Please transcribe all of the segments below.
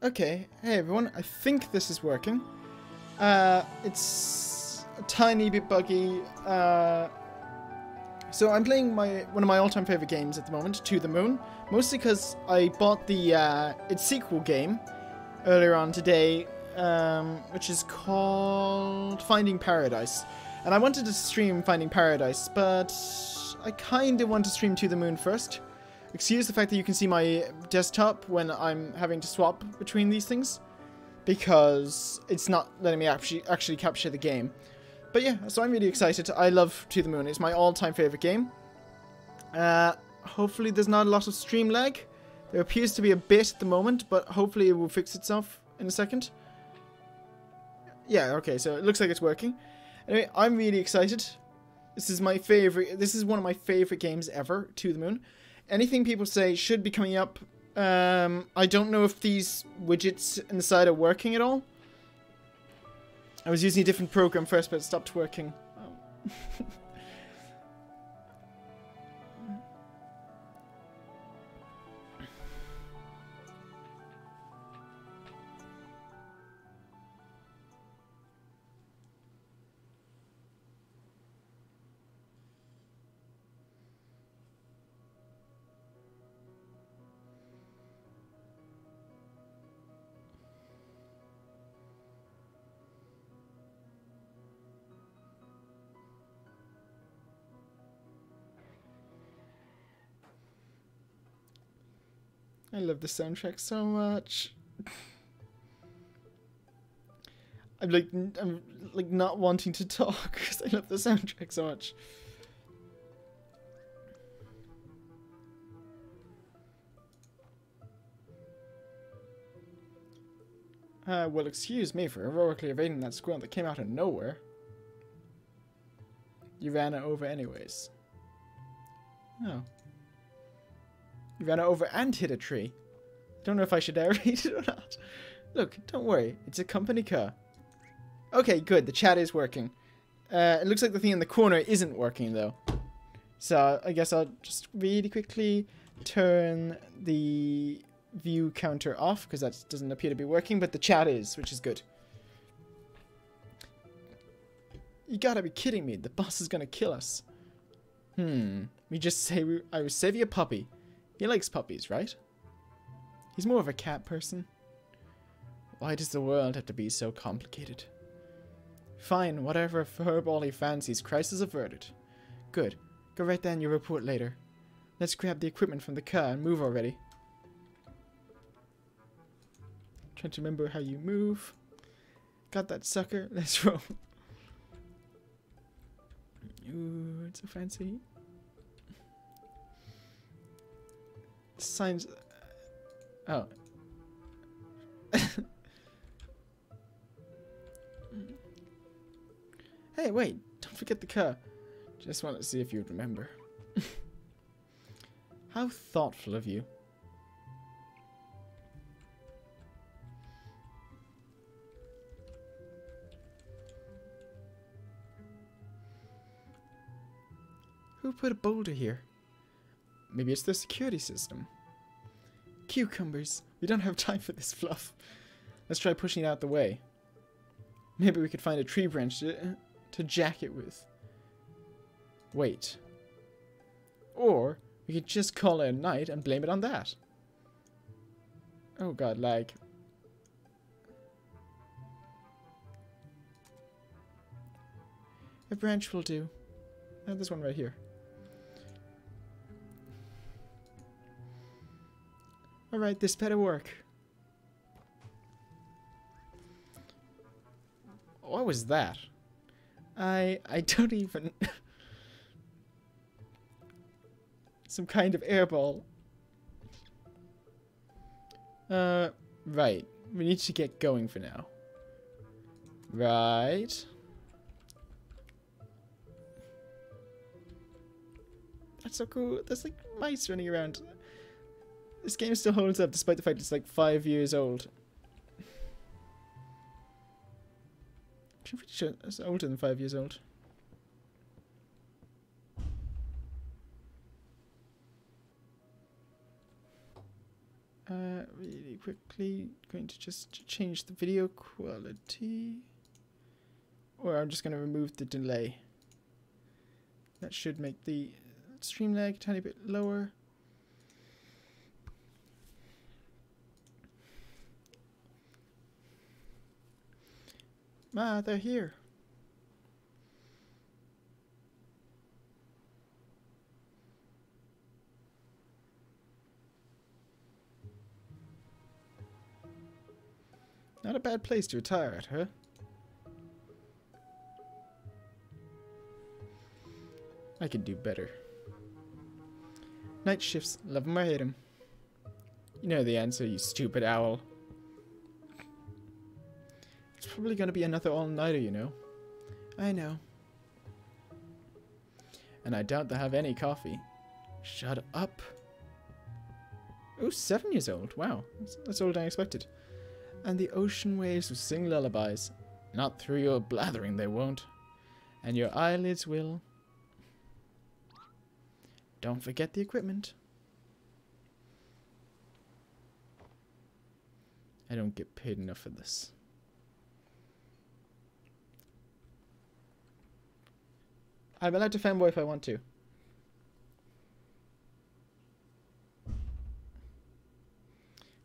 Okay, hey everyone, I think this is working. It's a tiny bit buggy. So I'm playing one of my all-time favorite games at the moment, To the Moon. Mostly because I bought the its sequel game earlier on today, which is called Finding Paradise. And I wanted to stream Finding Paradise, but I kind of want to stream To the Moon first. Excuse the fact that you can see my desktop when I'm having to swap between these things, because it's not letting me actually capture the game. But yeah, so I'm really excited. I love To the Moon. It's my all-time favorite game. Hopefully there's not a lot of stream lag. There appears to be a bit at the moment, but hopefully it will fix itself in a second. Yeah, okay, so it looks like it's working. Anyway, I'm really excited. This is my favorite. This is one of my favorite games ever, To the Moon. Anything people say should be coming up. I don't know if these widgets in the side are working at all. I was using a different program first, but it stopped working. Oh. I love the soundtrack so much. I'm like not wanting to talk because I love the soundtrack so much. Well, excuse me for heroically evading that squirrel that came out of nowhere. You ran it over anyways. Oh. You ran it over and hit a tree. Don't know if I should narrate it or not. Look, don't worry. It's a company car. Okay, good. The chat is working. It looks like the thing in the corner isn't working, though. So, I guess I'll just really quickly turn the view counter off, because that doesn't appear to be working, but the chat is, which is good. You gotta be kidding me. The boss is gonna kill us. We just say I will save you a puppy. He likes puppies, right? He's more of a cat person. Why does the world have to be so complicated? Fine, whatever furball he fancies, crisis averted. Good. Go write down your report later. Let's grab the equipment from the car and move already. Trying to remember how you move. Got that sucker? Let's roll. Ooh, it's so fancy. Signs. Oh. Hey, wait. Don't forget the car. Just wanted to see if you'd remember. How thoughtful of you. Who put a boulder here? Maybe it's the security system. Cucumbers. We don't have time for this fluff. Let's try pushing it out the way. Maybe we could find a tree branch to jack it with. Wait. Or we could just call it a night and blame it on that. Oh god, lag. A branch will do. Oh, there's one right here. Alright, this better work. What was that? I don't even... Some kind of airball. Right. We need to get going for now. Right. That's so cool. There's like mice running around. This game still holds up despite the fact it's like 5 years old. I'm pretty sure it's older than 5 years old. Really quickly, going to just change the video quality. Or I'm just going to remove the delay. That should make the stream lag a tiny bit lower. Ah, they're here. Not a bad place to retire at, huh? I could do better. Night shifts, love 'em or hate 'em. You know the answer, you stupid owl. It's probably gonna be another all-nighter, you know. I know. And I doubt they'll have any coffee. Shut up. Oh, 7 years old. Wow, that's older than I expected. And the ocean waves will sing lullabies. Not through your blathering, they won't. And your eyelids will. Don't forget the equipment. I don't get paid enough for this. I'm allowed to fanboy if I want to.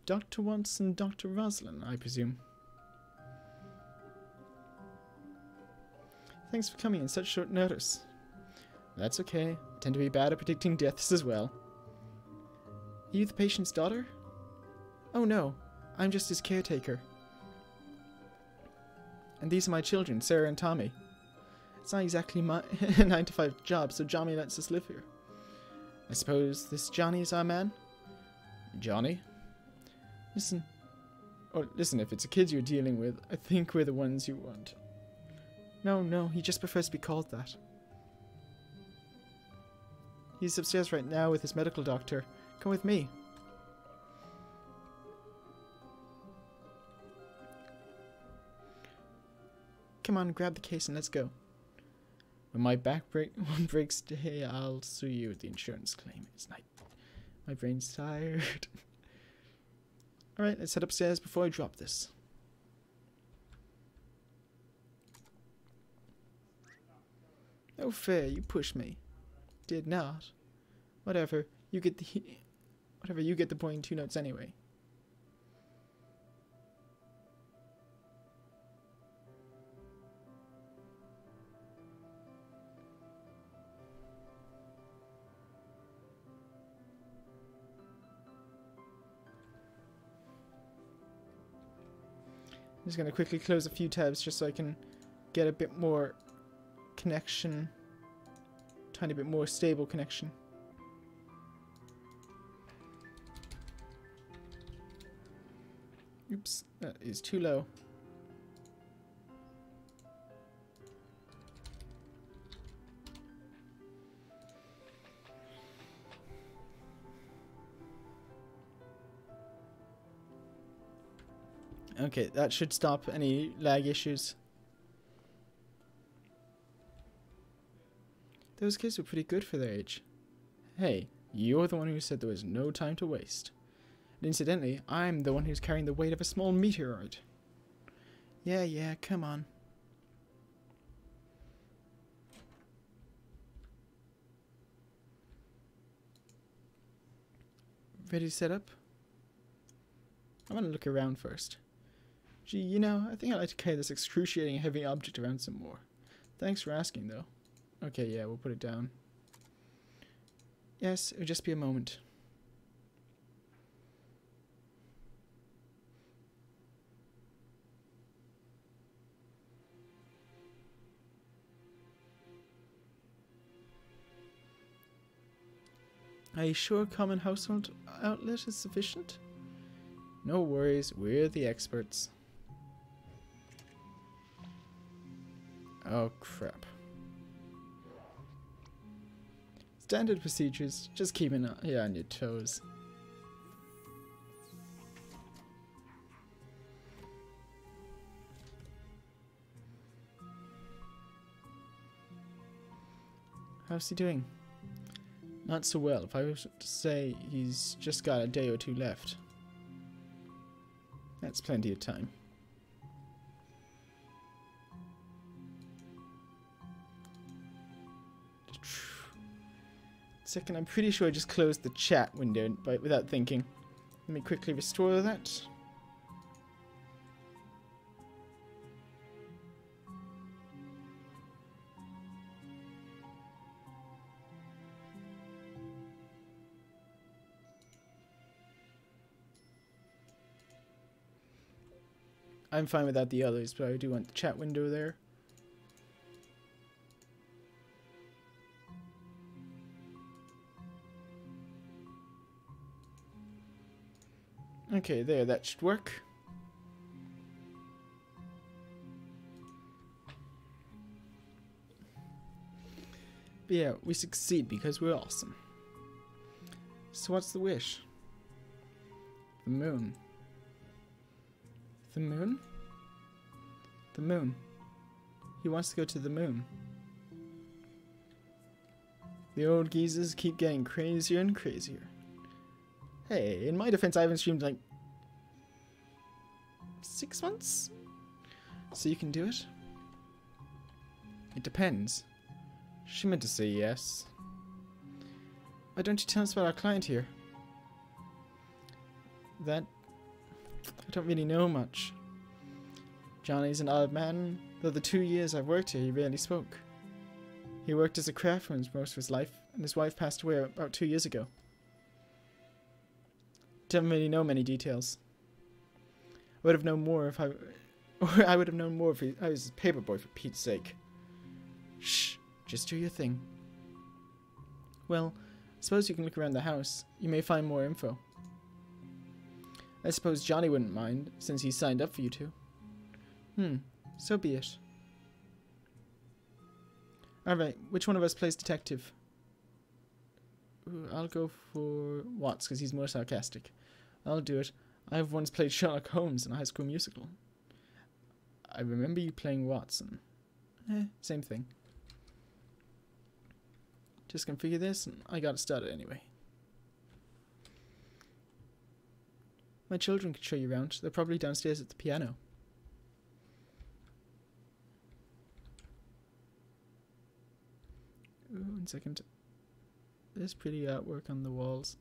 Dr. Watson, Dr. Roslin, I presume. Thanks for coming in such short notice. That's okay. I tend to be bad at predicting deaths as well. Are you the patient's daughter? Oh no, I'm just his caretaker. And these are my children, Sarah and Tommy. It's not exactly my 9-to-5 job, so Johnny lets us live here. I suppose this Johnny is our man? Johnny? Listen, if it's a kid you're dealing with, I think we're the ones you want. No, he just prefers to be called that. He's upstairs right now with his medical doctor. Come with me. Come on, grab the case and let's go. When my back breaks today, I'll sue you with the insurance claim. It's night. My brain's tired. Alright, let's head upstairs before I drop this. Oh, fair, you pushed me. Did not. Whatever, you get the point in 2 notes anyway. I'm just going to quickly close a few tabs just so I can get a bit more connection, tiny bit more stable connection. Oops, that is too low. Okay, that should stop any lag issues. Those kids were pretty good for their age. Hey, you're the one who said there was no time to waste. And incidentally, I'm the one who's carrying the weight of a small meteorite. Yeah, come on. Ready to set up? I want to look around first. Gee, you know, I think I'd like to carry this excruciating heavy object around some more. Thanks for asking, though. Okay, yeah, we'll put it down. Yes, it'll just be a moment. Are you sure common household outlet is sufficient? No worries, we're the experts. Oh, crap. Standard procedures, just keeping you on your toes. How's he doing? Not so well. If I was to say, he's just got a day or two left. That's plenty of time. Second, I'm pretty sure I just closed the chat window without thinking. Let me quickly restore that. I'm fine without the others, but I do want the chat window there. Okay, there, that should work. But yeah, we succeed because we're awesome. So what's the wish? The moon. The moon? The moon. He wants to go to the moon. The old geezers keep getting crazier and crazier. Hey, in my defense, I haven't streamed like 6 months? So you can do it? It depends. She meant to say yes. Why don't you tell us about our client here? That... I don't really know much. Johnny's an odd man, though the 2 years I've worked here he rarely spoke. He worked as a craftsman most of his life, and his wife passed away about 2 years ago. Don't really know many details. I would have known more if I would have known more if I was his paperboy, for Pete's sake. Shh, just do your thing. Well, I suppose you can look around the house. You may find more info. I suppose Johnny wouldn't mind, since he signed up for you two. So be it. Alright, which one of us plays detective? Ooh, I'll go for Watts, because he's more sarcastic. I'll do it. I've once played Sherlock Holmes in a High School Musical. I remember you playing Watson. Same thing. Just configure this, and I got it started anyway. My children can show you around. They're probably downstairs at the piano. Ooh, 1 second. There's pretty artwork on the walls.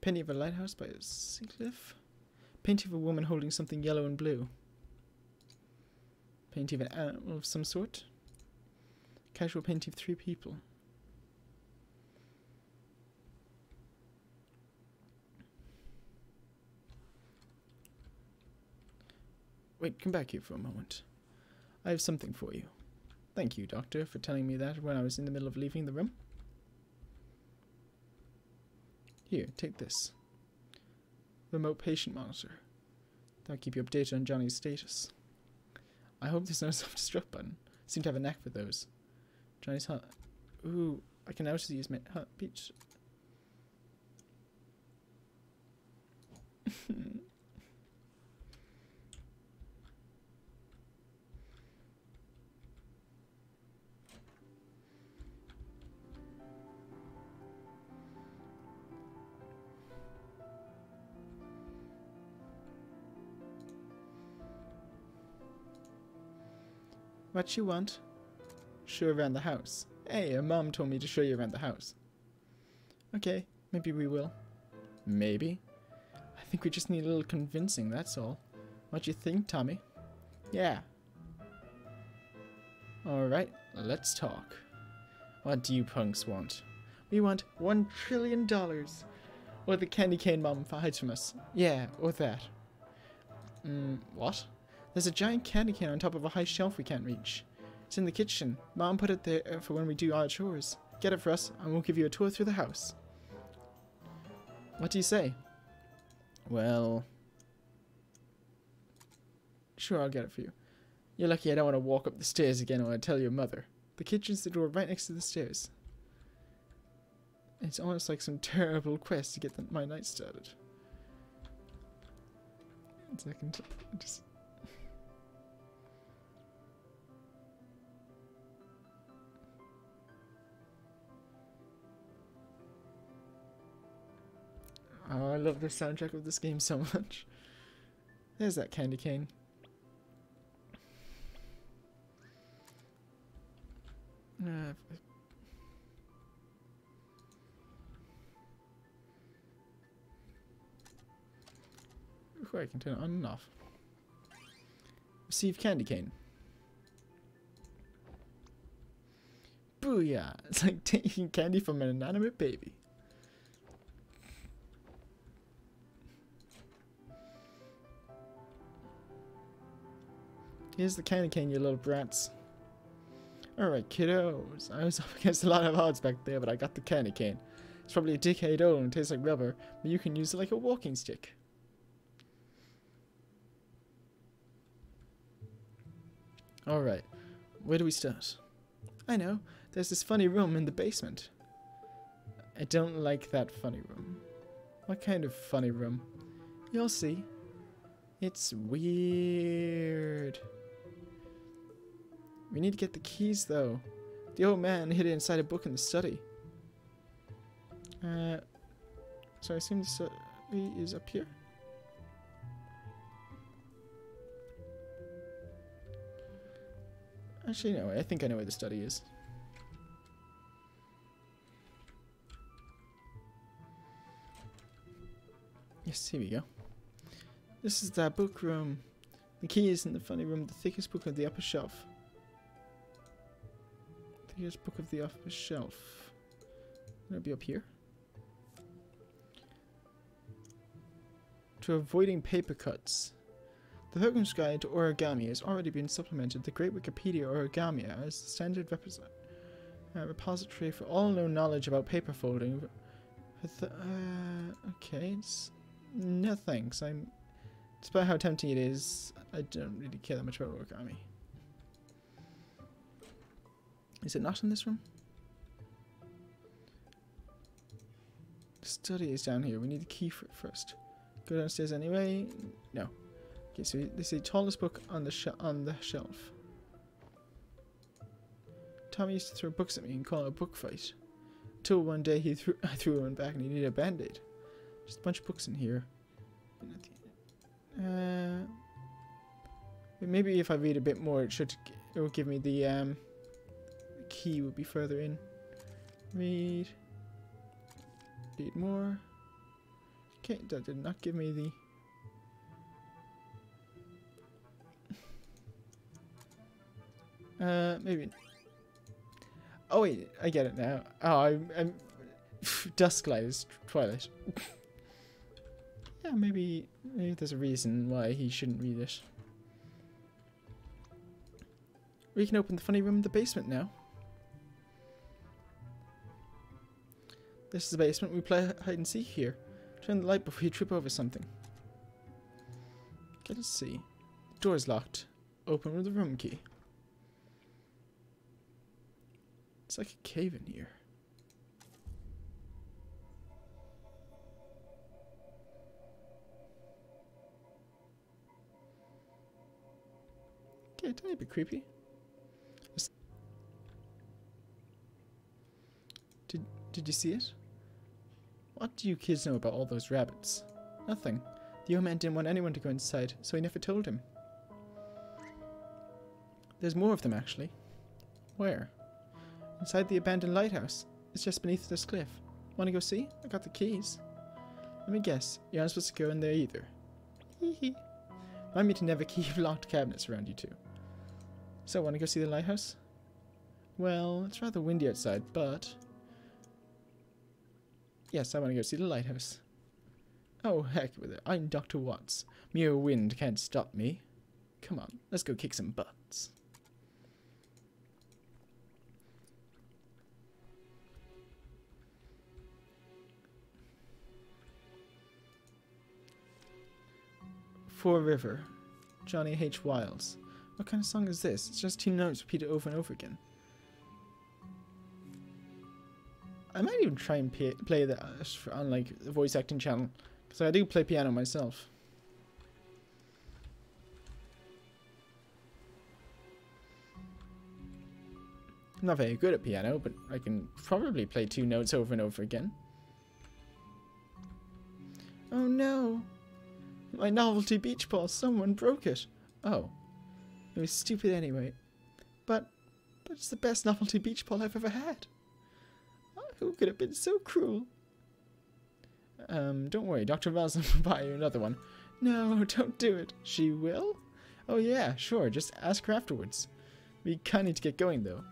Painting of a lighthouse by Seacliff. Painting of a woman holding something yellow and blue. Painting of an animal of some sort. Casual painting of 3 people. Wait, come back here for a moment. I have something for you. Thank you, Doctor, for telling me that when I was in the middle of leaving the room. Here, take this. Remote patient monitor. That'll keep you updated on Johnny's status. I hope there's no self-destruct button. I seem to have a knack for those. Johnny's heart. Ooh, I can now use my heartbeat. What you want? Show around the house. Hey, your mom told me to show you around the house. Okay, maybe we will. Maybe. I think we just need a little convincing, that's all. What do you think, Tommy? Yeah. Alright, let's talk. What do you punks want? We want $1 trillion. Or the candy cane mom hides from us. Yeah, or that. What? There's a giant candy cane on top of a high shelf we can't reach. It's in the kitchen. Mom put it there for when we do our chores. Get it for us, and we'll give you a tour through the house. What do you say? Well... Sure, I'll get it for you. You're lucky I don't want to walk up the stairs again or I'd tell your mother. The kitchen's the door right next to the stairs. It's almost like some terrible quest to get my night started. 1 second. Just... Oh, I love the soundtrack of this game so much. There's that candy cane. I can turn it on and off. Receive candy cane. Booyah! It's like taking candy from an inanimate baby. Here's the candy cane, you little brats. Alright, kiddos. I was up against a lot of odds back there, but I got the candy cane. It's probably a decade old and tastes like rubber, but you can use it like a walking stick. Alright, where do we start? I know, there's this funny room in the basement. I don't like that funny room. What kind of funny room? You'll see. It's weird. We need to get the keys, though. The old man hid it inside a book in the study. So I assume the study is up here? Actually, no, I think I know where the study is. Yes, here we go. This is that book room. The key is in the funny room, the thickest book of the upper shelf. Thickest book of the upper shelf. It'll be up here. To avoiding paper cuts. The Pilgrim's Guide to Origami has already been supplemented. The Great Wikipedia Origami as the standard repository for all known knowledge about paper folding. Okay, it's no thanks. Despite how tempting it is, I don't really care that much about origami. Is it not in this room? The study is down here. We need the key for it first. Go downstairs anyway. No. Okay, so this is the tallest book on the shelf. Tommy used to throw books at me and call it a book fight. Until one day I threw one back and he needed a band-aid. Just a bunch of books in here. Maybe if I read a bit more, it will give me the key will be further in. Read more. Okay, that did not give me the. Maybe. Oh wait, I get it now. Oh, I'm Dusklight is Twilight. Yeah, maybe there's a reason why he shouldn't read it. We can open the funny room in the basement now. This is the basement. We play hide and seek here. Turn the light before you trip over something. Okay, let's see. The door is locked. Open with the room key. It's like a cave in here. Okay, a tiny bit creepy. Did you see it? What do you kids know about all those rabbits? Nothing. The old man didn't want anyone to go inside, so he never told him. There's more of them, actually. Where? Inside the abandoned lighthouse. It's just beneath this cliff. Want to go see? I got the keys. Let me guess. You're not supposed to go in there either. Hee. Remind me to never keep locked cabinets around you two. So, want to go see the lighthouse? Well, it's rather windy outside, but... Yes, I want to go see the lighthouse. Oh, heck with it. I'm Dr. Watts. Mere wind can't stop me. Come on, let's go kick some butts. Four River, Johnny H. Wiles. What kind of song is this? It's just two notes repeated over and over again. I might even try and play that on like the voice acting channel, because I do play piano myself. I'm not very good at piano, but I can probably play two notes over and over again. Oh no! My novelty beach ball, someone broke it. Oh. It was stupid anyway. But it's the best novelty beach ball I've ever had. Who could have been so cruel? Don't worry, Dr. Rosalind will buy you another one. No, don't do it. She will? Oh yeah, sure, just ask her afterwards. We kinda need to get going though.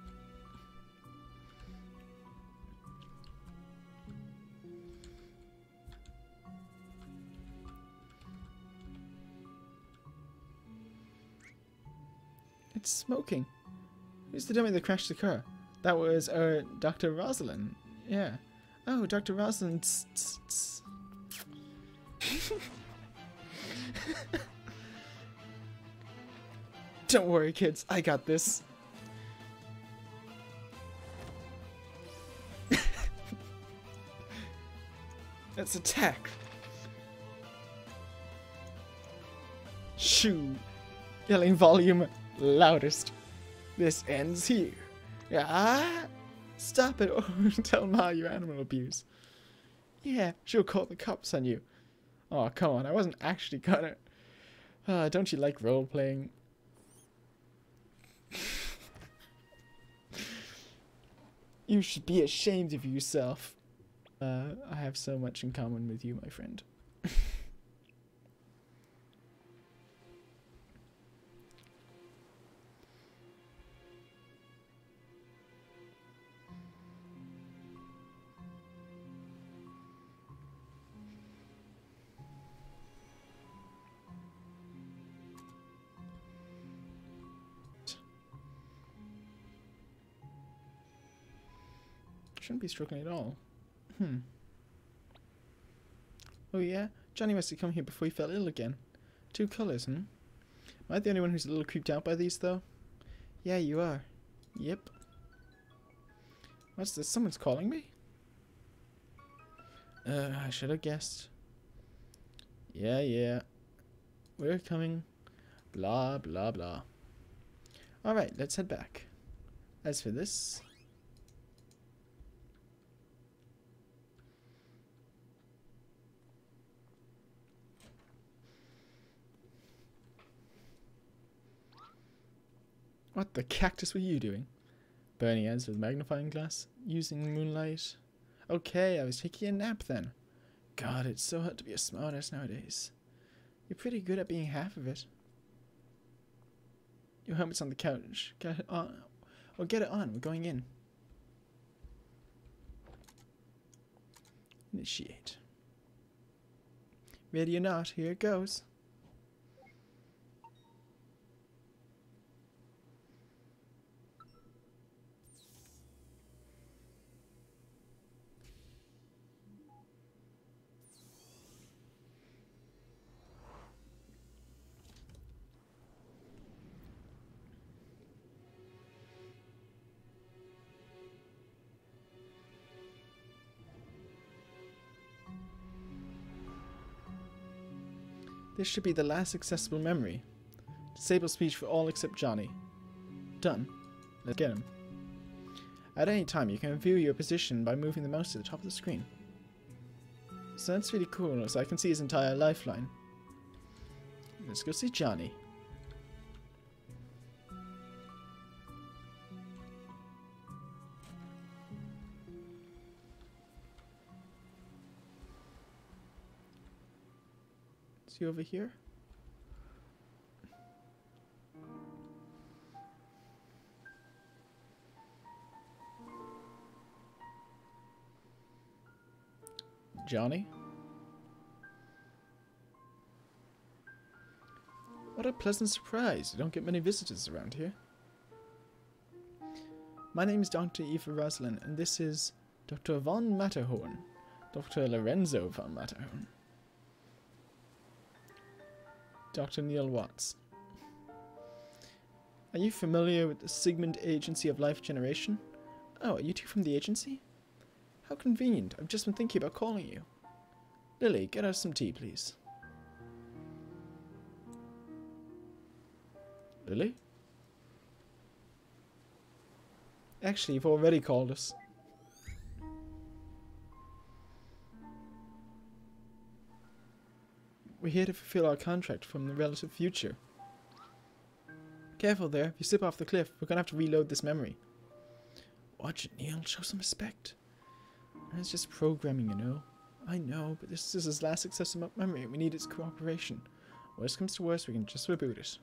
It's smoking. Who's the dummy that crashed the car? That was, Dr. Rosalind. Yeah. Oh, Dr. Rosalind. Don't worry, kids. I got this. Let's attack. Shoo. Yelling volume loudest. This ends here. Ah! Stop it or tell Ma you animal abuse. Yeah, she'll call the cops on you. Oh, come on, I wasn't actually gonna. Don't you like role-playing? You should be ashamed of yourself. I have so much in common with you, my friend. Shouldn't be struggling at all. Oh yeah? Johnny must have come here before he fell ill again. 2 colours, Am I the only one who's a little creeped out by these, though? Yeah, you are. Yep. What's this? Someone's calling me? I should have guessed. Yeah. We're coming. Blah, blah, blah. Alright, let's head back. As for this... What the cactus were you doing? Burning ends with magnifying glass? Using moonlight? Okay, I was taking a nap then. God, it's so hard to be a smartass nowadays. You're pretty good at being half of it. Your helmet's on the couch. Get it on. Oh, get it on. We're going in. Initiate. Ready or not, here it goes. This should be the last accessible memory. Disable speech for all except Johnny. Done. Let's get him. At any time, you can view your position by moving the mouse to the top of the screen. So that's really cool, so I can see his entire lifeline. Let's go see Johnny. Is he over here? Johnny? What a pleasant surprise. You don't get many visitors around here. My name is Dr. Eva Rosalind, and this is Dr. von Matterhorn. Dr. Lorenzo von Matterhorn. Dr. Neil Watts. Are you familiar with the Sigmund Agency of Life Generation? Oh, are you two from the agency? How convenient. I've just been thinking about calling you. Lily, get us some tea, please. Lily? Actually, you've already called us. We here to fulfill our contract from the relative future. Careful there. If you slip off the cliff, we're gonna have to reload this memory. Watch it, Neil. Show some respect. It's just programming, you know. I know, but this is his last successful memory and we need its cooperation. Worst comes to worst, we can just reboot it.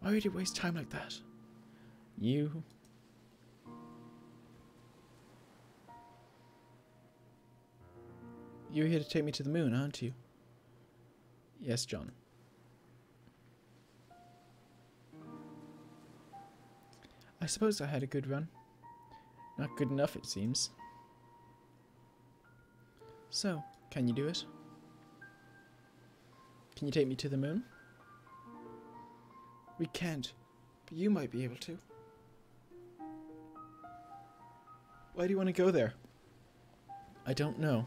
Why would you waste time like that? You're here to take me to the moon, aren't you? Yes, John. I suppose I had a good run. Not good enough, it seems. So, can you do it? Can you take me to the moon? We can't, but you might be able to. Why do you want to go there? I don't know.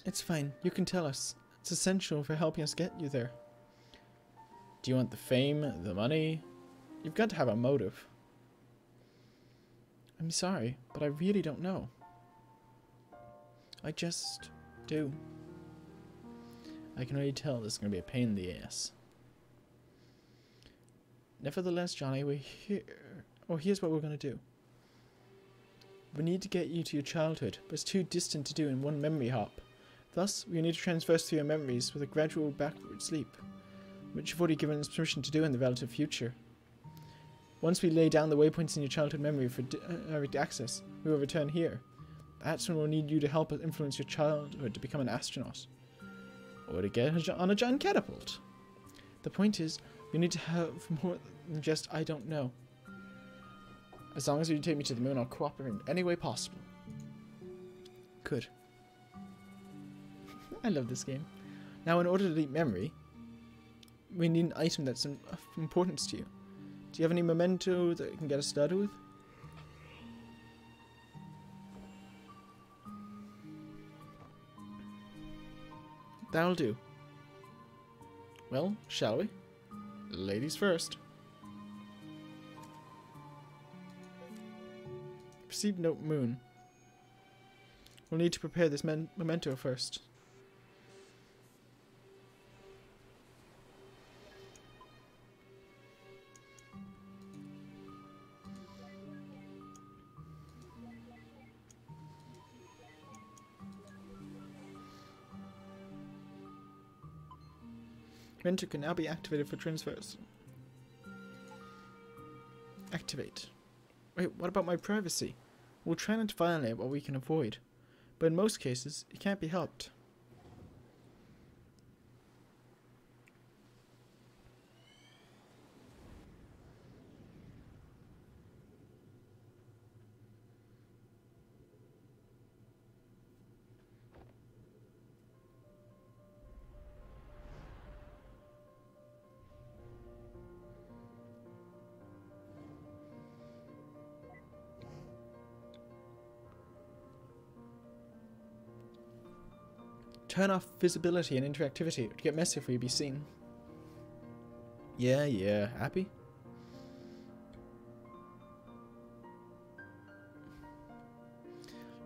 It's fine, you can tell us. It's essential for helping us get you there. Do you want the fame, the money? You've got to have a motive. I'm sorry, but I really don't know. I just do. I can already tell this is going to be a pain in the ass. Nevertheless, Johnny, we're here. Oh, here's what we're going to do. We need to get you to your childhood, but it's too distant to do in one memory hop. Thus, we need to transverse through your memories with a gradual backward sleep, which you've already given us permission to do in the relative future. Once we lay down the waypoints in your childhood memory for direct access, we will return here. That's when we'll need you to help us influence your childhood to become an astronaut. Or to get on a giant catapult. The point is, we need to have more than just I don't know. As long as you take me to the moon, I'll cooperate in any way possible. Good. I love this game. Now, in order to delete memory, we need an item that's of importance to you. Do you have any memento that you can get us started with? That'll do. Well, shall we? Ladies first. Received note moon. We'll need to prepare this memento first. Memento can now be activated for transfers. Activate. Wait, what about my privacy? We'll try not to violate what we can avoid, but in most cases, it can't be helped. Turn off visibility and interactivity. It would get messy for you to be seen. Yeah. Happy?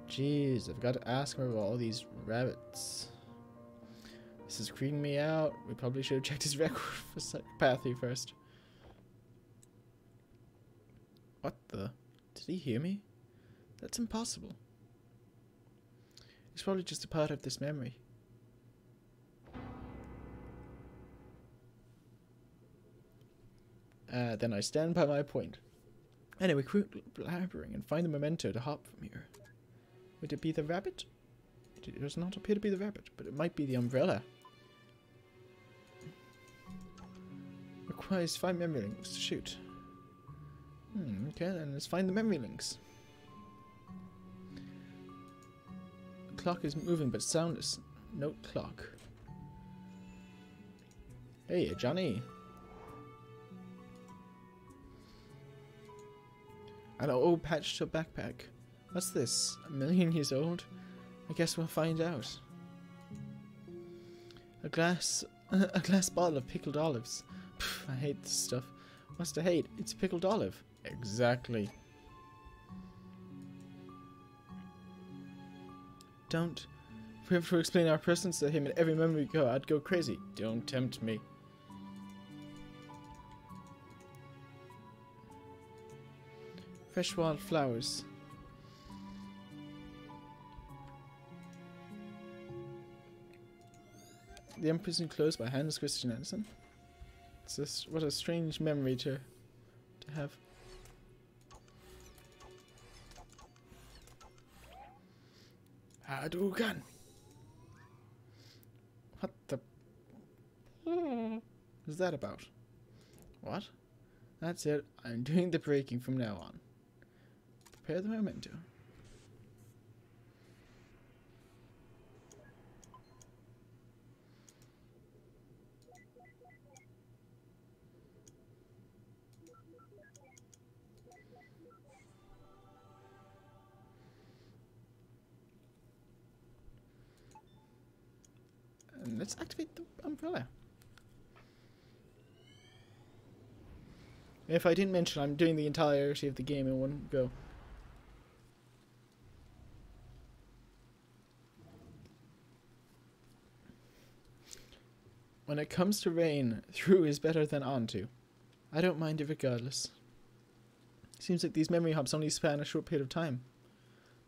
Jeez, I've got to ask her about all these rabbits. This is creeping me out. We probably should have checked his record for psychopathy first. What the? Did he hear me? That's impossible. It's probably just a part of this memory. Then I stand by my point. Anyway, quit blabbering and find the memento to hop from here. Would it be the rabbit? It does not appear to be the rabbit, but it might be the umbrella. Requires 5 memory links to shoot. Okay, then let's find the memory links. The clock is moving but soundless. Note clock. Hey, Johnny. An old patched up backpack. What's this? 1,000,000 years old? I guess we'll find out. A glass bottle of pickled olives. Pff, I hate this stuff. What's to hate? It's a pickled olive. Exactly. we have to explain our presence to him, and every memory we go, I'd go crazy. Don't tempt me. Fresh wild flowers. The Empress Enclosed by Hans Christian Andersen. It's just, what a strange memory to have. Hadouken! What the... What's that about? What? That's it. I'm doing the breaking from now on. Prepare the memento. And let's activate the umbrella. If I didn't mention, I'm doing the entirety of the game in one go. When it comes to rain, through is better than onto. I don't mind it regardless. Seems like these memory hops only span a short period of time.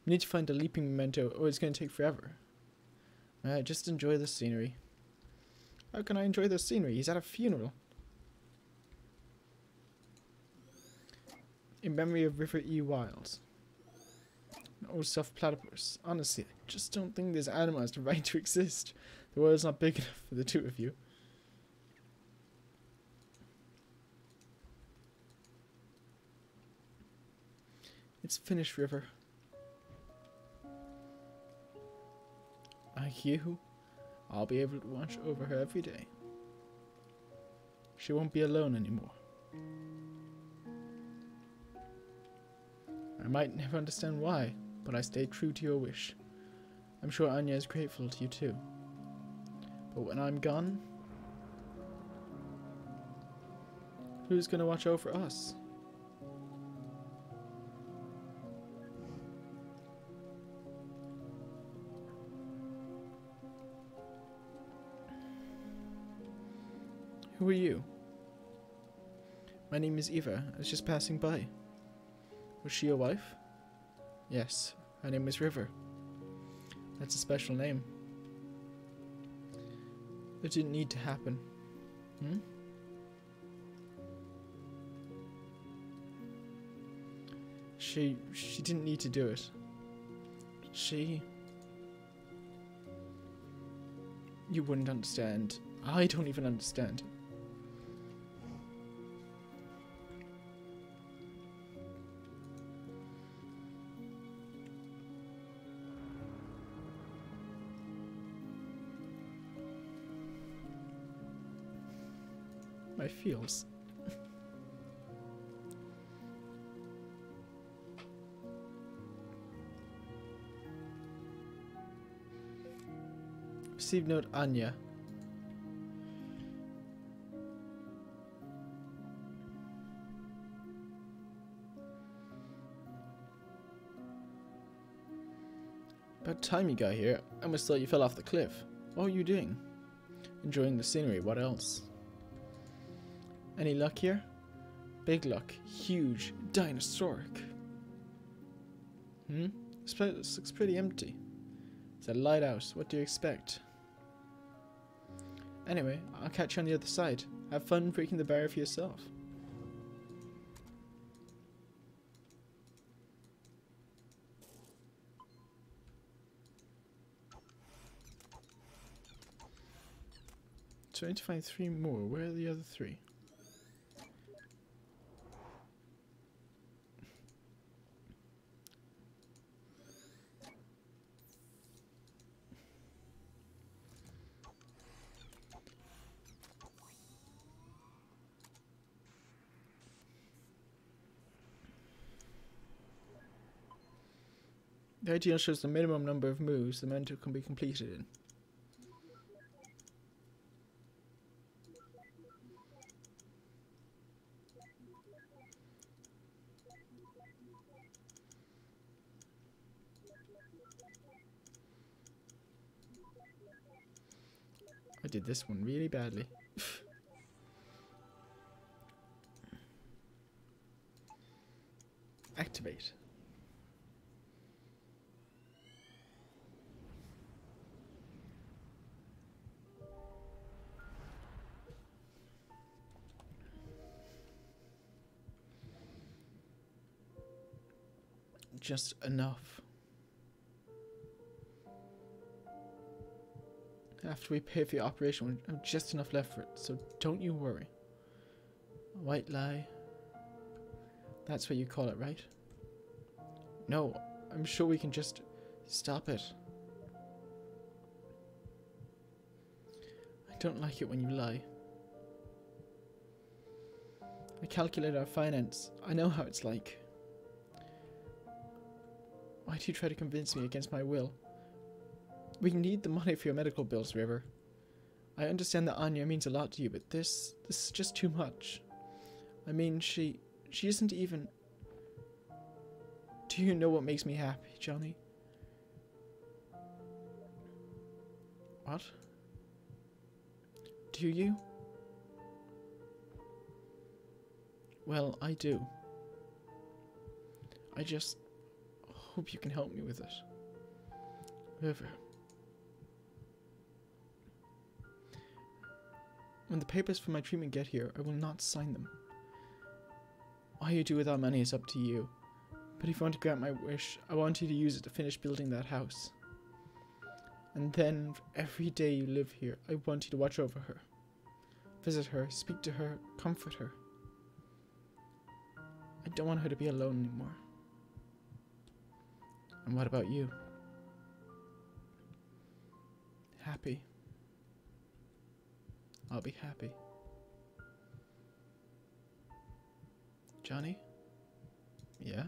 We need to find a leaping memento, or it's going to take forever. Just enjoy the scenery. How can I enjoy the scenery? He's at a funeral. In memory of River E. Wiles. An old stuffed platypus. Honestly, I just don't think this animal has the right to exist. The world's not big enough for the two of you. It's finished, River. Like you, I'll be able to watch over her every day. She won't be alone anymore. I might never understand why, but I stayed true to your wish. I'm sure Anya is grateful to you too. But when I'm gone, who's gonna watch over us? Who are you? My name is Eva. I was just passing by. Was she your wife? Yes. Her name is River. That's a special name. It didn't need to happen. Hmm? She didn't need to do it. You wouldn't understand. I don't even understand. My feels. Received note, Anya. About time you got here. I almost thought you fell off the cliff. What were you doing? Enjoying the scenery, what else? Any luck here? Big luck. Huge. Dinosauric. This place looks pretty empty. It's a lighthouse. What do you expect? Anyway, I'll catch you on the other side. Have fun breaking the barrier for yourself. Trying to find 3 more. Where are the other 3? The ideal shows the minimum number of moves the memento can be completed in. I did this one really badly. Activate. Just enough. After we pay for the operation, we'll have just enough left for it, so don't you worry. A white lie. That's what you call it, right? No, I'm sure we can just stop it. I don't like it when you lie. I calculate our finance. I know how it's like. Why do you try to convince me against my will? We need the money for your medical bills, River. I understand that Anya means a lot to you, but this is just too much. I mean, she isn't even... Do you know what makes me happy, Johnny? What? Do you? Well, I do. I just hope you can help me with it. River. When the papers for my treatment get here, I will not sign them. What you do with that money is up to you. But if you want to grant my wish, I want you to use it to finish building that house. And then, every day you live here, I want you to watch over her. Visit her, speak to her, comfort her. I don't want her to be alone anymore. And what about you? Happy. I'll be happy. Johnny? Yeah?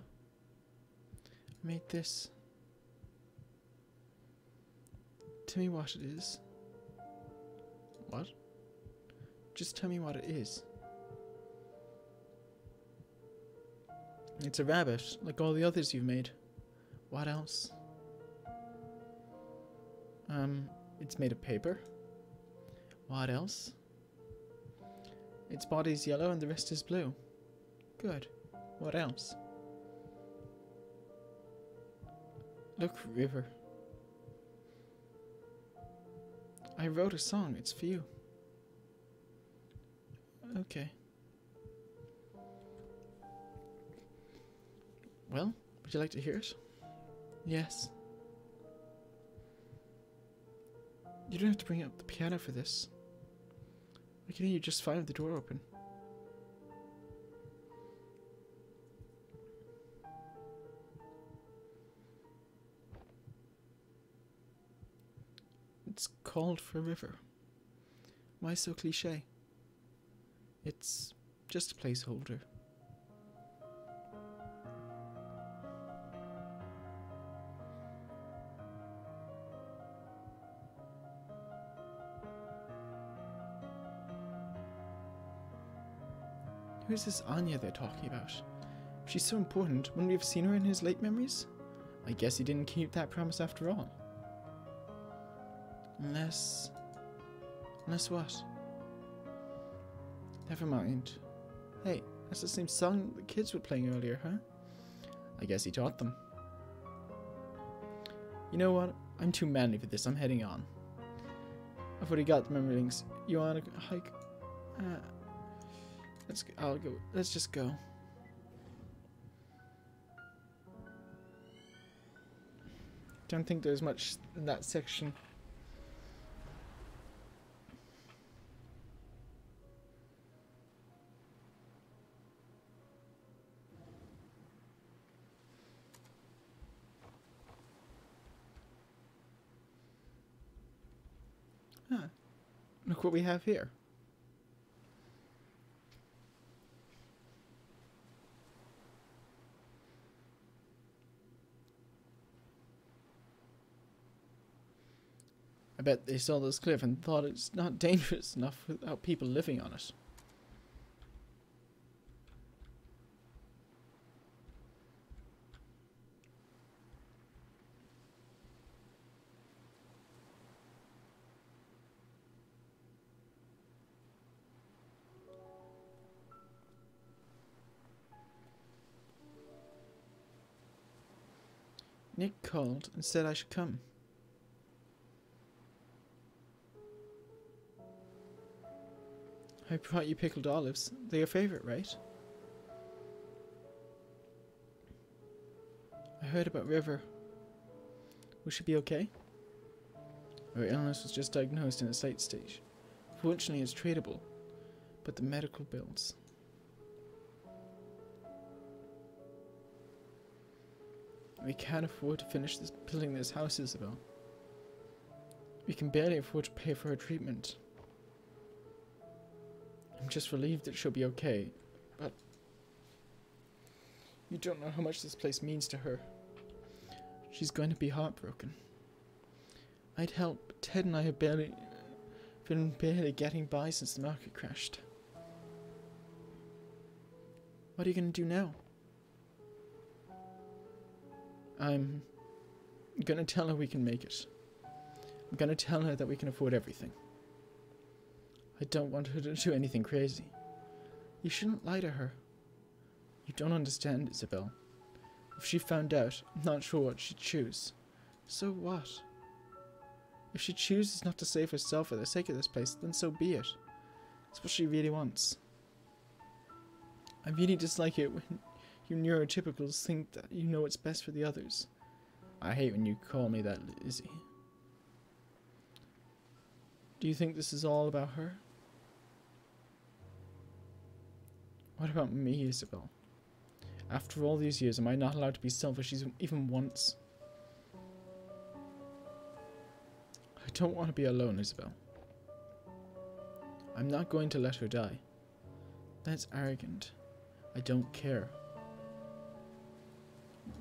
I made this. Tell me what it is. What? Just tell me what it is. It's a rabbit, like all the others you've made. What else? It's made of paper. What else? Its body's yellow and the rest is blue. Good. What else? Look, River. I wrote a song. It's for you. Okay. Well, would you like to hear it? Yes. You don't have to bring up the piano for this. I can hear you just fine with the door open. It's called For a River. Why so cliche? It's just a placeholder. Who's this Anya they're talking about? If she's so important, wouldn't we have seen her in his late memories? I guess he didn't keep that promise after all. Unless what? Never mind. Hey, that's the same song the kids were playing earlier, huh? I guess he taught them. You know what? I'm too manly for this. I'm heading on. I've already got the memory links. You wanna hike? I'll go. Let's just go. Don't think there's much in that section. Huh. Look what we have here. I bet they saw this cliff and thought it's not dangerous enough without people living on it. Nick called and said I should come. I brought you pickled olives. They're your favorite, right? I heard about River. Will she be okay? Her illness was just diagnosed in a late stage. Fortunately, it's treatable, but the medical bills. We can't afford to finish building this house, Isabel. We can barely afford to pay for her treatment. I'm just relieved that she'll be okay, but you don't know how much this place means to her. She's going to be heartbroken. I'd help, but Ted and I have been barely getting by since the market crashed. What are you going to do now? I'm going to tell her we can make it. I'm going to tell her that we can afford everything. I don't want her to do anything crazy. You shouldn't lie to her. You don't understand, Isabel. If she found out, I'm not sure what she'd choose. So what? If she chooses not to save herself for the sake of this place, then so be it. It's what she really wants. I really dislike it when you neurotypicals think that you know what's best for the others. I hate when you call me that, Lizzie. Do you think this is all about her? What about me, Isabel? After all these years, am I not allowed to be selfish even once? I don't want to be alone, Isabel. I'm not going to let her die. That's arrogant. I don't care.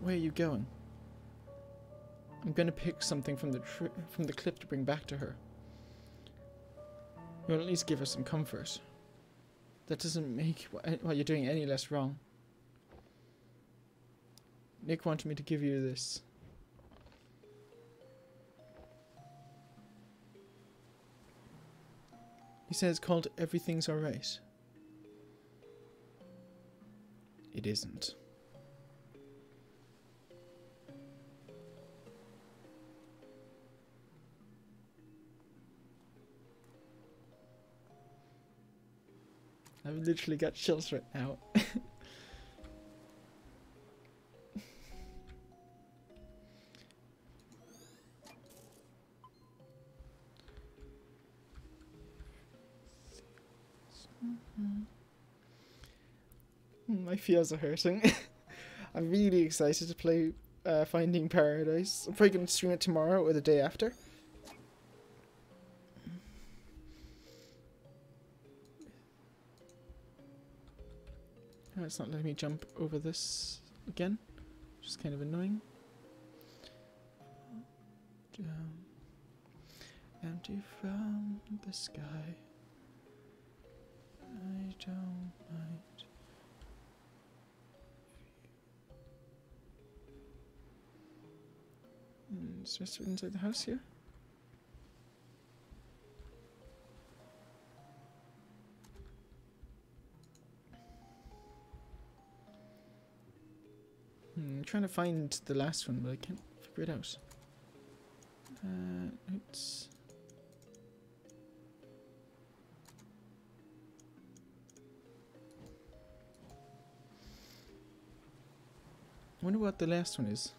Where are you going? I'm going to pick something from the cliff to bring back to her. You'll at least give her some comfort. That doesn't make what you're doing any less wrong. Nick wanted me to give you this. He says it's called Everything's Alright. It isn't. I've literally got chills right now. My feels are hurting. I'm really excited to play Finding Paradise. I'm probably going to stream it tomorrow or the day after. Oh, it's not letting me jump over this again, which is kind of annoying. Empty from the sky. I don't mind. Is Mr. inside the house here? I'm trying to find the last one, but I can't figure it out. It's... I wonder what the last one is.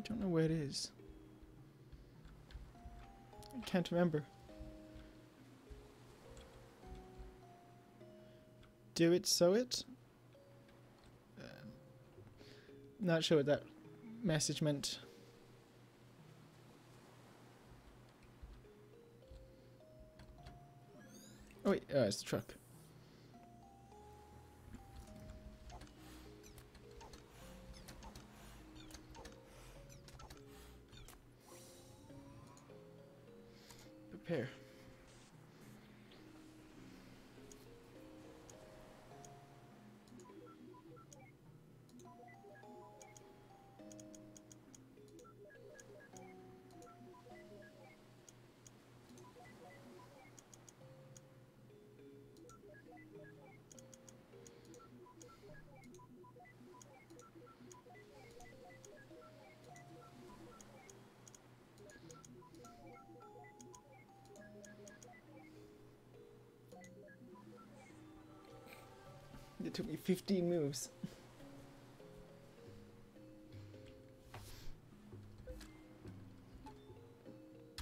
Don't know where it is. I can't remember. Do it, sew it? Not sure what that message meant. Oh wait, it's the truck. prepare. It took me 15 moves.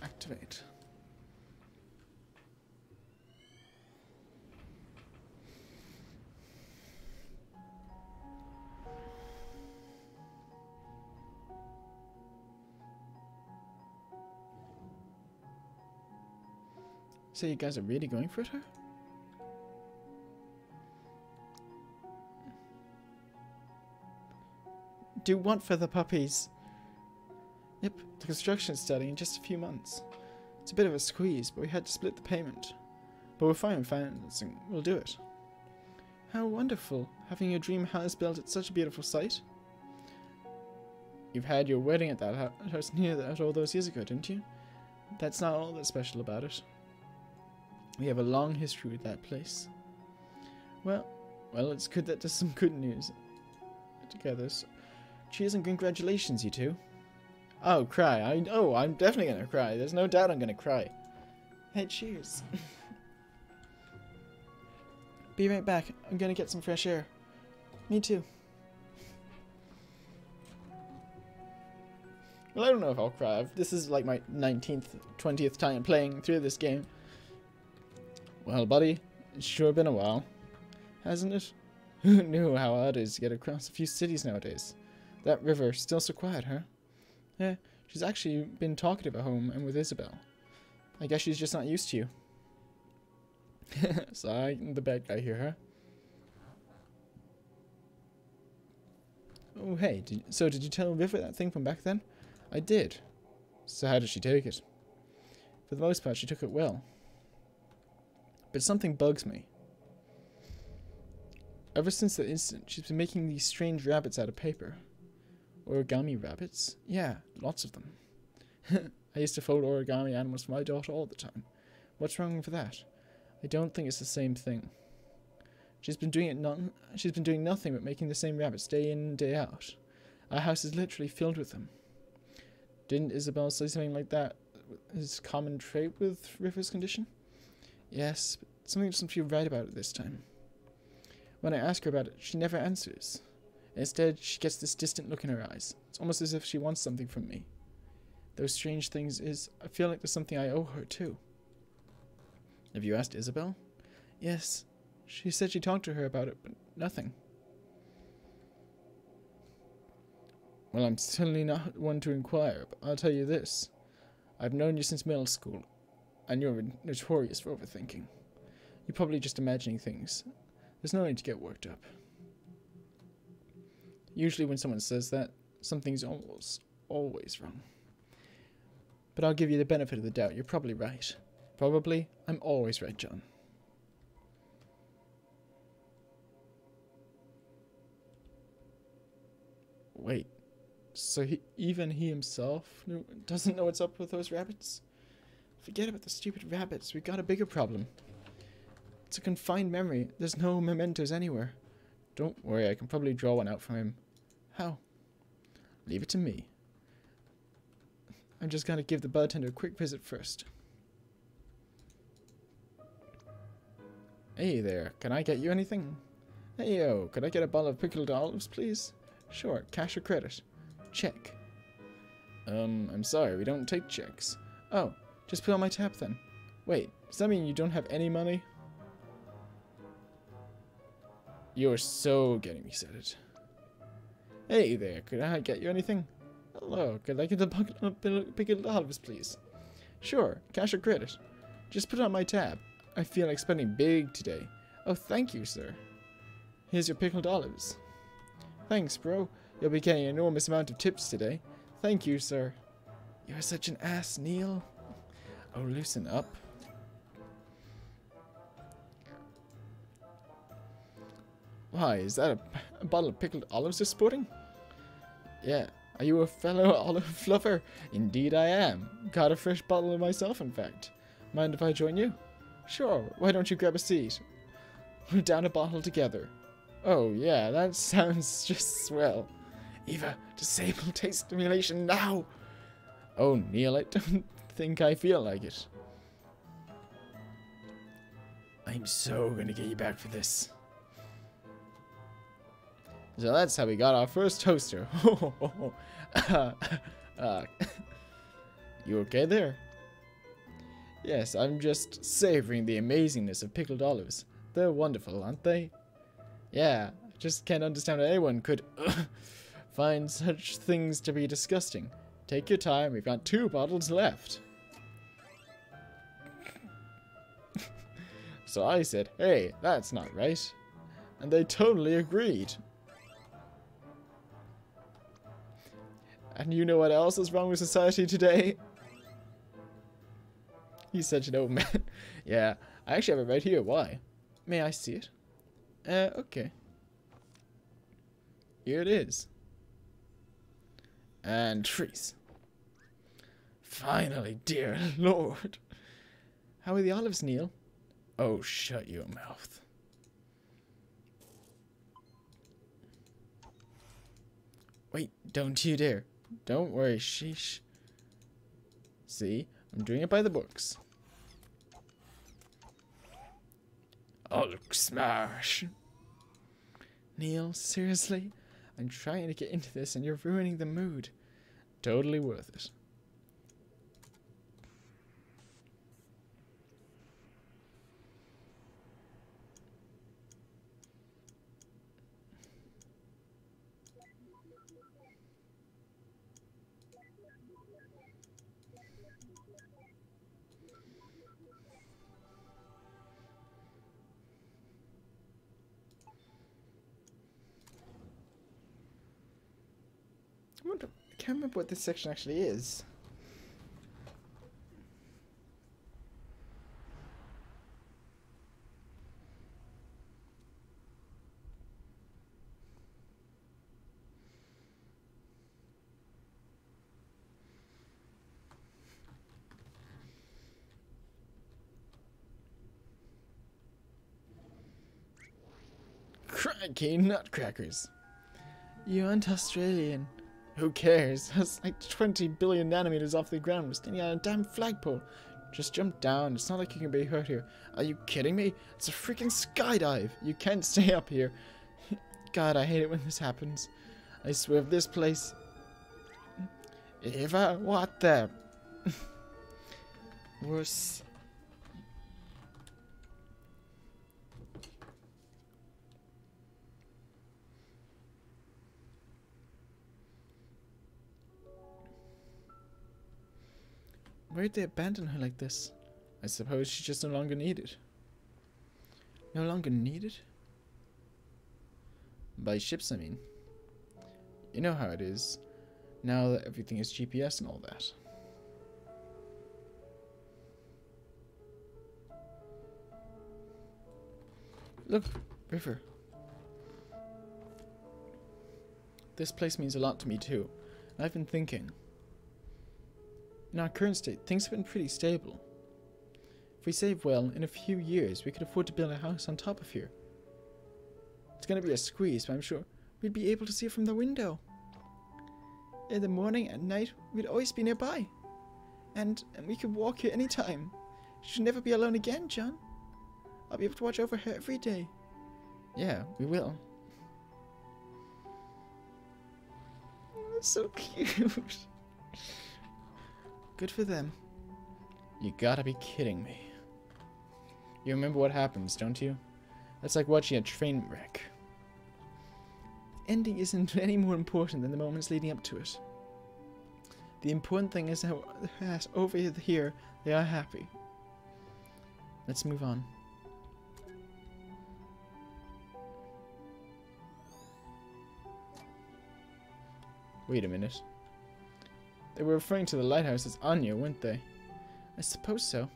Activate. So you guys are really going for it, huh? Do what for the puppies? Yep, the construction study in just a few months. It's a bit of a squeeze, but we had to split the payment. But we're fine with financing. We'll do it. How wonderful, having your dream house built at such a beautiful site. You've had your wedding at that house near that all those years ago, didn't you? That's not all that's special about it. We have a long history with that place. Well, it's good that there's some good news together. So cheers and congratulations, you two. Oh, cry. I'm definitely gonna cry. There's no doubt I'm gonna cry. Hey, cheers. Be right back. I'm gonna get some fresh air. Me too. Well, I don't know if I'll cry. This is like my 19th, 20th time playing through this game. Well, buddy, it's sure been a while, hasn't it? Who knew how hard it is to get across a few cities nowadays? That river still so quiet, huh? Yeah, she's actually been talkative at home and with Isabel. I guess she's just not used to you. So I'm the bad guy here, huh? Oh, hey, did you tell River that thing from back then? I did. So how did she take it? For the most part, she took it well. But something bugs me. Ever since that incident, she's been making these strange rabbits out of paper. Origami rabbits? Yeah, lots of them. I used to fold origami animals for my daughter all the time. What's wrong with that? I don't think it's the same thing. She's been doing nothing but making the same rabbits day in and day out. Our house is literally filled with them. Didn't Isabel say something like that is common trait with River's condition? Yes, but something doesn't feel right about it this time. When I ask her about it, she never answers. Instead, she gets this distant look in her eyes. It's almost as if she wants something from me. Those strange things is, I feel like there's something I owe her too. Have you asked Isabel? Yes. She said she talked to her about it, but nothing. Well, I'm certainly not one to inquire, but I'll tell you this. I've known you since middle school, and you're notorious for overthinking. You're probably just imagining things. There's no need to get worked up. Usually when someone says that, something's almost always wrong. But I'll give you the benefit of the doubt. You're probably right. Probably, I'm always right, John. Wait, so even he himself doesn't know what's up with those rabbits? Forget about the stupid rabbits. We got a bigger problem. It's a confined memory. There's no mementos anywhere. Don't worry, I can probably draw one out from him. How? Leave it to me. I'm just gonna give the bartender a quick visit first. Hey there, can I get you anything? Hey yo, could I get a bottle of pickled olives, please? Sure, cash or credit? Check. I'm sorry, we don't take checks. Oh, just put on my tab then. Wait, does that mean you don't have any money? You're so getting me excited. Hey there, could I get you anything? Hello, could I get a bucket of pickled olives, please? Sure, cash or credit? Just put it on my tab. I feel like spending big today. Oh, thank you, sir. Here's your pickled olives. Thanks, bro. You'll be getting an enormous amount of tips today. Thank you, sir. You're such an ass, Neil. Oh, loosen up. Why, is that a bottle of pickled olives you're sporting? Yeah. Are you a fellow olive fluffer? Indeed I am. Got a fresh bottle of myself, in fact. Mind if I join you? Sure. Why don't you grab a seat? We'll down a bottle together. Oh, yeah, that sounds just swell. Eva, disable taste stimulation now! Oh, Neil, I don't think I feel like it. I'm so gonna get you back for this. So that's how we got our first toaster. You okay there? Yes, I'm just savoring the amazingness of pickled olives. They're wonderful, aren't they? Yeah, I just can't understand how anyone could find such things to be disgusting. Take your time, we've got 2 bottles left. So I said, hey, that's not right. And they totally agreed. And you know what else is wrong with society today? He's such an old man. Yeah, I actually have it right here. Why? May I see it? Okay. Here it is. And trees. Finally, dear Lord. How are the olives, Neil? Oh, shut your mouth. Wait, don't you dare. Don't worry, sheesh. See, I'm doing it by the books. Hulk smash. Neil, seriously? I'm trying to get into this and you're ruining the mood. Totally worth it. I can't remember what this section actually is. Crikey nutcrackers. You aren't Australian. Who cares? That's like 20 billion nanometers off the ground. We're standing on a damn flagpole. Just jump down. It's not like you can be hurt here. Are you kidding me? It's a freaking skydive. You can't stay up here. God, I hate it when this happens. I swear if this place... Eva, what the... Worse... Why'd they abandon her like this? I suppose she's just no longer needed. No longer needed? By ships, I mean. You know how it is, now that everything is GPS and all that. Look, river. This place means a lot to me too. And I've been thinking. In our current state, things have been pretty stable. If we save well, in a few years, we could afford to build a house on top of here. It's gonna be a squeeze, but I'm sure we'd be able to see it from the window. In the morning and night, we'd always be nearby. And we could walk here anytime. She should never be alone again, John. I'll be able to watch over her every day. Yeah, we will. That's so cute. Good for them. You gotta be kidding me. You remember what happens, don't you? That's like watching a train wreck. The ending isn't any more important than the moments leading up to it. The important thing is how over here they are happy. Let's move on. Wait a minute. They were referring to the lighthouse as Anya, weren't they? I suppose so.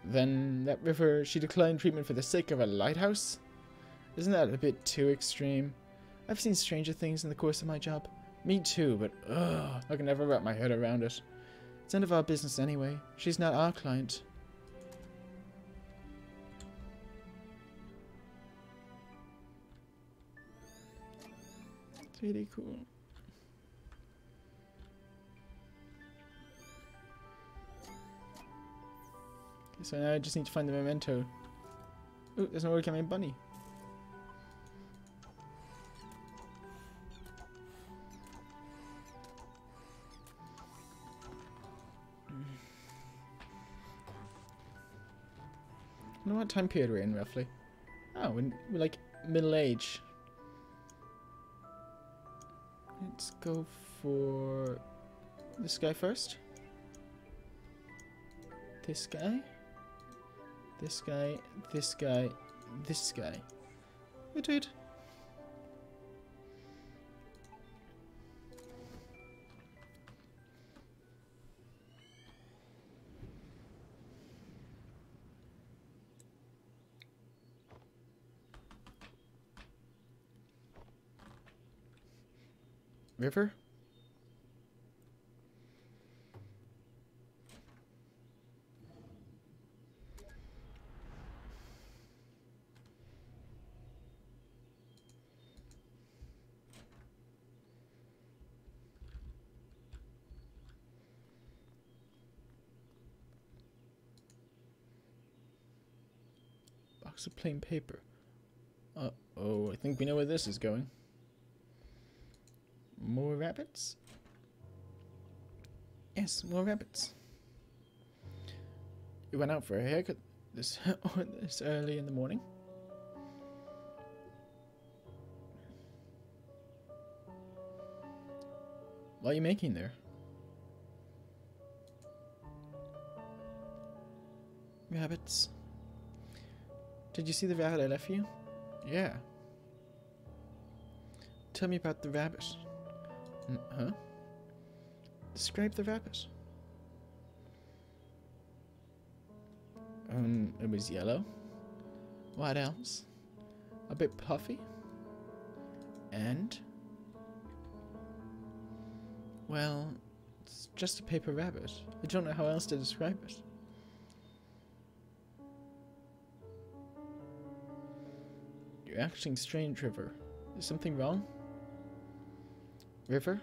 Then that river, she declined treatment for the sake of a lighthouse? Isn't that a bit too extreme? I've seen stranger things in the course of my job. Me too, but ugh, I can never wrap my head around it. It's none of our business anyway. She's not our client. It's really cool. Okay, so now I just need to find the memento. Ooh, there's an origami bunny. I don't know what time period we're in, roughly. Oh, we're like middle age. Let's go for this guy first. This guy. This guy. This guy. This guy. Hey, dude. River? Box of plain paper. Uh-oh, I think we know where this is going. More rabbits? Yes, more rabbits. You went out for a haircut this early in the morning. What are you making there? Rabbits. Did you see the rabbit I left you? Yeah. Tell me about the rabbit. Huh? Describe the rabbit. It was yellow. What else? A bit puffy. And? Well, it's just a paper rabbit. I don't know how else to describe it. You're acting strange, River. Is something wrong? River?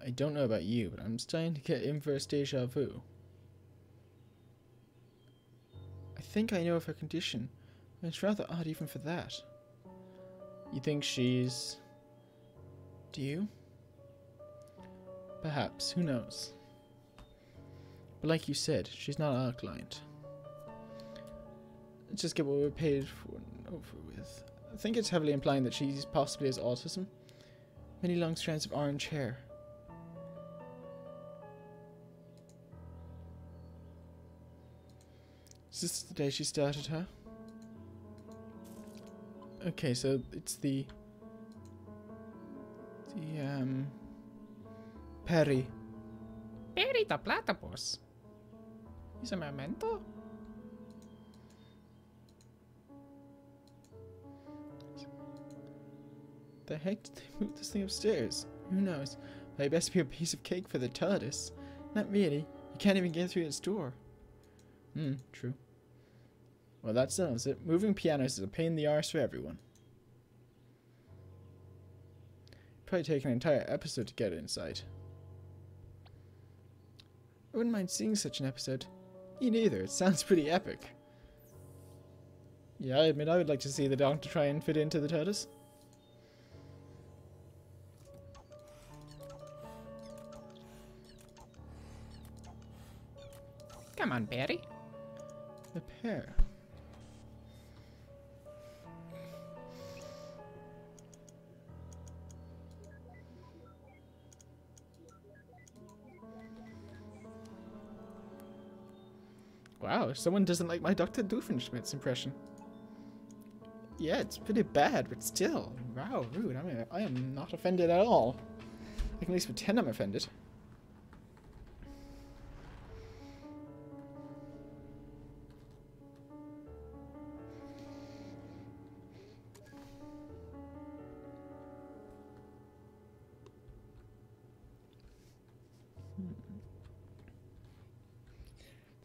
I don't know about you, but I'm starting to get inverse deja vu. I think I know of her condition, and it's rather odd even for that. You think she's... Do you? Perhaps, who knows? But like you said, she's not our client. Let's just get what we're paid for and over with. I think it's heavily implying that she possibly has autism. Many long strands of orange hair. Is this the day she started, huh? Okay, so it's the Perry. Perry the platypus. Is a memento? The heck did they move this thing upstairs? Who knows? But it best be a piece of cake for the TARDIS. Not really. You can't even get through its door. True. Well, that settles it. Moving pianos is a pain in the arse for everyone. Probably take an entire episode to get it inside. I wouldn't mind seeing such an episode. Me neither. It sounds pretty epic. Yeah, I admit I would like to see the Doctor try and fit into the TARDIS. Come on, Perry. The pair. Wow, someone doesn't like my Dr. Doofenshmirtz impression. Yeah, it's pretty bad, but still. Wow, rude. I mean, I am not offended at all. I can at least pretend I'm offended.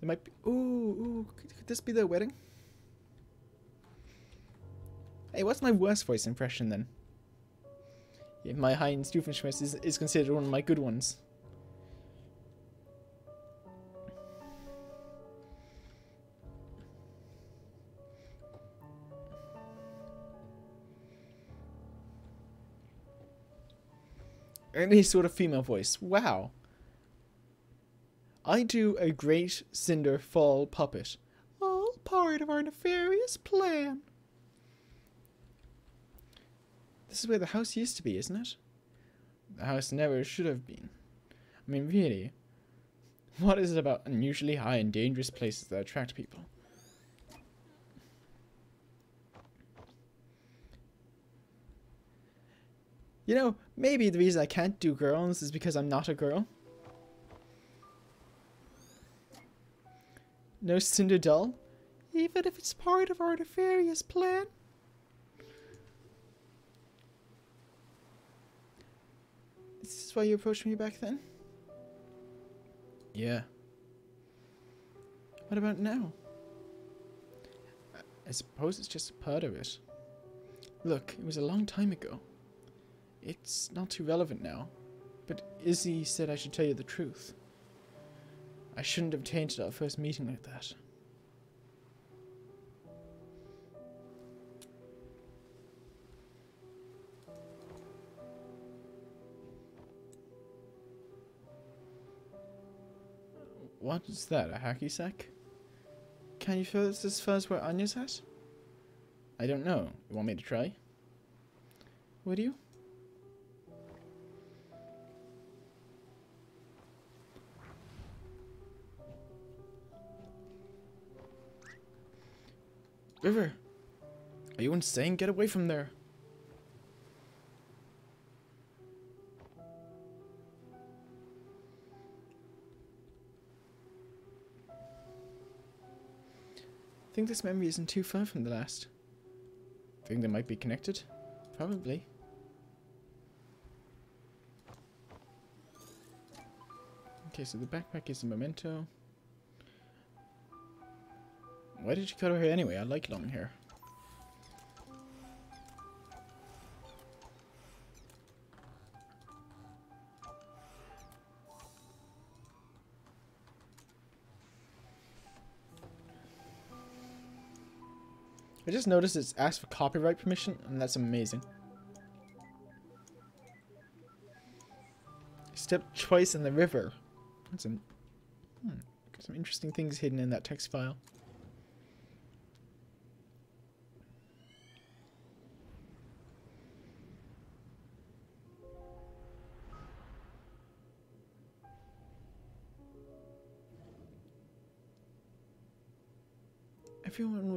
There might be... Ooh, could this be their wedding? Hey, what's my worst voice impression then? Yeah, my Heinz Doofenshmirtz is considered one of my good ones. Any sort of female voice. Wow. I do a great Cinder Fall puppet. All part of our nefarious plan. This is where the house used to be, isn't it? The house never should have been. I mean, really. What is it about unusually high and dangerous places that attract people? You know, maybe the reason I can't do girls is because I'm not a girl. No Cinder doll? Even if it's part of our nefarious plan? Is this why you approached me back then? Yeah. What about now? I suppose it's just a part of it. Look, it was a long time ago. It's not too relevant now. But Izzy said I should tell you the truth. I shouldn't have tainted our first meeting like that. What is that, a hacky sack? Can you feel this as far as where Anya's at? I don't know. You want me to try? Would you? River! Are you insane? Get away from there! I think this memory isn't too far from the last. Think they might be connected? Probably. Okay, so the backpack is a memento. Why did you cut her hair anyway? I like long hair. I just noticed it's asked for copyright permission, and that's amazing. Stepped twice in the river. That's some interesting things hidden in that text file. Everyone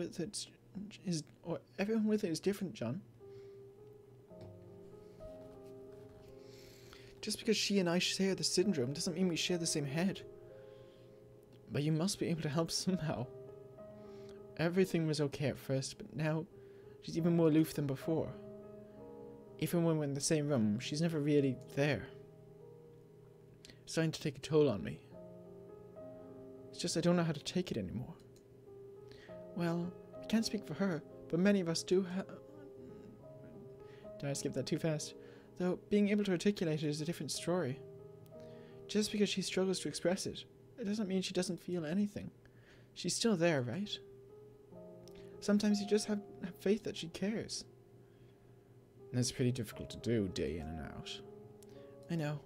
with it is different, John. Just because she and I share the syndrome doesn't mean we share the same head. But you must be able to help somehow. Everything was okay at first, but now she's even more aloof than before. Even when we're in the same room, she's never really there. It's starting to take a toll on me. It's just I don't know how to take it anymore. Well, I can't speak for her, but many of us do have... Did I skip that too fast? Though, being able to articulate it is a different story. Just because she struggles to express it, it doesn't mean she doesn't feel anything. She's still there, right? Sometimes you just have faith that she cares. And that's pretty difficult to do day in and out. I know.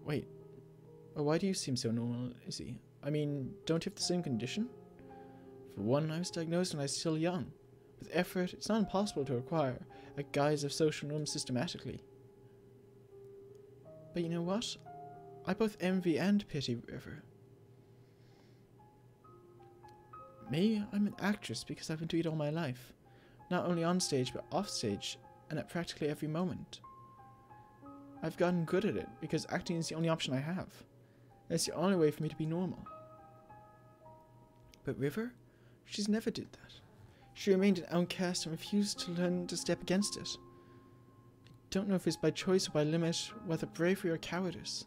Wait. Well, why do you seem so normal, Izzy? I mean, don't you have the same condition? For one, I was diagnosed when I was still young. With effort, it's not impossible to acquire a guise of social norms systematically. But you know what? I both envy and pity River. Me? I'm an actress because I've been doing it all my life. Not only on stage, but off stage, and at practically every moment. I've gotten good at it because acting is the only option I have. It's the only way for me to be normal. But River? She's never did that. She remained an outcast and refused to learn to step against it. I don't know if it's by choice or by limit, whether bravery or cowardice.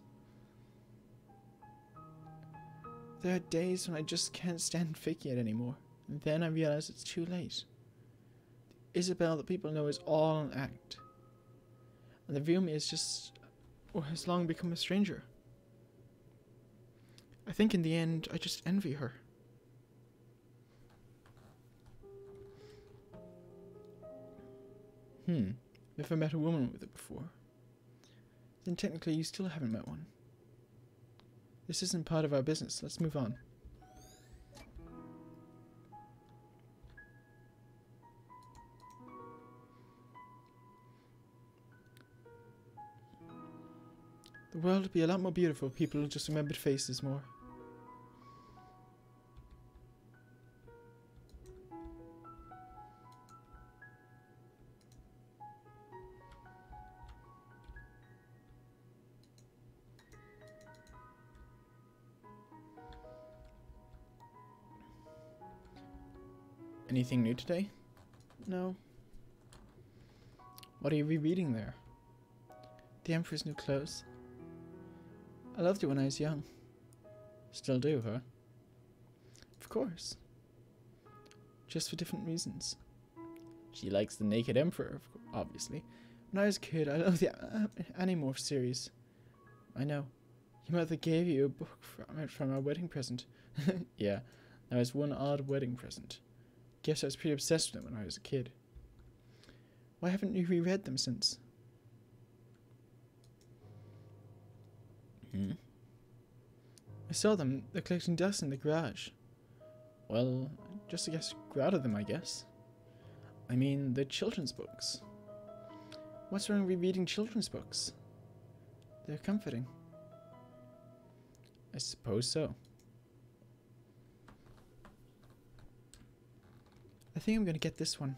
There are days when I just can't stand faking it anymore, and then I realize it's too late. The Isabelle that people know is all an act, and the real me is just, or has long become a stranger. I think in the end, I just envy her. Never met a woman with it before. Then technically you still haven't met one. This isn't part of our business. Let's move on. The world would be a lot more beautiful if people just remembered faces more. Anything new today? No. What are you rereading there? The Emperor's New Clothes. I loved it when I was young. Still do, huh? Of course. Just for different reasons. She likes the Naked Emperor, obviously. When I was a kid, I loved the Animorph series. I know. Your mother gave you a book from our wedding present. Yeah, that was one odd wedding present. Guess I was pretty obsessed with them when I was a kid. Why haven't you reread them since? I saw them. They're collecting dust in the garage. Well, just to get out of them, I guess. I mean, they're children's books. What's wrong with reading children's books? They're comforting. I suppose so. I think I'm gonna get this one.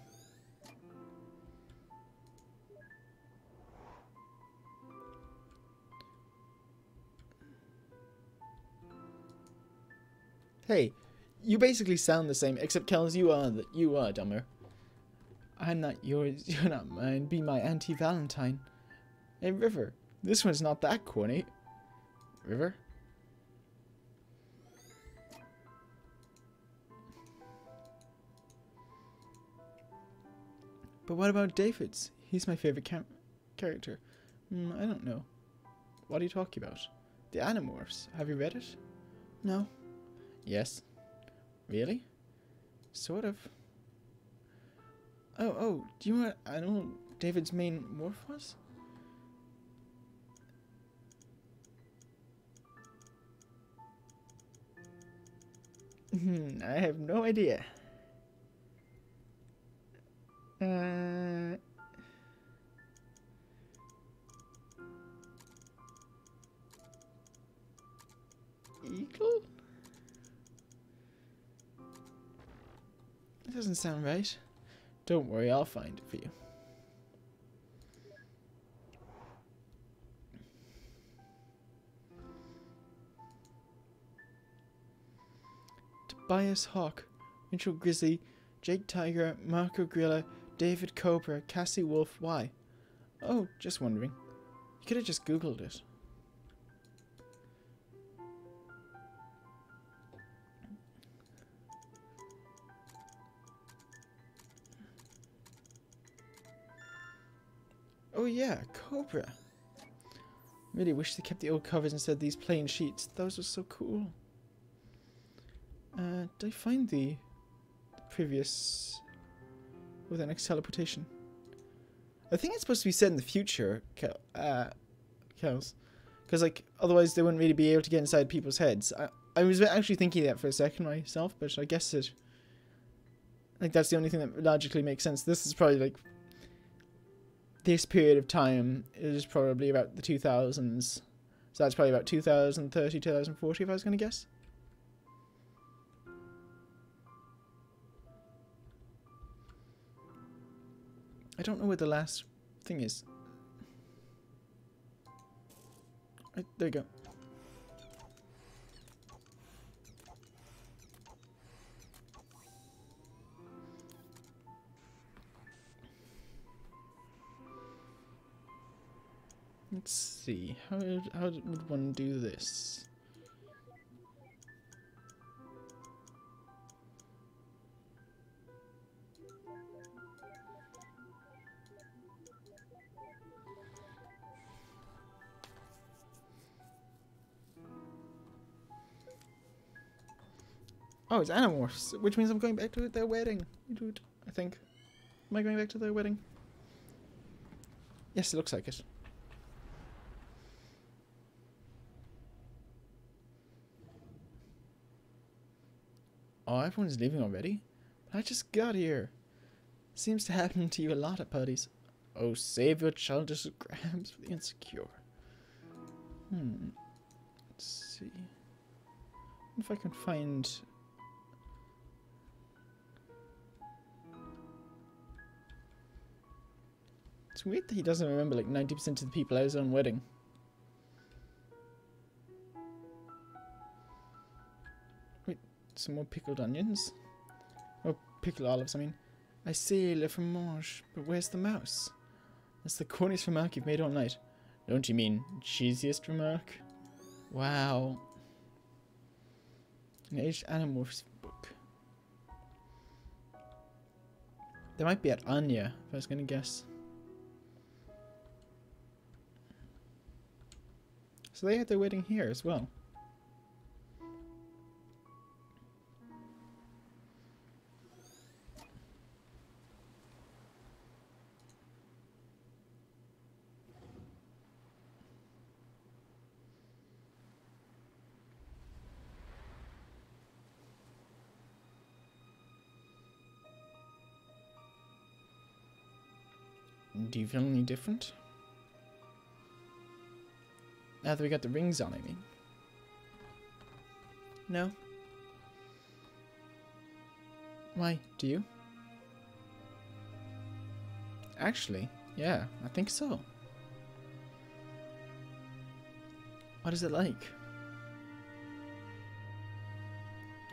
Hey, you basically sound the same, except Kells, you are dumber. I'm not yours, you're not mine. Be my Auntie Valentine. Hey, River, this one's not that corny. River? But what about David's? He's my favorite character. I don't know. What are you talking about? The Animorphs. Have you read it? No. Yes. Really? Sort of. Oh, do you know what animal David's main morph was? I have no idea. Eagle? That doesn't sound right. Don't worry, I'll find it for you. Tobias Hawk, Mitchell Grizzly, Jake Tiger, Marco Grilla, David Cobra, Cassie Wolf. Why? Oh, just wondering. You could have just Googled it. Oh yeah, Cobra. Really wish they kept the old covers instead of these plain sheets. Those were so cool. Did I find the previous with the next teleportation? I think it's supposed to be set in the future, Kels. Because, like, otherwise they wouldn't really be able to get inside people's heads. I was actually thinking that for a second myself, but I guess it... Like, that's the only thing that logically makes sense. This is probably, like... This period of time is probably about the 2000s. So that's probably about 2030, 2040, if I was going to guess. I don't know where the last thing is. Right, there you go. Let's see. How would one do this? Oh, it's Animorphs, which means I'm going back to their wedding. I think. Am I going back to their wedding? Yes, it looks like it. Oh, everyone's leaving already? But I just got here. Seems to happen to you a lot at parties. Oh, save your childish grams for the insecure. Let's see. If I can find... It's weird that he doesn't remember like 90% of the people at his own wedding. Wait, some more pickled onions? Oh, pickled olives, I mean. I say le fromage, but where's the mouse? That's the corniest remark you've made all night. Don't you mean cheesiest remark? Wow. An aged Animorphs book. They might be at Anya, if I was gonna guess. So they had their wedding here as well. Do you feel any different? Now that we got the rings on, I mean. No? Why, do you? Actually, yeah, I think so. What is it like?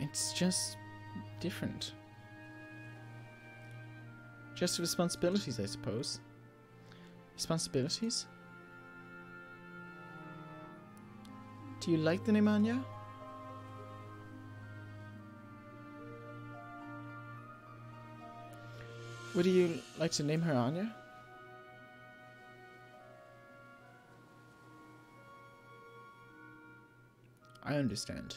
It's just different. Just responsibilities, I suppose. Responsibilities? Do you like the name Anya? Would you like to name her Anya? I understand.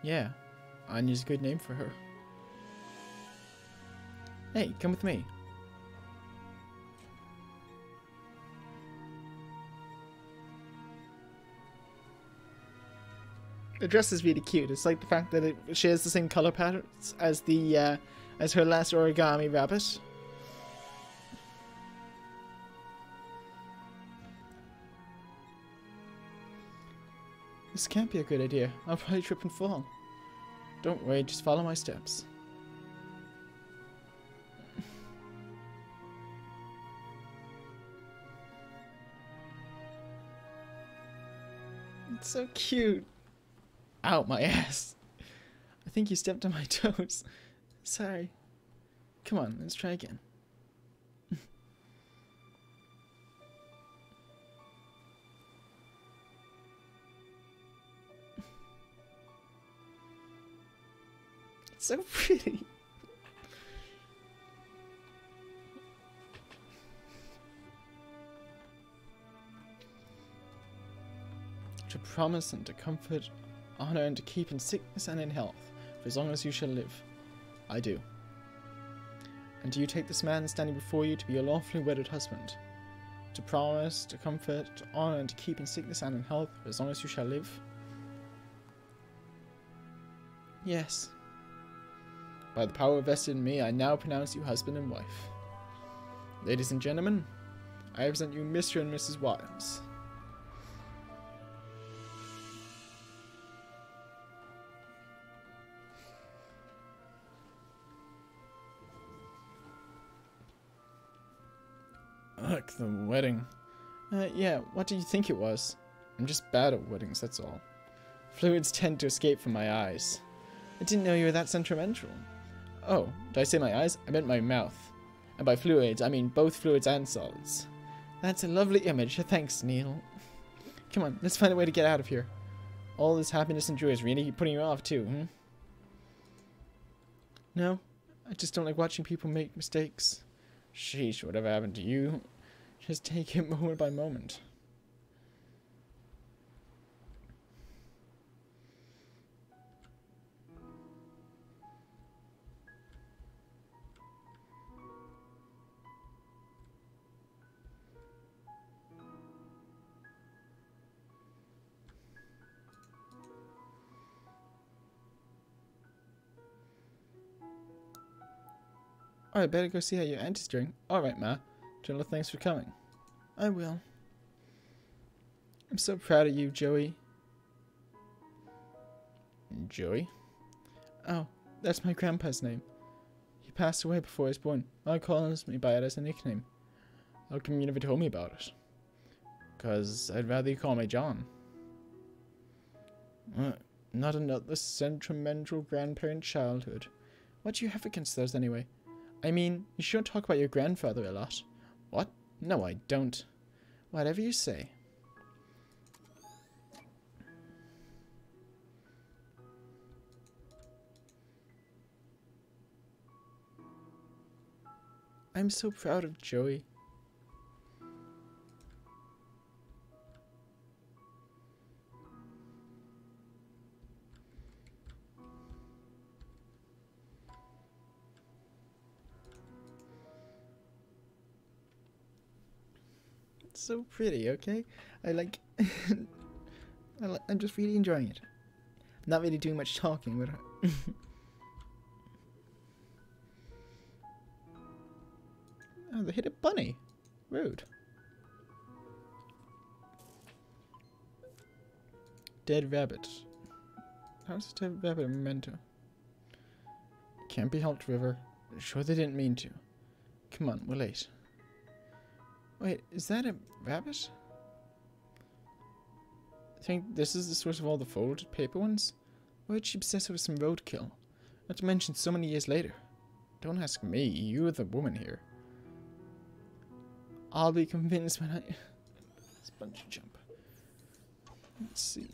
Yeah, Anya's a good name for her. Hey, come with me. The dress is really cute. It's like the fact that it shares the same color patterns as the as her last origami rabbit. This can't be a good idea. I'll probably trip and fall. Don't worry, just follow my steps. It's so cute. Ow, my ass. I think you stepped on my toes. Sorry. Come on, let's try again. It's so pretty. To promise and to comfort, honor and to keep in sickness and in health, for as long as you shall live. I do. And do you take this man standing before you to be your lawfully wedded husband? To promise, to comfort, to honor and to keep in sickness and in health, for as long as you shall live? Yes. By the power vested in me, I now pronounce you husband and wife. Ladies and gentlemen, I present you Mr. and Mrs. Wiles. Look, the wedding. Yeah, what do you think it was? I'm just bad at weddings, that's all. Fluids tend to escape from my eyes. I didn't know you were that sentimental. Oh, did I say my eyes? I meant my mouth. And by fluids, I mean both fluids and solids. That's a lovely image. Thanks, Neil. Come on, let's find a way to get out of here. All this happiness and joy is really putting you off too, hmm? No, I just don't like watching people make mistakes. Sheesh, whatever happened to you? Just take it moment by moment. Alright, better go see how your aunt is doing. Alright, Ma. General, thanks for coming. I will. I'm so proud of you, Joey. Joey? Oh, that's my grandpa's name. He passed away before I was born. My calls me by it as a nickname. How come you never told me about it? 'Cause I'd rather you call me John. Not another sentimental grandparent childhood. What do you have against those anyway? I mean, you shouldn't talk about your grandfather a lot. What? No, I don't. Whatever you say. I'm so proud of Joey. It's so pretty, okay? I like... I'm just really enjoying it. I'm not really doing much talking with her. Oh, they hit a bunny. Rude. Dead rabbit. How's a dead rabbit a memento? Can't be helped, River. Sure they didn't mean to. Come on, we're late. Wait, is that a rabbit? I think this is the source of all the folded paper ones? Why'd she obsess over some roadkill? Not to mention so many years later. Don't ask me, you're the woman here. I'll be convinced when I... Let's bungee jump. Let's see.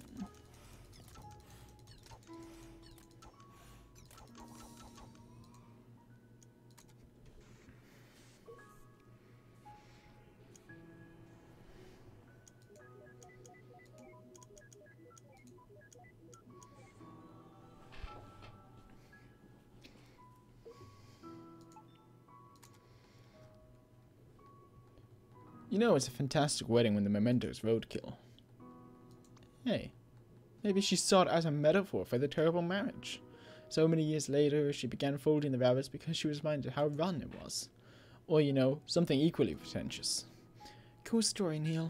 You know it's a fantastic wedding when the memento's roadkill. Hey, maybe she saw it as a metaphor for the terrible marriage. So many years later, she began folding the rabbits because she was reminded how rotten it was. Or, you know, something equally pretentious. Cool story, Neil.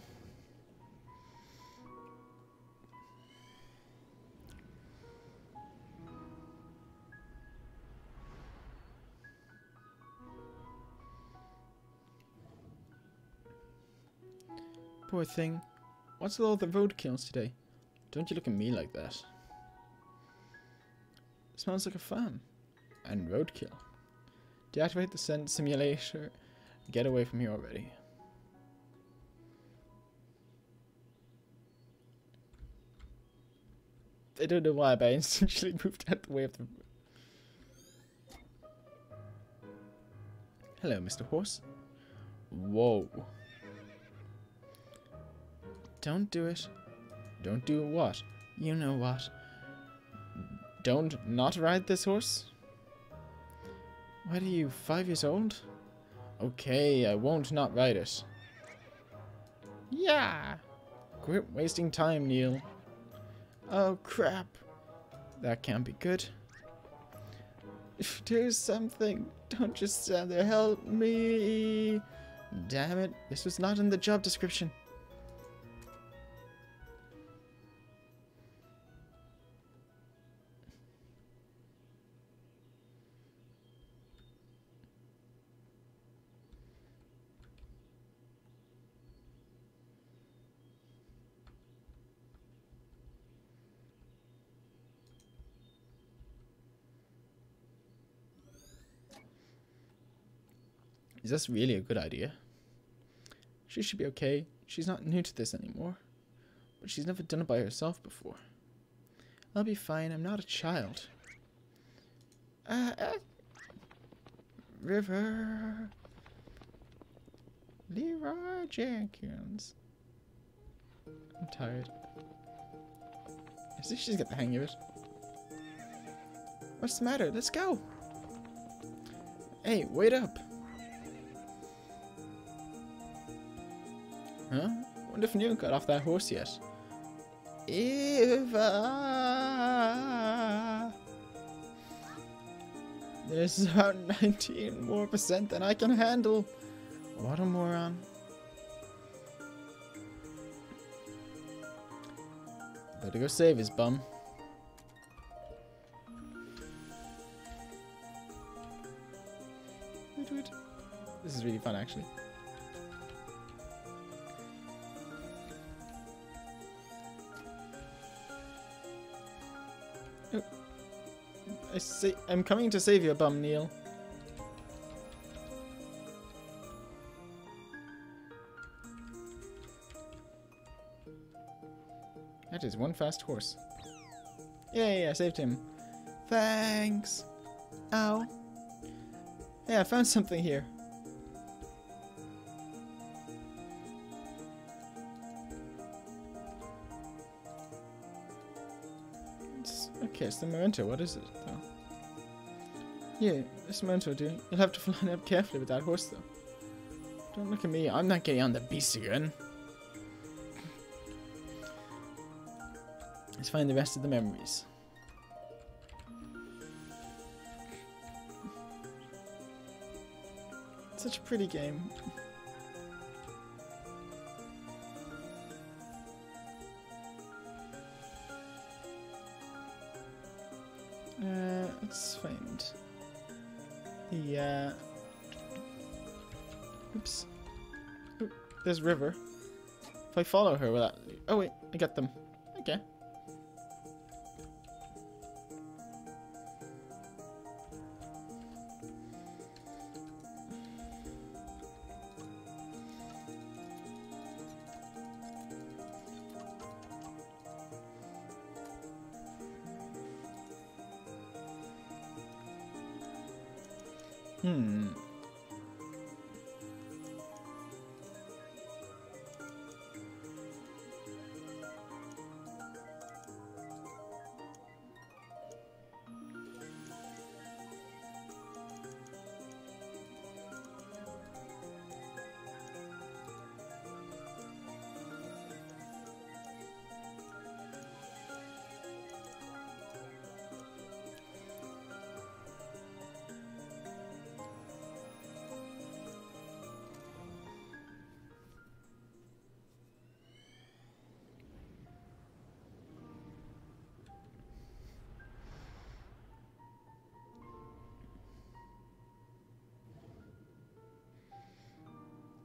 Poor thing. What's with all the roadkills today? Don't you look at me like that. Smells like a farm. And roadkill. Deactivate the scent simulator. Get away from here already. I don't know why, but I instantly moved out the way of the... Hello, Mr. Horse. Whoa. Don't do it. Don't do what? You know what. Don't not ride this horse? What are you, 5 years old? Okay, I won't not ride it. Yeah. Quit wasting time, Neil. Oh, crap. That can't be good. Do something. Don't just stand there. Help me. Damn it. This was not in the job description. Is this really a good idea? She should be okay. She's not new to this anymore. But she's never done it by herself before. I'll be fine. I'm not a child. River. Leroy Jenkins. I'm tired. I think she's got the hang of it. What's the matter? Let's go. Hey, wait up. Huh? Wonder if Neil got off that horse yet. Eva. There's about 19% more than I can handle. What a moron. Better go save his bum. This is really fun, actually. Oh. I'm coming to save your bum, Neil. That is one fast horse. Yay, I saved him. Thanks. Ow. Hey, I found something here. Okay, it's the memento. What is it, though? Yeah, this memento, dude. You'll have to line up carefully with that horse, though. Don't look at me. I'm not getting on the beast again. Let's find the rest of the memories. It's such a pretty game. Let's find the oops. Oop, there's River. If I follow her, will that... Oh wait, I got them. Okay.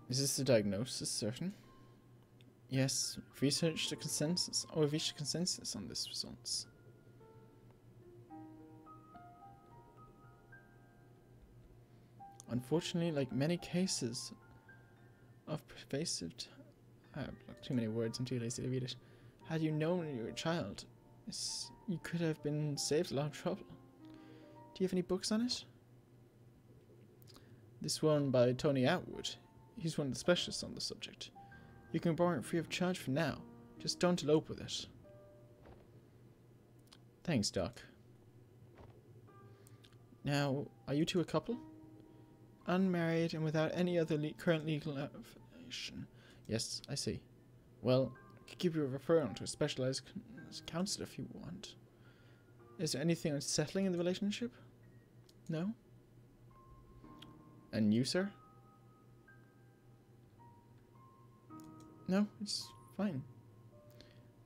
Is this the diagnosis certain? Yes, we've reached a consensus on this results. Unfortunately, like many cases of pervasive too many words, I'm too lazy to read it. Had you known when you were a child, you could have been saved a lot of trouble. Do you have any books on it? This one by Tony Atwood. He's one of the specialists on the subject. You can borrow it free of charge for now. Just don't elope with it. Thanks, Doc. Now, are you two a couple? Unmarried and without any other current legal affiliation. Yes, I see. Well, I could give you a referral to a specialized counselor if you want. Is there anything unsettling in the relationship? No? And you, sir? No, it's fine.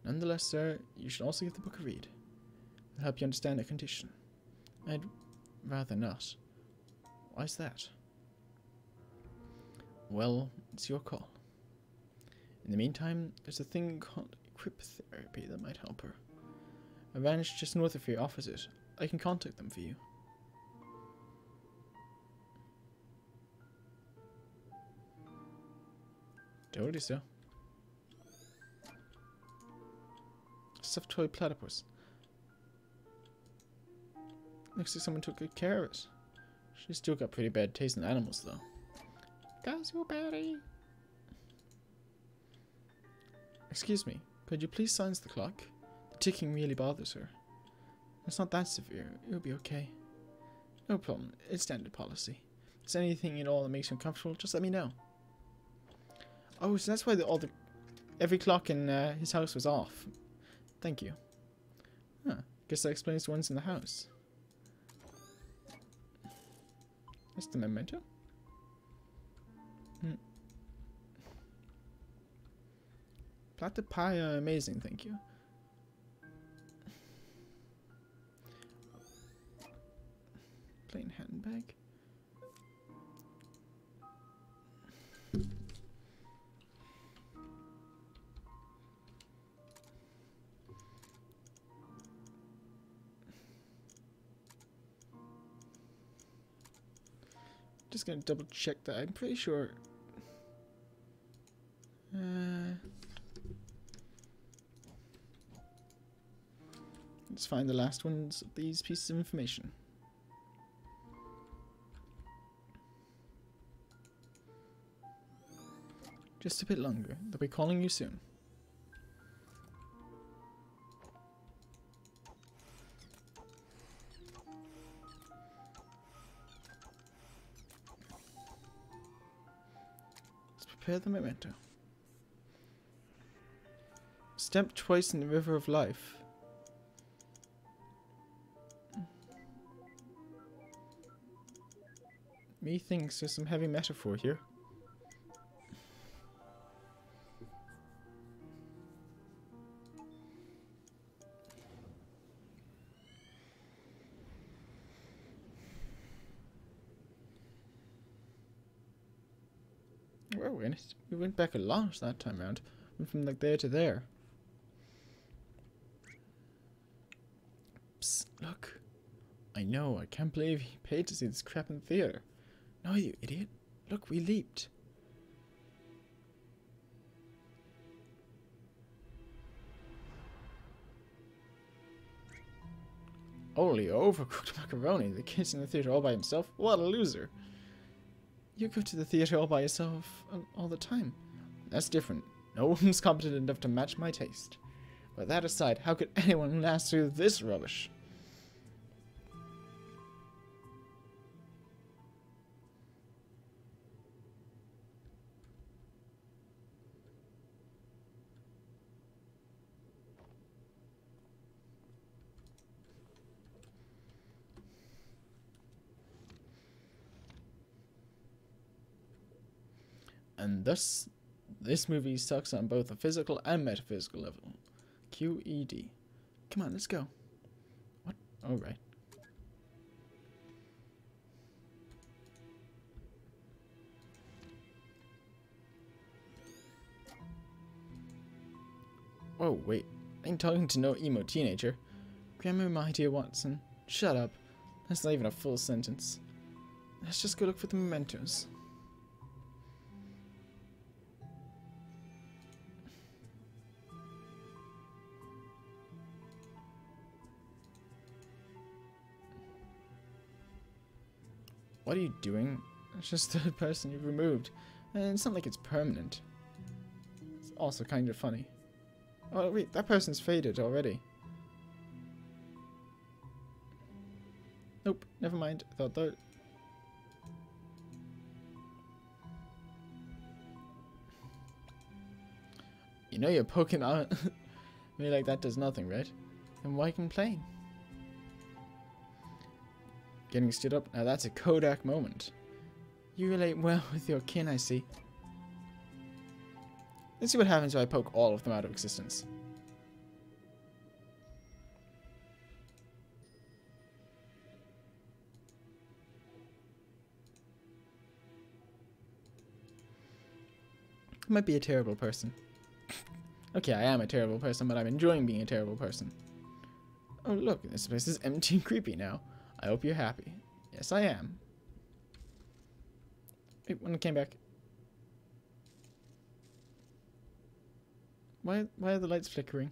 Nonetheless, sir, you should also give the book a read. It'll help you understand her condition. I'd rather not. Why's that? Well, it's your call. In the meantime, there's a thing called cryptotherapy that might help her. A ranch just north of here offers it. I can contact them for you. Told you so. Stuffed toy platypus. Looks like someone took good care of it. She's still got pretty bad taste in animals, though. Goes your Betty. Excuse me, could you please silence the clock? The ticking really bothers her. It's not that severe. It'll be okay. No problem. It's standard policy. If there's anything at all that makes you uncomfortable, just let me know. Oh, so that's why every clock in his house was off. Thank you. Huh. Guess that explains the ones in the house. That's the memento. Platypi are amazing, thank you. Plain handbag. Just gonna double check that. I'm pretty sure. Let's find the last ones of these pieces of information. Just a bit longer. They'll be calling you soon. Prepare the memento. Step twice in the river of life. Methinks there's some heavy metaphor here. Where we in it? We went back a lot that time round. Went from like there to there. Psst, look. I know, I can't believe he paid to see this crap in the theater. No, you idiot. Look, we leaped. Holy overcooked macaroni. The kid's in the theater all by himself? What a loser. You go to the theater all by yourself all the time. That's different. No one's competent enough to match my taste. But that aside, how could anyone last through this rubbish? And thus, this movie sucks on both a physical and metaphysical level. QED. Come on, let's go. What? Oh, right. Oh, wait. I ain't talking to no emo teenager. Grammar, my dear Watson. Shut up. That's not even a full sentence. Let's just go look for the mementos. What are you doing? It's just the person you've removed. And it's not like it's permanent. It's also kind of funny. Oh wait, that person's faded already. Nope, never mind. I thought that... You know you're poking out me like that does nothing, right? Then why complain? Getting stood up. Now that's a Kodak moment. You relate well with your kin, I see. Let's see what happens if I poke all of them out of existence. I might be a terrible person. Okay, I am a terrible person, but I'm enjoying being a terrible person. Oh look, this place is empty and creepy now. I hope you're happy. Yes, I am. Wait, when it came back. Why are the lights flickering?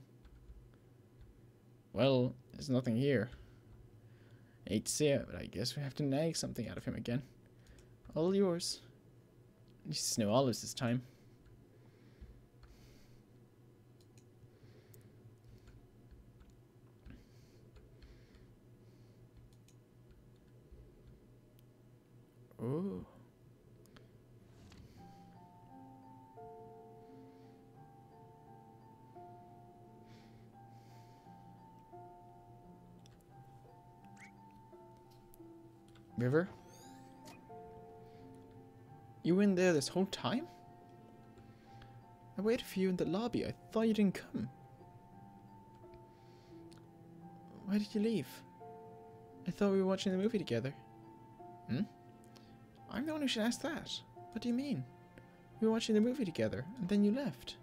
Well, there's nothing here. I hate to say it, but I guess we have to nag something out of him again. All yours. At least it's no olives this time. Oh. River? You were in there this whole time? I waited for you in the lobby. I thought you didn't come. Why did you leave? I thought we were watching the movie together. Hmm? I'm the one who should ask that. What do you mean? We were watching the movie together, and then you left.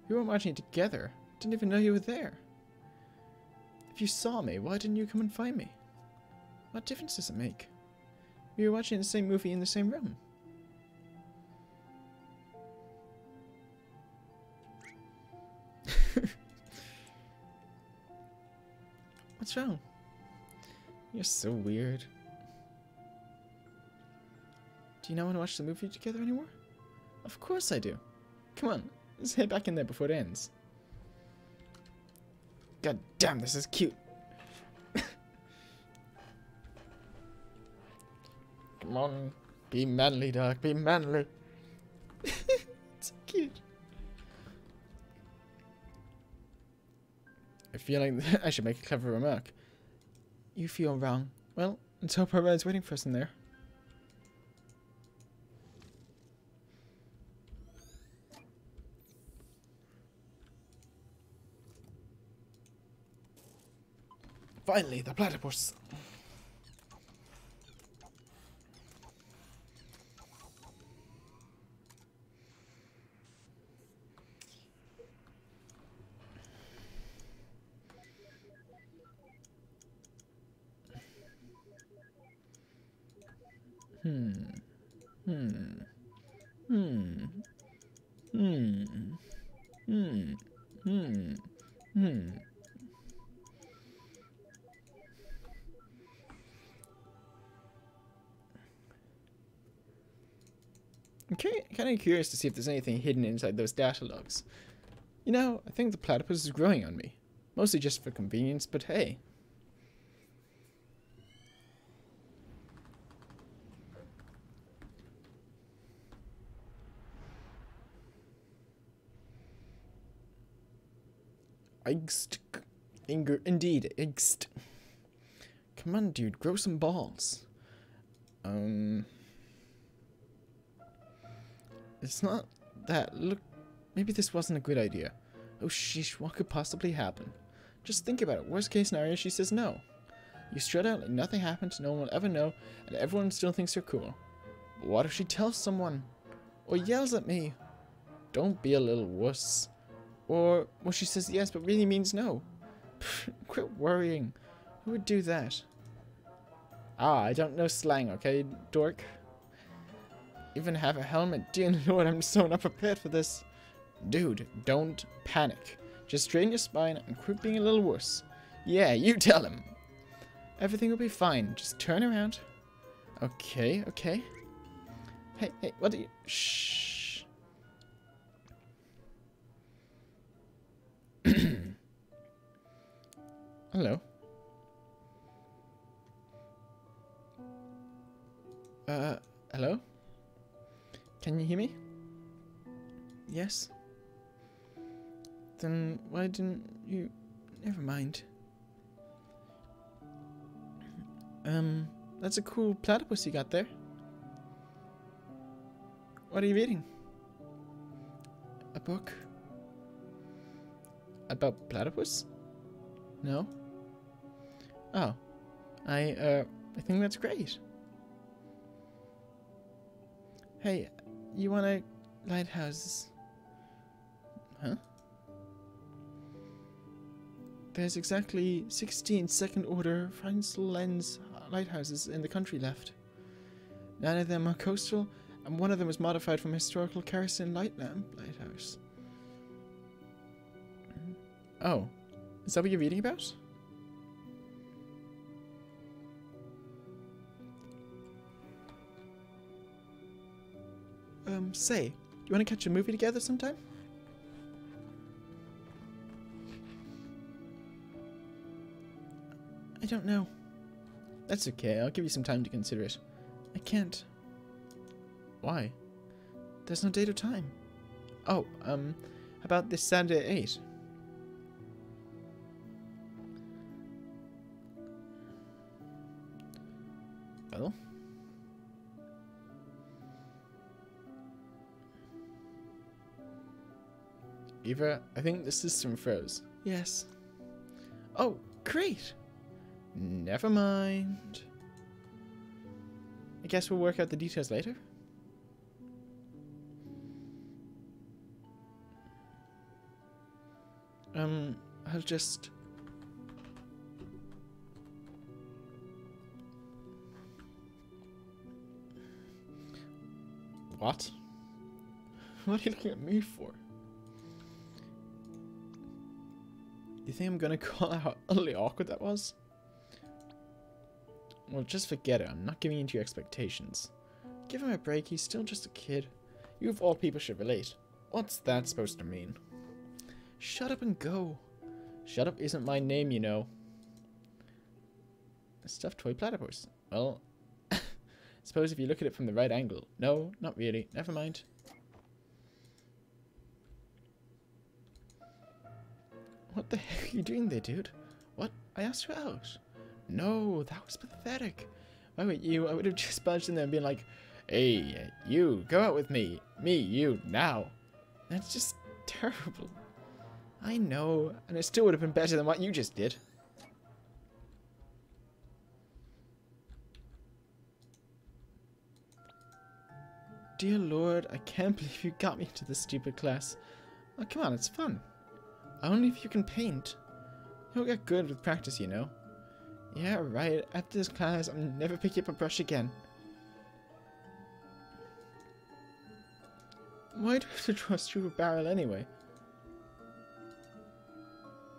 We weren't watching it together. Didn't even know you were there. If you saw me, why didn't you come and find me? What difference does it make? We were watching the same movie in the same room. What's wrong? You're so weird. Do you not want to watch the movie together anymore? Of course I do. Come on, let's head back in there before it ends. God damn, this is cute. Come on, be manly, dog, be manly. It's so cute. I feel like I should make a clever remark. You feel wrong. Well, let's hope our ride's waiting for us in there. Finally, the platypus. I'm kind of curious to see if there's anything hidden inside those data logs. You know, I think the platypus is growing on me. Mostly just for convenience, but hey. Indeed, Igst. Come on, dude, grow some balls. It's not that. Look, maybe this wasn't a good idea. Oh, sheesh, what could possibly happen? Just think about it. Worst case scenario, she says no. You strut out like nothing happened, no one will ever know, and everyone still thinks you're cool. But what if she tells someone? Or yells at me? Don't be a little wuss. Or, well, she says yes, but really means no. Quit worrying. Who would do that? Ah, I don't know slang, okay, dork? Even have a helmet. Dear Lord, I'm so not prepared for this. Dude, don't panic. Just straighten your spine and quit being a little wuss. Yeah, you tell him. Everything will be fine. Just turn around. Okay, okay. Hey, what do you... Shh. Hello. Hello? Can you hear me? Yes? Then why didn't you... Never mind. That's a cool platypus you got there. What are you reading? A book? About platypus? No? Oh. I think that's great. Hey, you wanna lighthouses? Huh? There's exactly 16 second-order Fresnel lens lighthouses in the country left. 9 of them are coastal, and 1 of them was modified from a historical kerosene light lamp lighthouse. Oh, is that what you're reading about? Say, you want to catch a movie together sometime? I don't know. That's okay, I'll give you some time to consider it. I can't. Why? There's no date or time. Oh, how about this Saturday at 8? Well? Eva, I think the system froze. Yes. Oh, great! Never mind. I guess we'll work out the details later. I'll just... What? What are you looking at me for? You think I'm gonna call out how utterly awkward that was? Well, just forget it. I'm not giving in to your expectations. Give him a break. He's still just a kid. You of all people should relate. What's that supposed to mean? Shut up and go. Shut up isn't my name, you know. A stuffed toy platypus. Well, suppose if you look at it from the right angle. No, not really. Never mind. What the heck are you doing there, dude? What? I asked you out. No, that was pathetic. Why would you? I would have just barged in there and been like, hey, you, go out with me. Me, you, now. That's just terrible. I know, and it still would have been better than what you just did. Dear Lord, I can't believe you got me into this stupid class. Oh, come on, it's fun. Only if you can paint. You'll get good with practice, you know. Yeah, right. After this class, I'll never pick up a brush again. Why do I have to trust you a barrel anyway?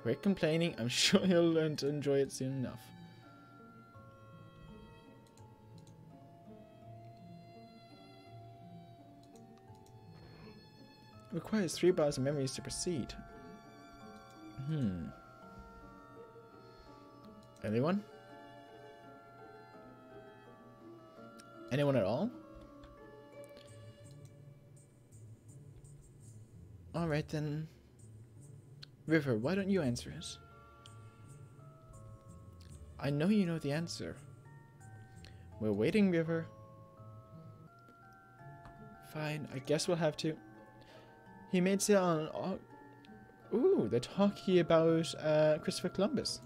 Quit complaining. I'm sure you'll learn to enjoy it soon enough. It requires 3 bars of memories to proceed. Anyone? Anyone at all? Alright then. River, why don't you answer it? I know you know the answer. We're waiting, River. Fine, I guess we'll have to. He made sail on... Ooh, they're talking about Christopher Columbus.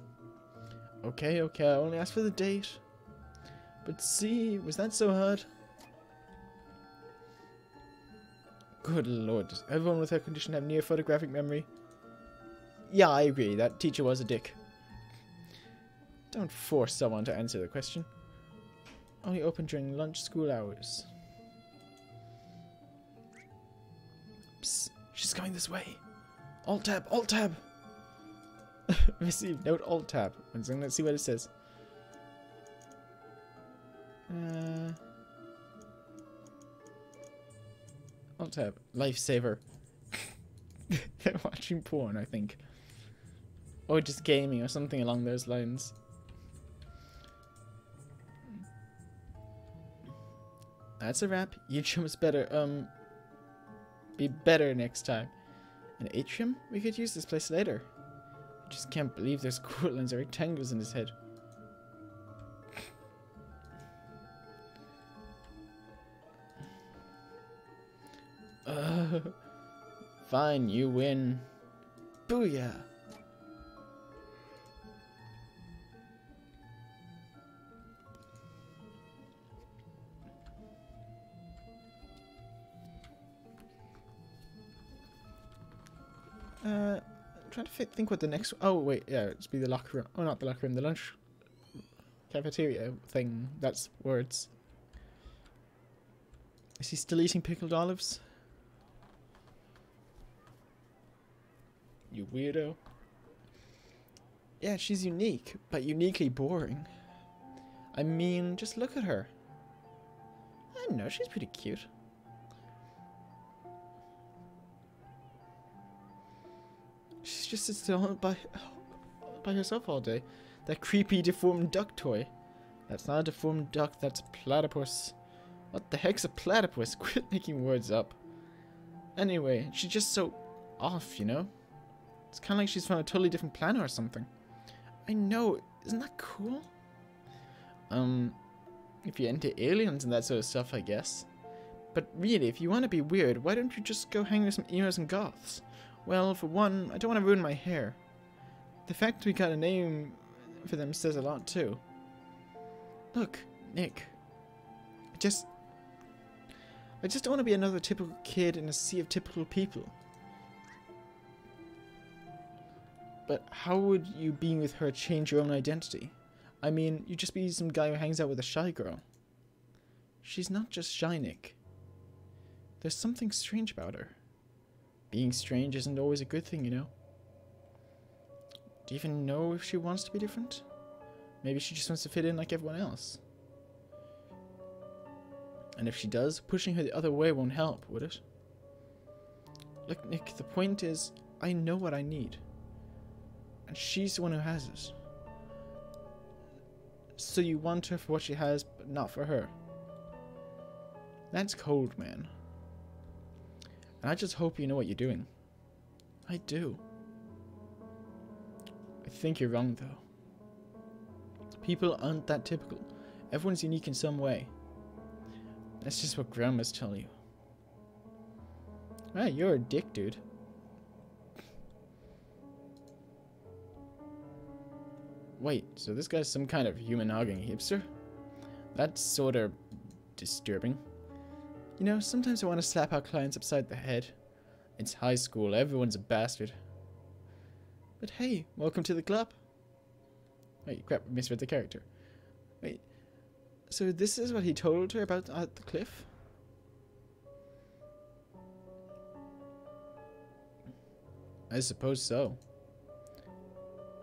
Okay, okay, I only asked for the date. But see, was that so hard? Good lord, does everyone with her condition have near photographic memory? Yeah, I agree, that teacher was a dick. Don't force someone to answer the question. Only open during lunch school hours. Psst, she's coming this way. Alt tab, alt tab. Receive note alt tab. Let's see what it says. Alt tab, lifesaver. They're watching porn, I think, or just gaming or something along those lines. That's a wrap. YouTube is better. Be better next time. An atrium? We could use this place later. I just can't believe there's quadrants or rectangles in his head. Fine, you win. Booyah! Trying to think what the next... Oh, wait, yeah, it's be the locker room. Oh, not the locker room, the lunch cafeteria thing. That's words. Is he still eating pickled olives? You weirdo. Yeah, she's unique, but uniquely boring. I mean, just look at her. I don't know, she's pretty cute. She just sits there by herself all day. That creepy deformed duck toy. That's not a deformed duck, that's a platypus. What the heck's a platypus? Quit making words up. Anyway, she's just so off, you know? It's kind of like she's from a totally different planet or something. I know, isn't that cool? If you're into aliens and that sort of stuff, I guess. But really, if you want to be weird, why don't you just go hang with some emos and goths? Well, for one, I don't want to ruin my hair. The fact we got a name for them says a lot, too. Look, Nick. I just don't want to be another typical kid in a sea of typical people. But how would you being with her change your own identity? I mean, you'd just be some guy who hangs out with a shy girl. She's not just shy, Nick. There's something strange about her. Being strange isn't always a good thing, you know. Do you even know if she wants to be different? Maybe she just wants to fit in like everyone else. And if she does, pushing her the other way won't help, would it? Look, Nick, the point is, I know what I need. And she's the one who has it. So you want her for what she has, but not for her. That's cold, man. And I just hope you know what you're doing. I do. I think you're wrong, though. People aren't that typical. Everyone's unique in some way. That's just what grandmas tell you. Ah, you're a dick, dude. Wait, so this guy's some kind of human-hogging hipster? That's sort of disturbing. You know, sometimes I want to slap our clients upside the head. It's high school, everyone's a bastard. But hey, welcome to the club. Wait, crap, misread the character. Wait, so this is what he told her about at the cliff? I suppose so.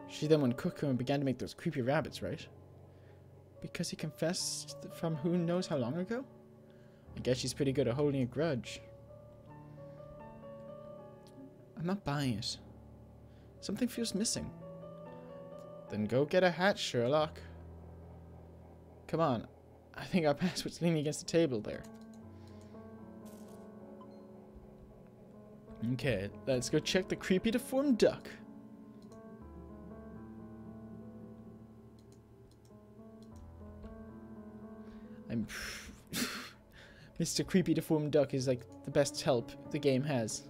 She then went cuckoo and began to make those creepy rabbits, right? Because he confessed from who knows how long ago? I guess she's pretty good at holding a grudge. I'm not buying it. Something feels missing. Then go get a hat, Sherlock. Come on. I think our password's leaning against the table there. Okay, let's go check the creepy deformed duck. Mr. Creepy Deformed Duck is like the best help the game has.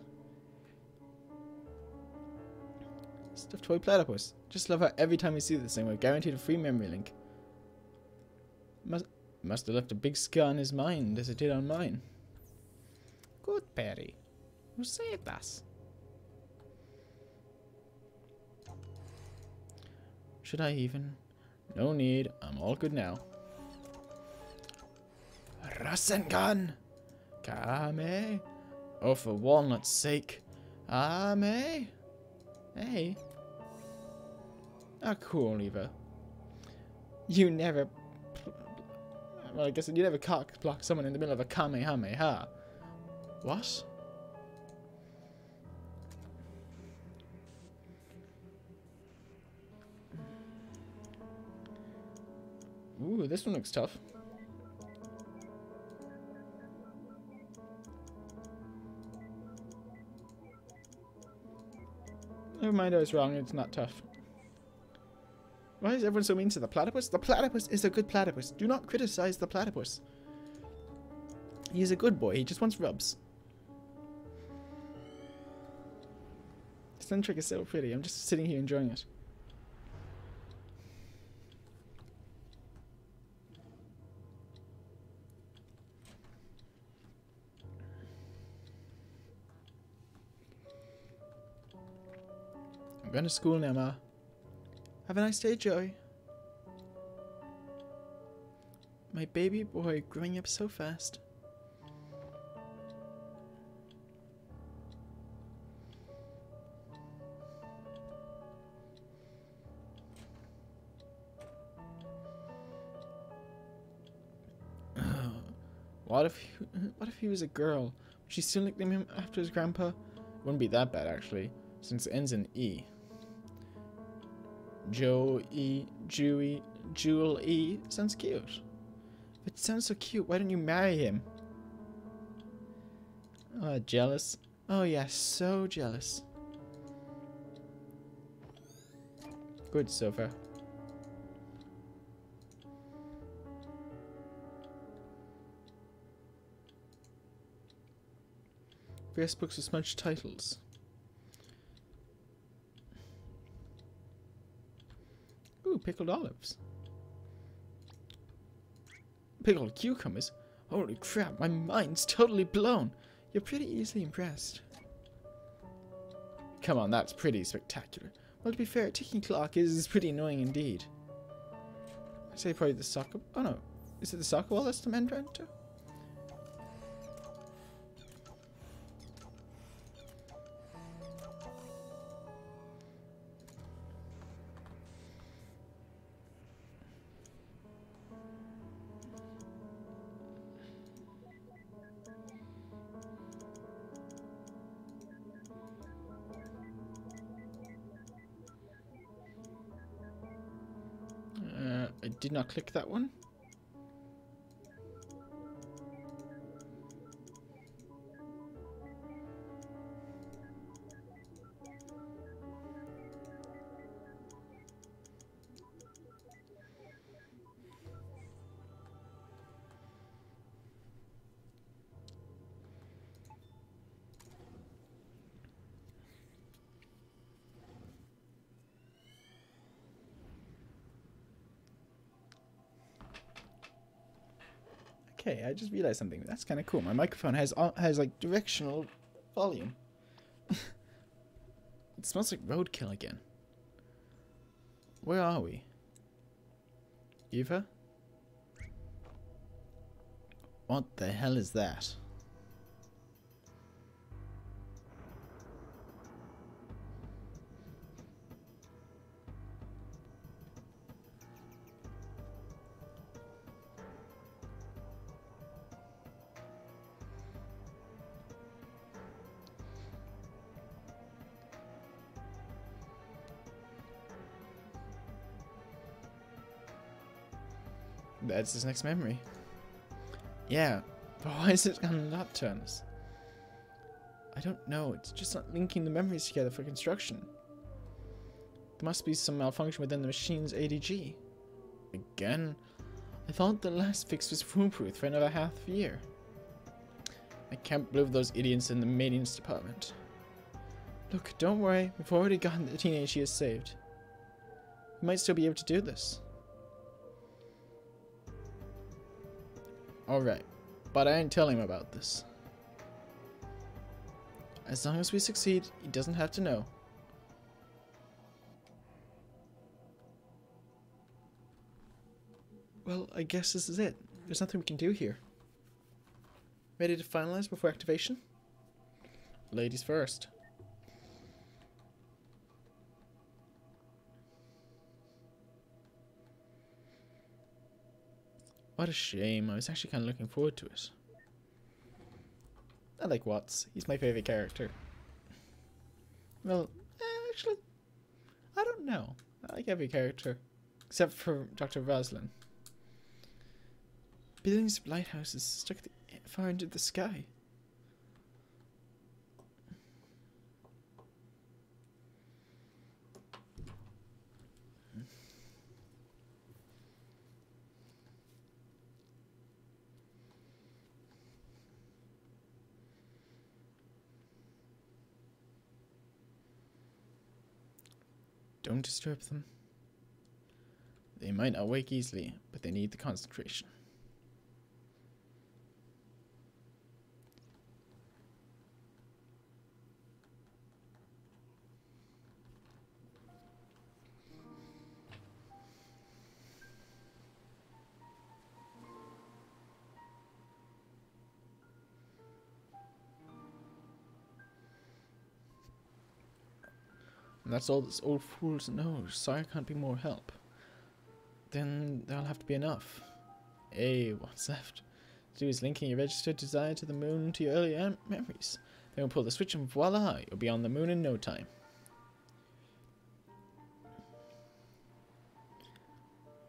Stuffed toy platypus. Just love how every time we see this thing, we're guaranteed a free memory link. Must have left a big scar on his mind, as it did on mine. Good, Perry. You saved us. Should I even? No need. I'm all good now. Rasengan! Kame! Oh, for walnut's sake. Ame! Hey. Ah, cool, Eva. You never... Well, I guess you never cock block someone in the middle of a Kamehameha. What? Ooh, this one looks tough. Never mind, I was wrong. It's not tough. Why is everyone so mean to the platypus? The platypus is a good platypus. Do not criticize the platypus. He's a good boy. He just wants rubs. Eccentric is so pretty. I'm just sitting here enjoying it. I'm going to school now, Ma. Have a nice day, Joey. My baby boy growing up so fast. What if he was a girl? Would she still nickname him after his grandpa? Wouldn't be that bad, actually, since it ends in E. Joe E, Jewy, Jewel E. Sounds cute. If it sounds so cute, why don't you marry him? Jealous. Oh yeah, so jealous. Good so far. Various books with smudged titles. Ooh, pickled olives. Pickled cucumbers? Holy crap, my mind's totally blown. You're pretty easily impressed. Come on, that's pretty spectacular. Well, to be fair, a ticking clock is pretty annoying indeed. I'd say probably the soccer... Oh no, is it the soccer ball that's the men trying to? I did not click that one. Okay, I just realized something. That's kind of cool. My microphone has like directional volume. It smells like roadkill again. Where are we? Eva? What the hell is that? That's his next memory. Yeah, but why is it on nocturnes? I don't know, it's just not linking the memories together for construction. There must be some malfunction within the machine's ADG. Again? I thought the last fix was foolproof for another half year. I can't believe those idiots in the maintenance department. Look, don't worry, we've already gotten the teenage years saved. We might still be able to do this. Alright, but I ain't telling him about this. As long as we succeed, he doesn't have to know. Well, I guess this is it. There's nothing we can do here. Ready to finalize before activation? Ladies first. What a shame. I was actually kind of looking forward to it. I like Watts. He's my favorite character. Well, actually, I don't know. I like every character. Except for Dr. Roslin. Billions of lighthouses stuck far into the sky. Don't disturb them. They might not wake easily, but they need the concentration. And that's all this old fool knows. Sire can't be more help. Then there'll have to be enough. Hey, what's left? do is linking your registered desire to the moon to your earlier memories. Then we'll pull the switch and voila, you'll be on the moon in no time.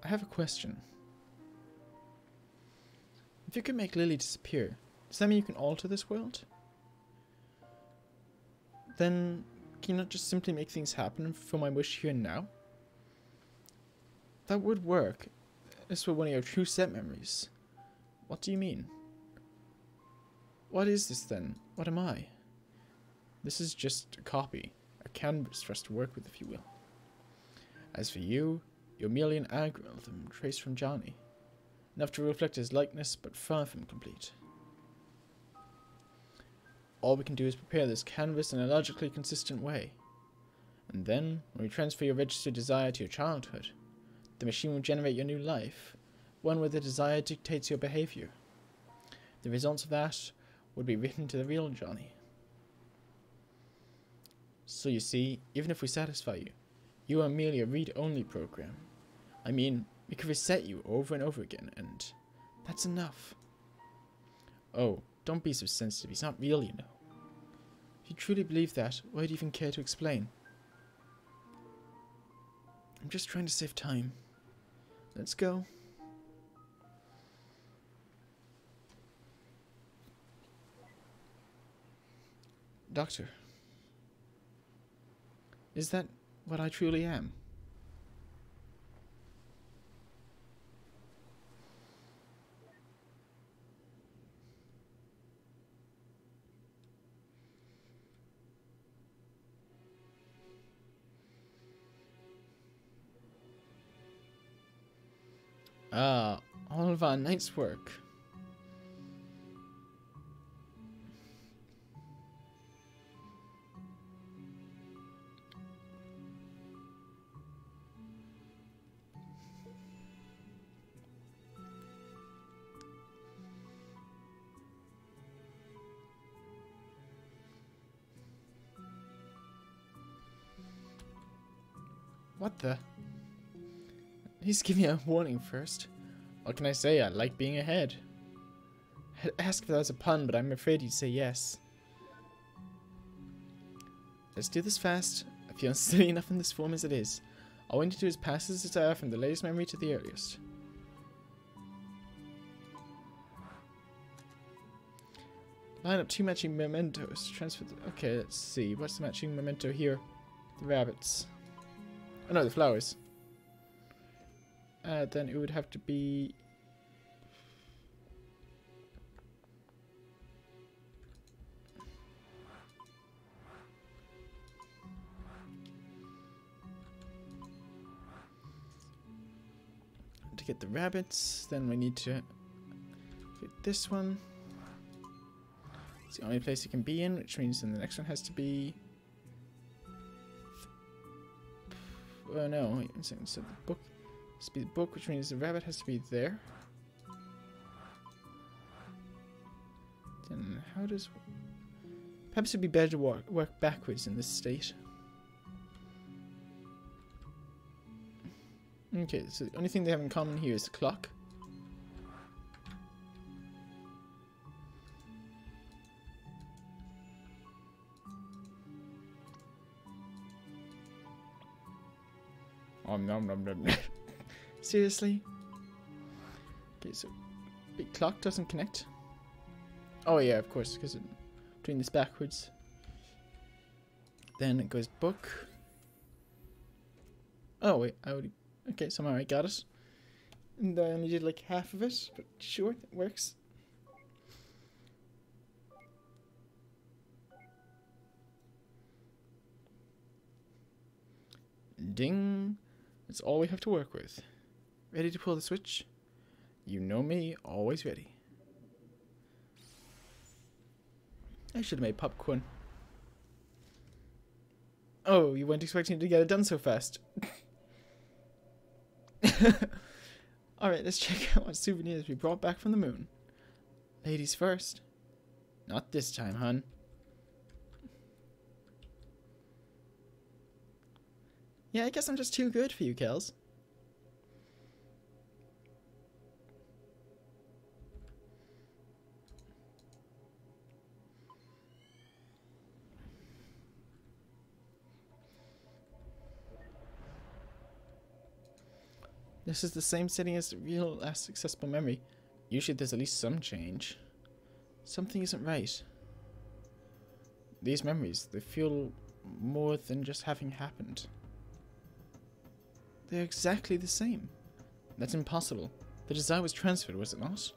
I have a question. If you could make Lily disappear, does that mean you can alter this world? Then, can you not just simply make things happen for my wish here and now? That would work. This were one of your true set memories. What do you mean? What is this then? What am I? This is just a copy, a canvas for us to work with, if you will. As for you, you're merely an algorithm traced from Johnny. Enough to reflect his likeness, but far from complete. All we can do is prepare this canvas in a logically consistent way. And then, when we transfer your registered desire to your childhood, the machine will generate your new life, one where the desire dictates your behavior. The results of that would be written to the real Johnny. So you see, even if we satisfy you, you are merely a read-only program. I mean, we could reset you over and over again, and that's enough. Oh, don't be so sensitive, he's not real, you know. If you truly believe that, why do you even care to explain? I'm just trying to save time. Let's go. Doctor, is that what I truly am? Ah, all of our night's work. What the? Please give me a warning first. What can I say? I like being ahead. I'd ask if that was a pun, but I'm afraid you'd say yes. Let's do this fast. I feel silly enough in this form as it is. All we need to do is pass this desire from the latest memory to the earliest. Line up two matching mementos. Transfer the... Okay, let's see. What's the matching memento here? The rabbits. Oh no, the flowers. Then it would have to be... To get the rabbits, then we need to get this one. It's the only place it can be in, which means then the next one has to be... Oh no, wait 1 second. So the book has to be the book, which means the rabbit has to be there. Then how does... Perhaps it'd be better to work backwards in this state. Okay, so the only thing they have in common here is the clock. Nom nom nom. Seriously? Okay, so the clock doesn't connect. Oh yeah, of course, because I'm doing this backwards. Then it goes book. Oh wait, I already... Okay, somehow I got it. And I only did like half of it, but sure, it works. Ding! That's all we have to work with. Ready to pull the switch? You know me, always ready. I should have made popcorn. Oh, you weren't expecting to get it done so fast. Alright, let's check out what souvenirs we brought back from the moon. Ladies first. Not this time, hun. Yeah, I guess I'm just too good for you, Kels. This is the same setting as the real last accessible memory. Usually there's at least some change. Something isn't right. These memories, they feel more than just having happened. They're exactly the same. That's impossible. The desire was transferred, was it not?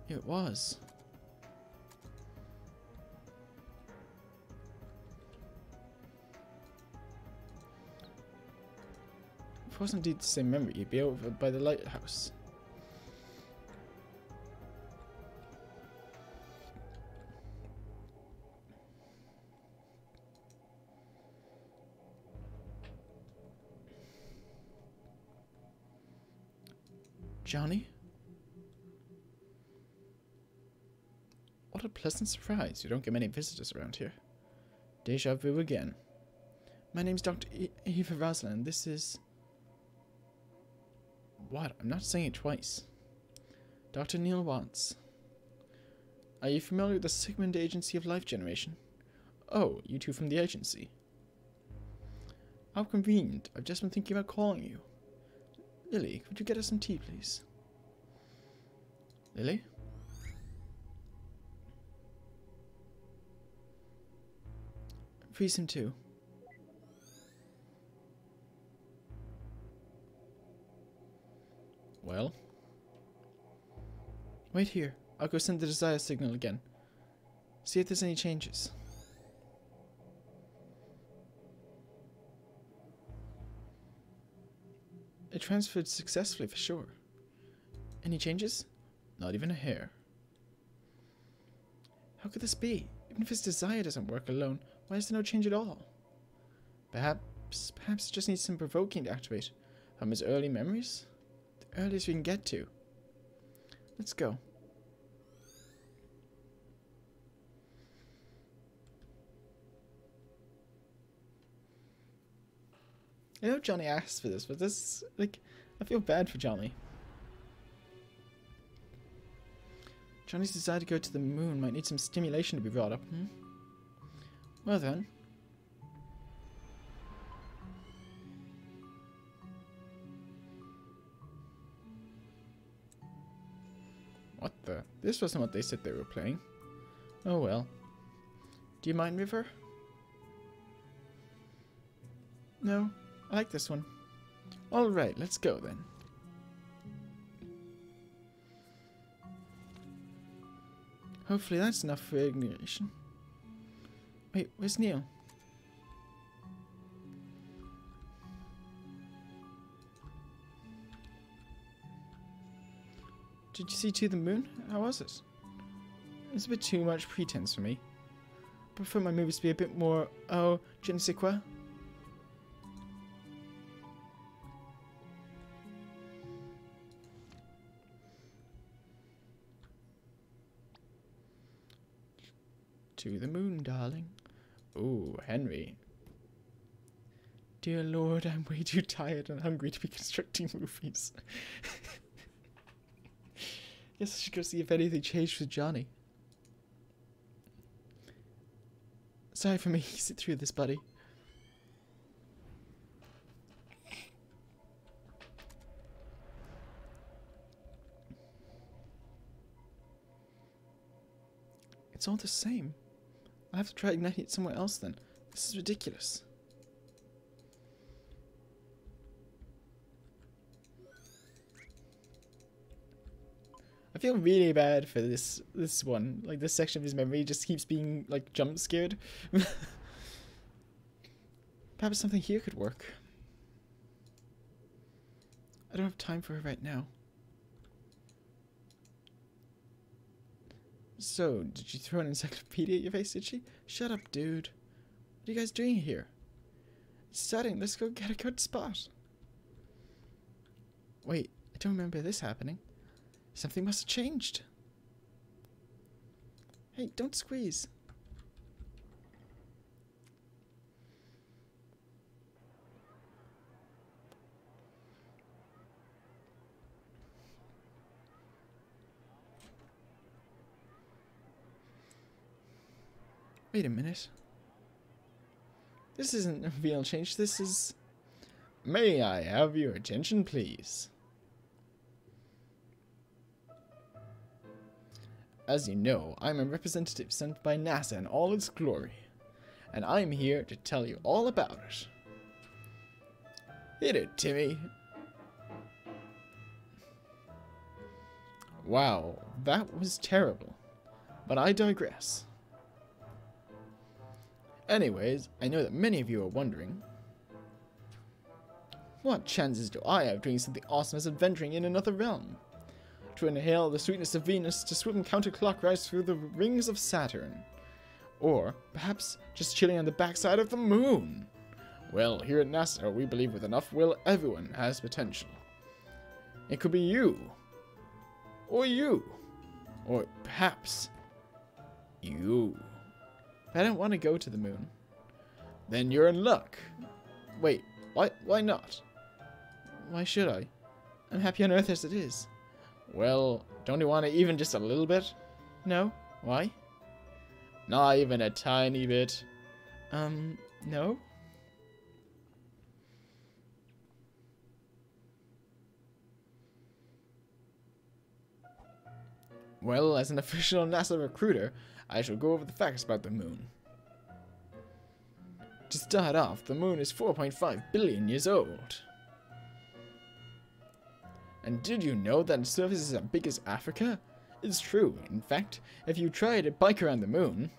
It was. If it was indeed the same memory, you'd be over by the lighthouse. Johnny? What a pleasant surprise. You don't get many visitors around here. Deja vu again. My name's Dr. Eva Rosalind. This is... What? I'm not saying it twice. Dr. Neil Watts. Are you familiar with the Sigmund Agency of Life Generation? Oh, you two from the agency. How convenient. I've just been thinking about calling you. Lily, could you get us some tea, please? Lily? Freeze him too. Well? Wait here. I'll go send the desire signal again. See if there's any changes. It transferred successfully for sure. Any changes? Not even a hair. How could this be? Even if his desire doesn't work alone, why is there no change at all? Perhaps it just needs some provoking to activate. From his early memories? The earliest we can get to. Let's go. I know Johnny asked for this, but this, like, I feel bad for Johnny. Johnny's desire to go to the moon might need some stimulation to be brought up, Well then. What the? This wasn't what they said they were playing. Oh well. Do you mind, River? No, I like this one. Alright, let's go then. Hopefully that's enough for ignition. Wait, where's Neil? Did you see To the Moon? How was it? It's a bit too much pretense for me. I prefer my movies to be a bit more, oh, je ne sais quoi. To the moon, darling. Oh, Henry. Dear Lord, I'm way too tired and hungry to be constructing movies. Guess I should go see if anything changed with Johnny. Sorry for making you sit through this, buddy. It's all the same. I'll have to try igniting it somewhere else then. This is ridiculous. I feel really bad for this one. Like, this section of his memory just keeps being, like, jump scared. Perhaps something here could work. I don't have time for her right now. So, did you throw an encyclopedia at your face, did she? Shut up, dude. What are you guys doing here? It's starting. Let's go get a good spot. Wait, I don't remember this happening. Something must have changed. Hey, don't squeeze. Wait a minute. This isn't a real change. This is... May I have your attention, please? As you know, I'm a representative sent by NASA in all its glory, and I'm here to tell you all about it. Hit it, Timmy. Wow, that was terrible, but I digress. Anyways, I know that many of you are wondering, what chances do I have doing something awesome as adventuring in another realm? To inhale the sweetness of Venus, to swim counterclockwise through the rings of Saturn. Or, perhaps, just chilling on the backside of the moon. Well, here at NASA, we believe with enough will, everyone has potential. It could be you. Or you. Or perhaps you. But I don't want to go to the moon. Then you're in luck. Wait, why not? Why should I? I'm happy on Earth as it is. Well, don't you want to even just a little bit? No. Why? Not even a tiny bit. No? Well, as an official NASA recruiter, I shall go over the facts about the moon. To start off, the moon is 4.5 billion years old. And did you know that its surface is as big as Africa? It's true. In fact, if you try to bike around the moon...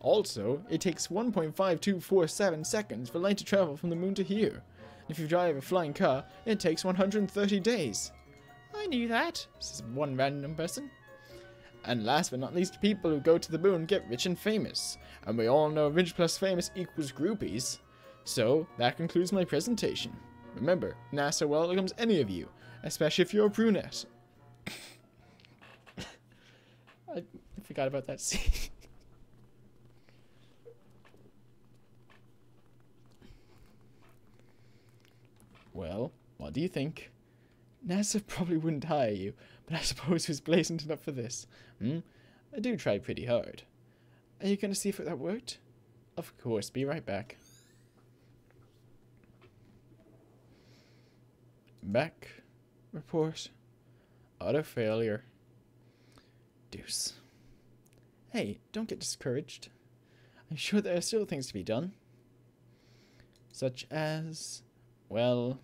Also, it takes 1.5247 seconds for light to travel from the moon to here. If you drive a flying car, it takes 130 days. I knew that, says one random person. And last but not least, people who go to the moon get rich and famous. And we all know rich plus famous equals groupies. So, that concludes my presentation. Remember, NASA welcomes any of you, especially if you're a brunette. I forgot about that scene. Well, what do you think? NASA probably wouldn't hire you, but I suppose it was blatant enough for this. I do try pretty hard. Are you going to see if that worked? Of course, be right back. Back. Report. Auto failure. Deuce. Hey, don't get discouraged. I'm sure there are still things to be done. Such as... well...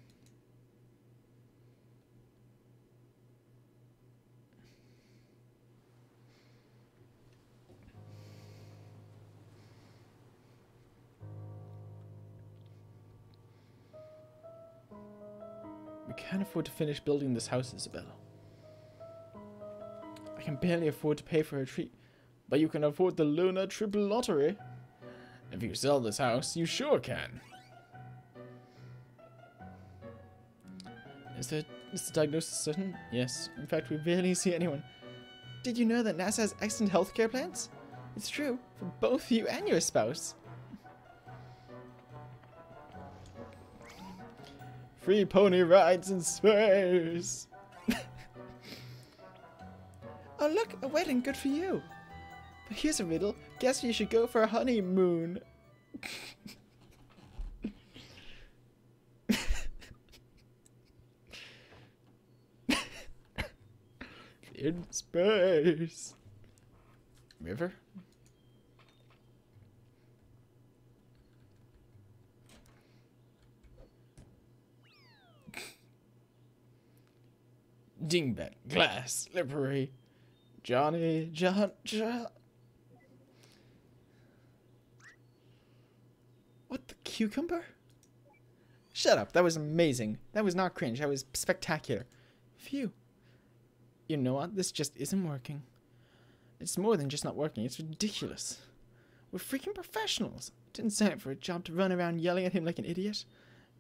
we can't afford to finish building this house, Isabella. I can barely afford to pay for a treat, but you can afford the Lunar Triple Lottery. If you sell this house, you sure can. Is the diagnosis certain? Yes. In fact, we barely see anyone. Did you know that NASA has excellent healthcare plans? It's true, for both you and your spouse. Free pony rides in space. Oh look, a wedding, good for you. But here's a riddle. Guess you should go for a honeymoon. In space. River? Dingbat, glass, slippery. Johnny, John. What, the cucumber? Shut up, that was amazing. That was not cringe, that was spectacular. Phew. You know what, this just isn't working. It's more than just not working, it's ridiculous. We're freaking professionals. Didn't sign up for a job to run around yelling at him like an idiot.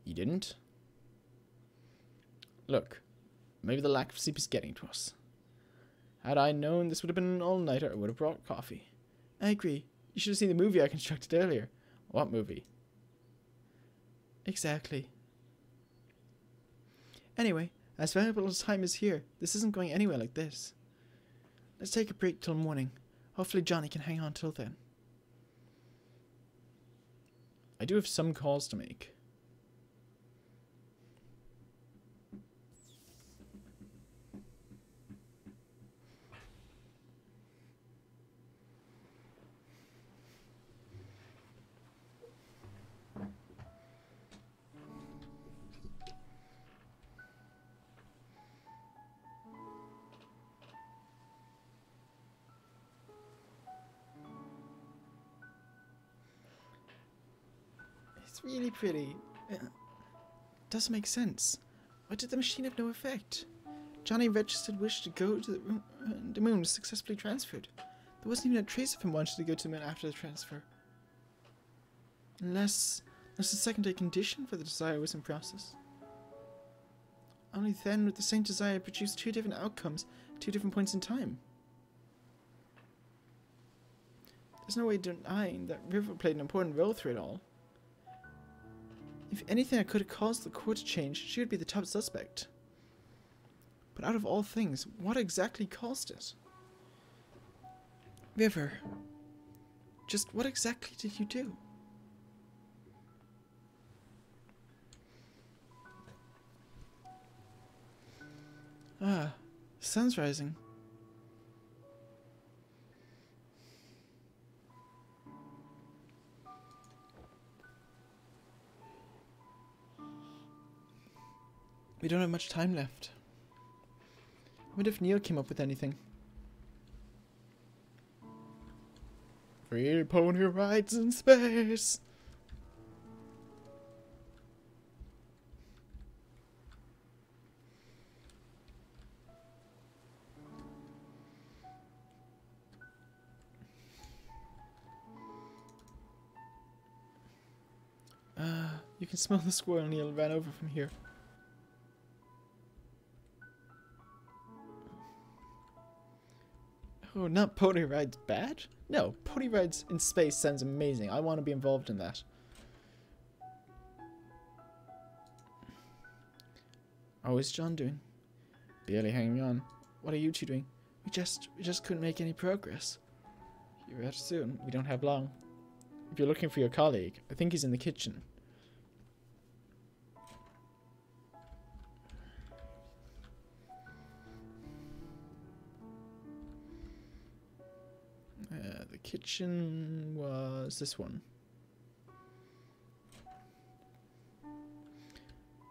You didn't? Look, maybe the lack of sleep is getting to us. Had I known this would have been an all-nighter, I would have brought coffee. I agree. You should have seen the movie I constructed earlier. What movie? Exactly. Anyway, as valuable as time is here, this isn't going anywhere like this. Let's take a break till morning. Hopefully Johnny can hang on till then. I do have some calls to make. It's really pretty. Doesn't make sense. Why did the machine have no effect? Johnny registered wish to go to the moon was successfully transferred. There wasn't even a trace of him wanting to go to the moon after the transfer. Unless the secondary condition for the desire was in process. Only then would the same desire produce two different outcomes, 2 different points in time. There's no way denying that River played an important role through it all. If anything that could have caused the core to change, she would be the top suspect. But out of all things, what exactly caused it? River, just what exactly did you do? Ah, the sun's rising. We don't have much time left. I wonder if Neil came up with anything. Free pony rides in space. You can smell the squirrel Neil ran over from here. Oh, not pony rides bad? No, pony rides in space sounds amazing. I want to be involved in that. How is John doing? Barely hanging on. What are you two doing? We just couldn't make any progress. You're out soon. We don't have long. If you're looking for your colleague, I think he's in the kitchen. The kitchen was this one.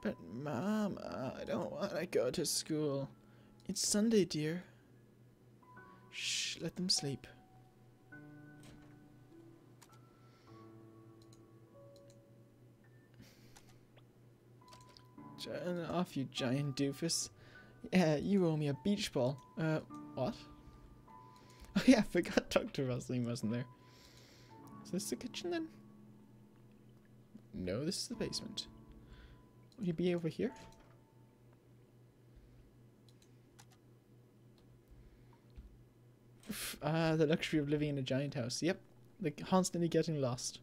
But Mama, I don't want to go to school. It's Sunday, dear. Shh, let them sleep. Turn off, you giant doofus. Yeah, you owe me a beach ball. What? Oh yeah, I forgot Dr. Rosling wasn't there. Is this the kitchen then? No, this is the basement. Would he be over here? The luxury of living in a giant house. Yep, they're constantly getting lost.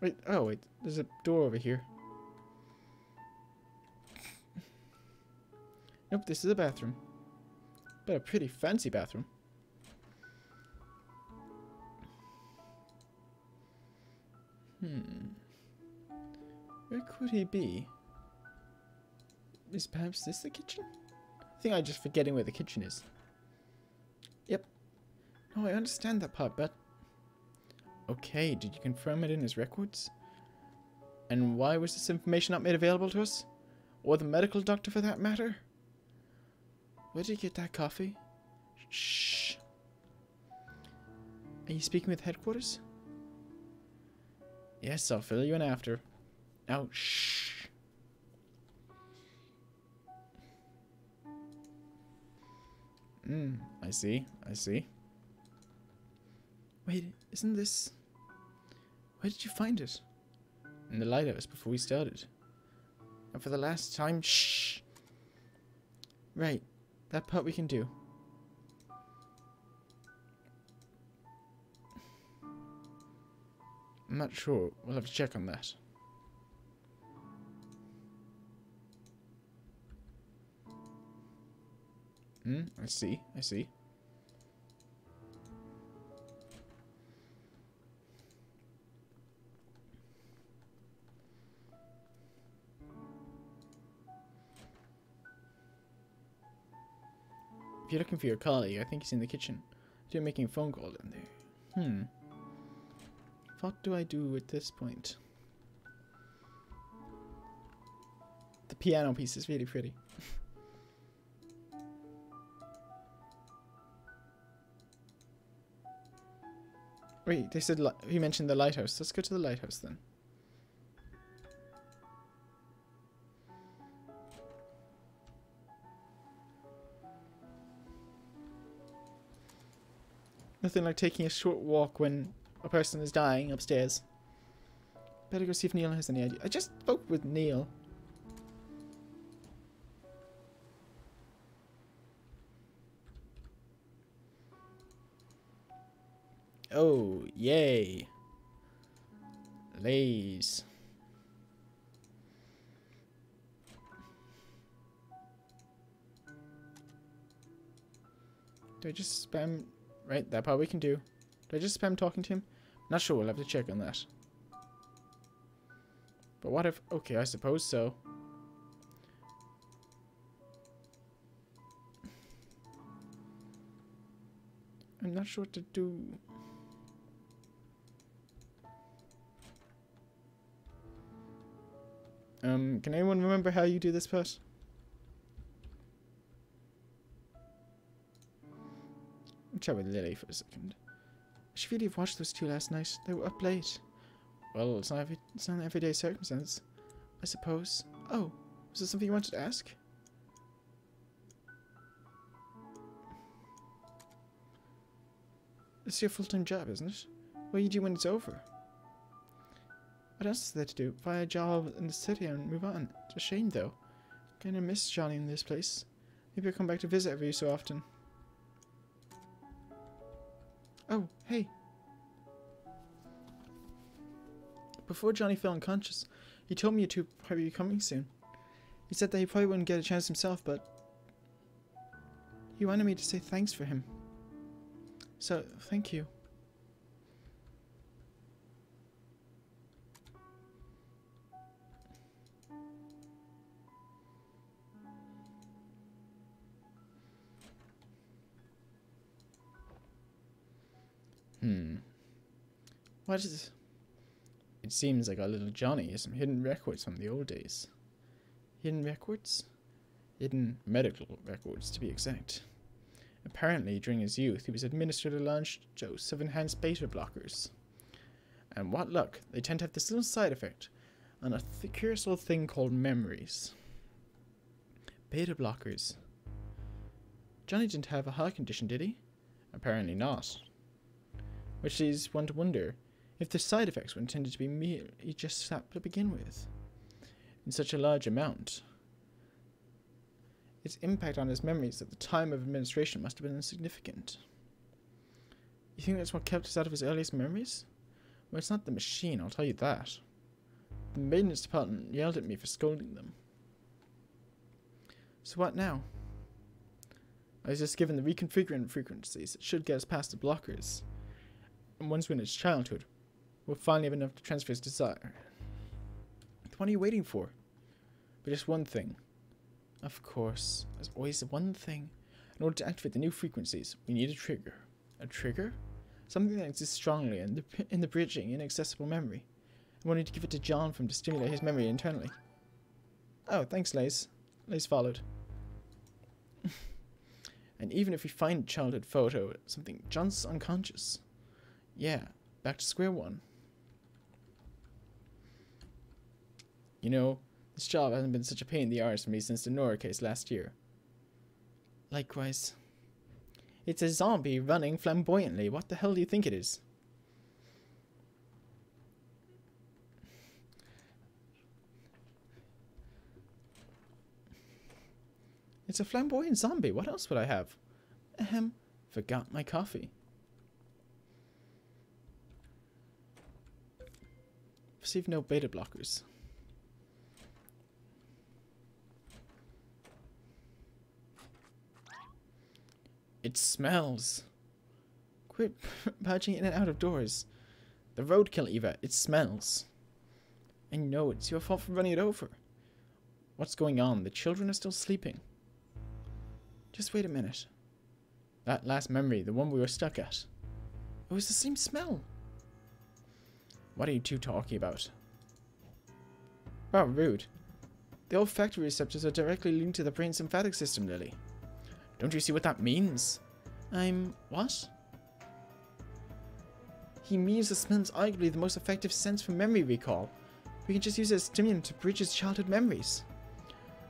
Wait, oh wait, there's a door over here. Nope, this is a bathroom. But a pretty fancy bathroom. Where could he be? Is perhaps this the kitchen? I think I'm just forgetting where the kitchen is. Yep. Oh, I understand that part, but... Okay, did you confirm it in his records? And why was this information not made available to us? Or the medical doctor for that matter? Where did you get that coffee? Shh. Are you speaking with headquarters? Yes, I'll fill you in after. Now, shh. I see, I see. Wait, isn't this... Where did you find it? In the lighthouse before we started. And for the last time, shh. Right, that part we can do. I'm not sure. We'll have to check on that. I see, I see. you're looking for your colleague, I think he's in the kitchen. You're making a phone call in there. What do I do at this point? The piano piece is really pretty. Wait, they said he mentioned the lighthouse. Let's go to the lighthouse then. Nothing like taking a short walk when a person is dying upstairs. Better go see if Neil has any idea. I just spoke with Neil. Oh, yay. Lays. Do I just spam? Right, that part we can do. Do I just spam talking to him? Not sure, we'll have to check on that. But what if... Okay, I suppose so. I'm not sure what to do. Can anyone remember how you do this part? I'll chat with Lily for a second. I should really have watched those two last night. They were up late. Well, it's not an everyday circumstance, I suppose. Oh, was there something you wanted to ask? It's your full-time job, isn't it? What do you do when it's over? What else is there to do? Find a job in the city and move on. It's a shame, though. Kinda miss Johnny in this place. Maybe I'll come back to visit every so often. Oh, hey. Before Johnny fell unconscious, he told me you two would probably be coming soon. He said that he probably wouldn't get a chance himself, but he wanted me to say thanks for him. So, thank you. What is this? It seems like our little Johnny has some hidden records from the old days. Hidden records? Hidden medical records, to be exact. Apparently, during his youth, he was administered a large dose of enhanced beta blockers. And what luck, they tend to have this little side effect on a curious little thing called memories. Beta blockers. Johnny didn't have a heart condition, did he? Apparently not. Which leads one to wonder if the side effects were intended to be merely just sap to begin with. In such a large amount, its impact on his memories at the time of administration must have been insignificant. You think that's what kept us out of his earliest memories? Well, it's not the machine, I'll tell you that. The maintenance department yelled at me for scolding them. So what now? I was just given the reconfiguring frequencies that should get us past the blockers. And once we're in his childhood, we'll finally have enough to transfer his desire. What are you waiting for? But just one thing. Of course, there's always one thing. In order to activate the new frequencies, we need a trigger. A trigger? Something that exists strongly in the bridging inaccessible memory. I wanted to give it to John for him to stimulate his memory internally. Oh, thanks, Lays. Lays followed. And even if we find a childhood photo, something John's unconscious. Yeah, back to square one. You know, this job hasn't been such a pain in the arse for me since the Nora case last year. Likewise. It's a zombie running flamboyantly. What the hell do you think it is? It's a flamboyant zombie. What else would I have? Ahem. Forgot my coffee. Receive no beta blockers. It smells. Quit badging in and out of doors. The roadkill, Eva. It smells. I know it's your fault for running it over. What's going on? The children are still sleeping. Just wait a minute. That last memory, the one we were stuck at. It was the same smell. What are you two talking about? Wow, rude. The olfactory receptors are directly linked to the brain's lymphatic system, Lily. Don't you see what that means? What? He means the smell is arguably the most effective sense for memory recall. We can just use it as a stimulant to bridge his childhood memories.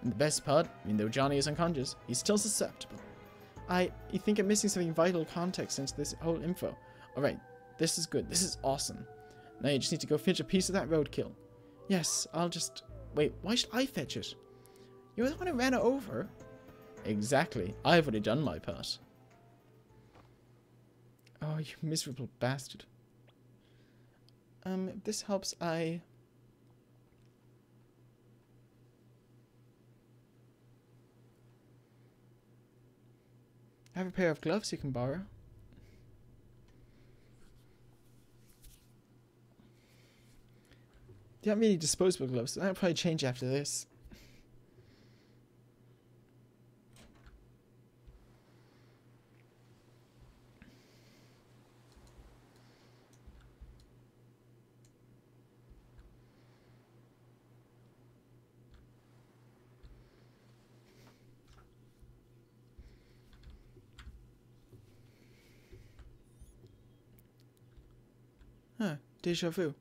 And the best part, even though Johnny is unconscious, he's still susceptible. You think I'm missing something vital context into this whole info. Alright, this is good. This is awesome. Now you just need to go fetch a piece of that roadkill. Yes, I'll just... Wait, why should I fetch it? You're the one who ran it over. Exactly. I've already done my part. Oh, you miserable bastard. If this helps, I have a pair of gloves you can borrow. They aren't really disposable gloves, so I'll probably change after this. Huh, deja vu.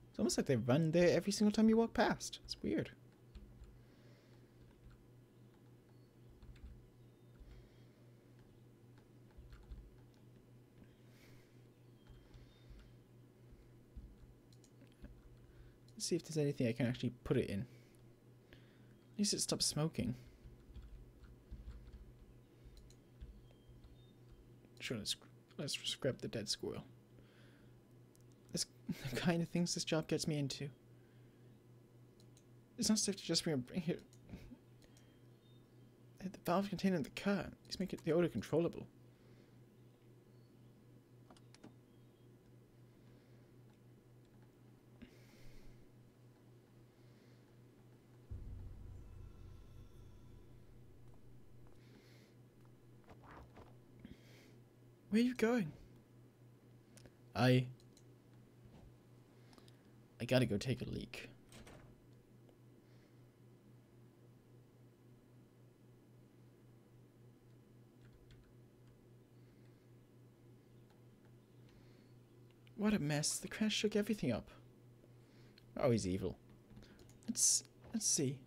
It's almost like they run there every single time you walk past. It's weird. Let's see if there's anything I can actually put it in. At least it stops smoking. Sure, let's just grab the dead squirrel. That's the kind of things this job gets me into. It's not safe to just bring here. The valve container in the car. Let's make the odor controllable. Where are you going? I gotta go take a leak. What a mess. The crash shook everything up. Oh, he's evil. Let's see.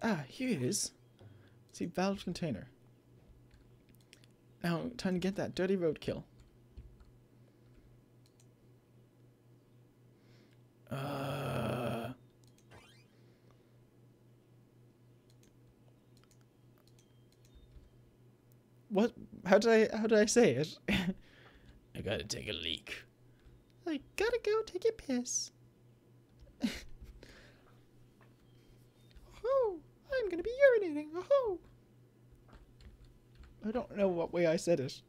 Ah, here it is. See, valve container. Now, time to get that dirty roadkill. What? How did I say it? I gotta take a leak. I gotta go take a piss. Oh, I'm gonna be urinating. Oh. I don't know what way I said it.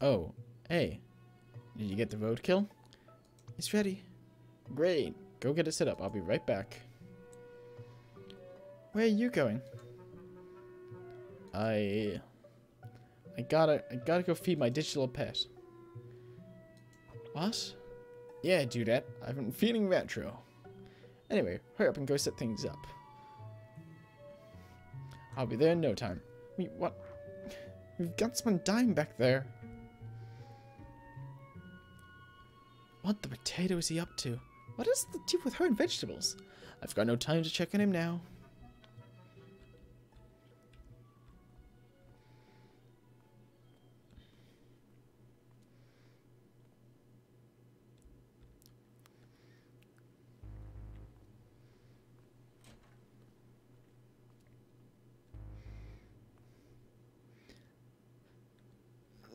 Oh, hey. Did you get the roadkill? It's ready. Great. Go get it set up. I'll be right back. Where are you going? I gotta go feed my digital pet. What? Yeah, do that. I've been feeling retro. Anyway, hurry up and go set things up. I'll be there in no time. Wait, what? We've got someone dying back there. What the potato is he up to? What is the deal with her and vegetables? I've got no time to check on him now.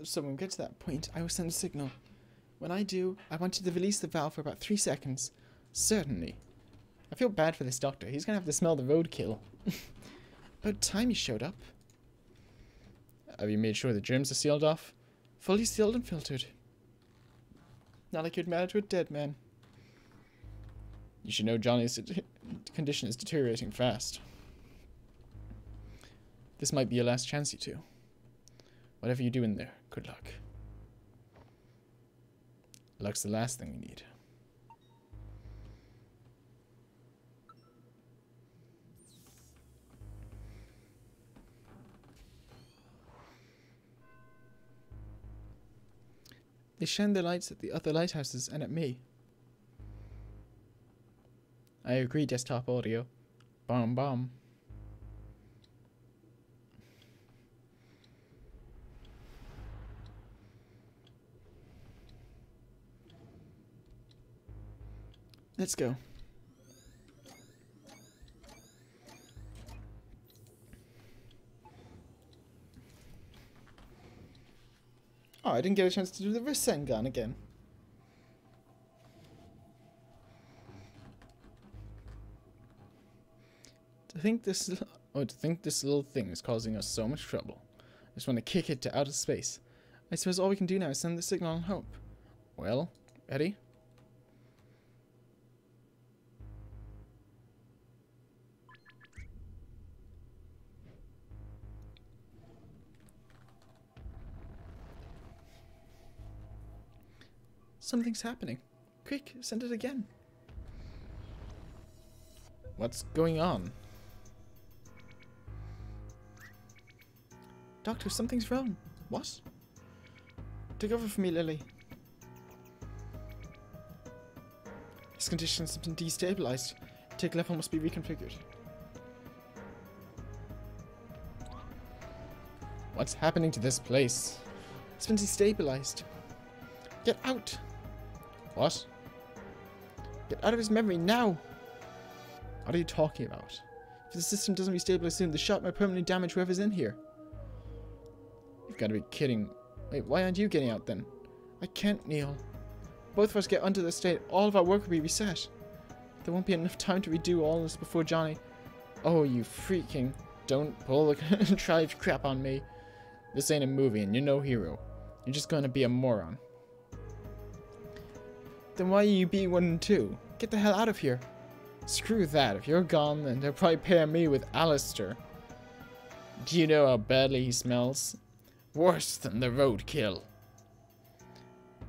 So when we get to that point, I will send a signal. When I do, I want you to release the valve for about 3 seconds. Certainly. I feel bad for this doctor. He's gonna have to smell the roadkill. About time he showed up. Have you made sure the germs are sealed off? Fully sealed and filtered. Not like you'd matter to a dead man. You should know Johnny's condition is deteriorating fast. This might be your last chance, you two. Whatever you do in there, good luck. Luck's the last thing we need. They shine their lights at the other lighthouses and at me. I agree, desktop audio. Bomb bomb. Let's go. Oh, I didn't get a chance to do the Rasengan again. To think this little thing is causing us so much trouble. I just want to kick it to outer space. I suppose all we can do now is send the signal and hope. Well, ready? Something's happening. Quick, send it again. What's going on? Doctor, something's wrong. What? Take over for me, Lily. His condition has been destabilized. Take level must be reconfigured. What's happening to this place? It's been destabilized. Get out! What? Get out of his memory now! What are you talking about? If the system doesn't restabilize soon, the shot might permanently damage whoever's in here. You've got to be kidding. Wait, why aren't you getting out then? I can't, Neil. Both of us get under the state, all of our work will be reset. There won't be enough time to redo all this before Johnny... Oh, you freaking... Don't pull the contrived crap on me. This ain't a movie and you're no hero. You're just gonna be a moron. Then why are you being 1 and 2? Get the hell out of here. Screw that. If you're gone, then they'll probably pair me with Alistair. Do you know how badly he smells? Worse than the roadkill.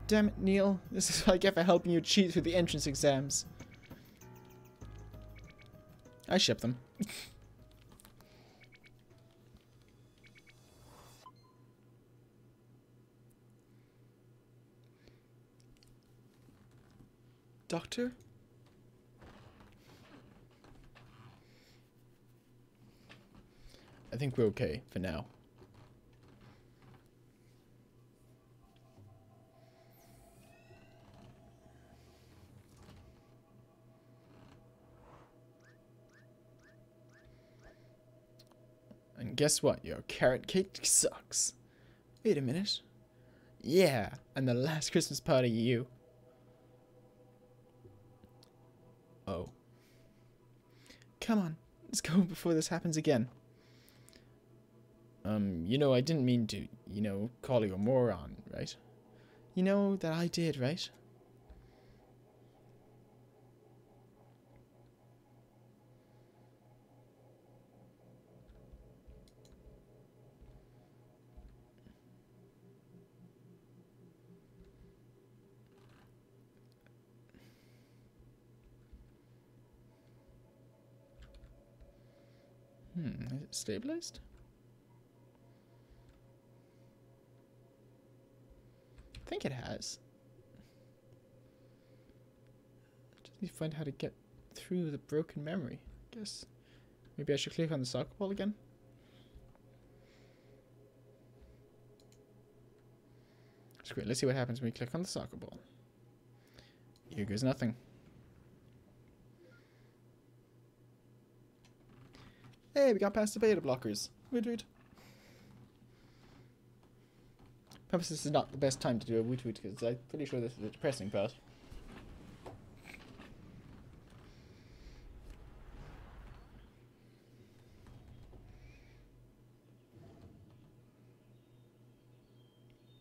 Damn it, Neil. This is what I get for helping you cheat through the entrance exams. I ship them. Doctor? I think we're okay for now. And guess what? Your carrot cake sucks. Wait a minute. Yeah, and the last Christmas party you. Oh. Come on, let's go before this happens again. You know, I didn't mean to, call you a moron, right? You know that I did, right? Is it stabilized? I think it has. Just need to find how to get through the broken memory, I guess. Maybe I should click on the soccer ball again. That's great. Let's see what happens when we click on the soccer ball. Here goes nothing. Hey, we got past the beta blockers. Woot woot. Perhaps this is not the best time to do a woot woot because I'm pretty sure this is a depressing part.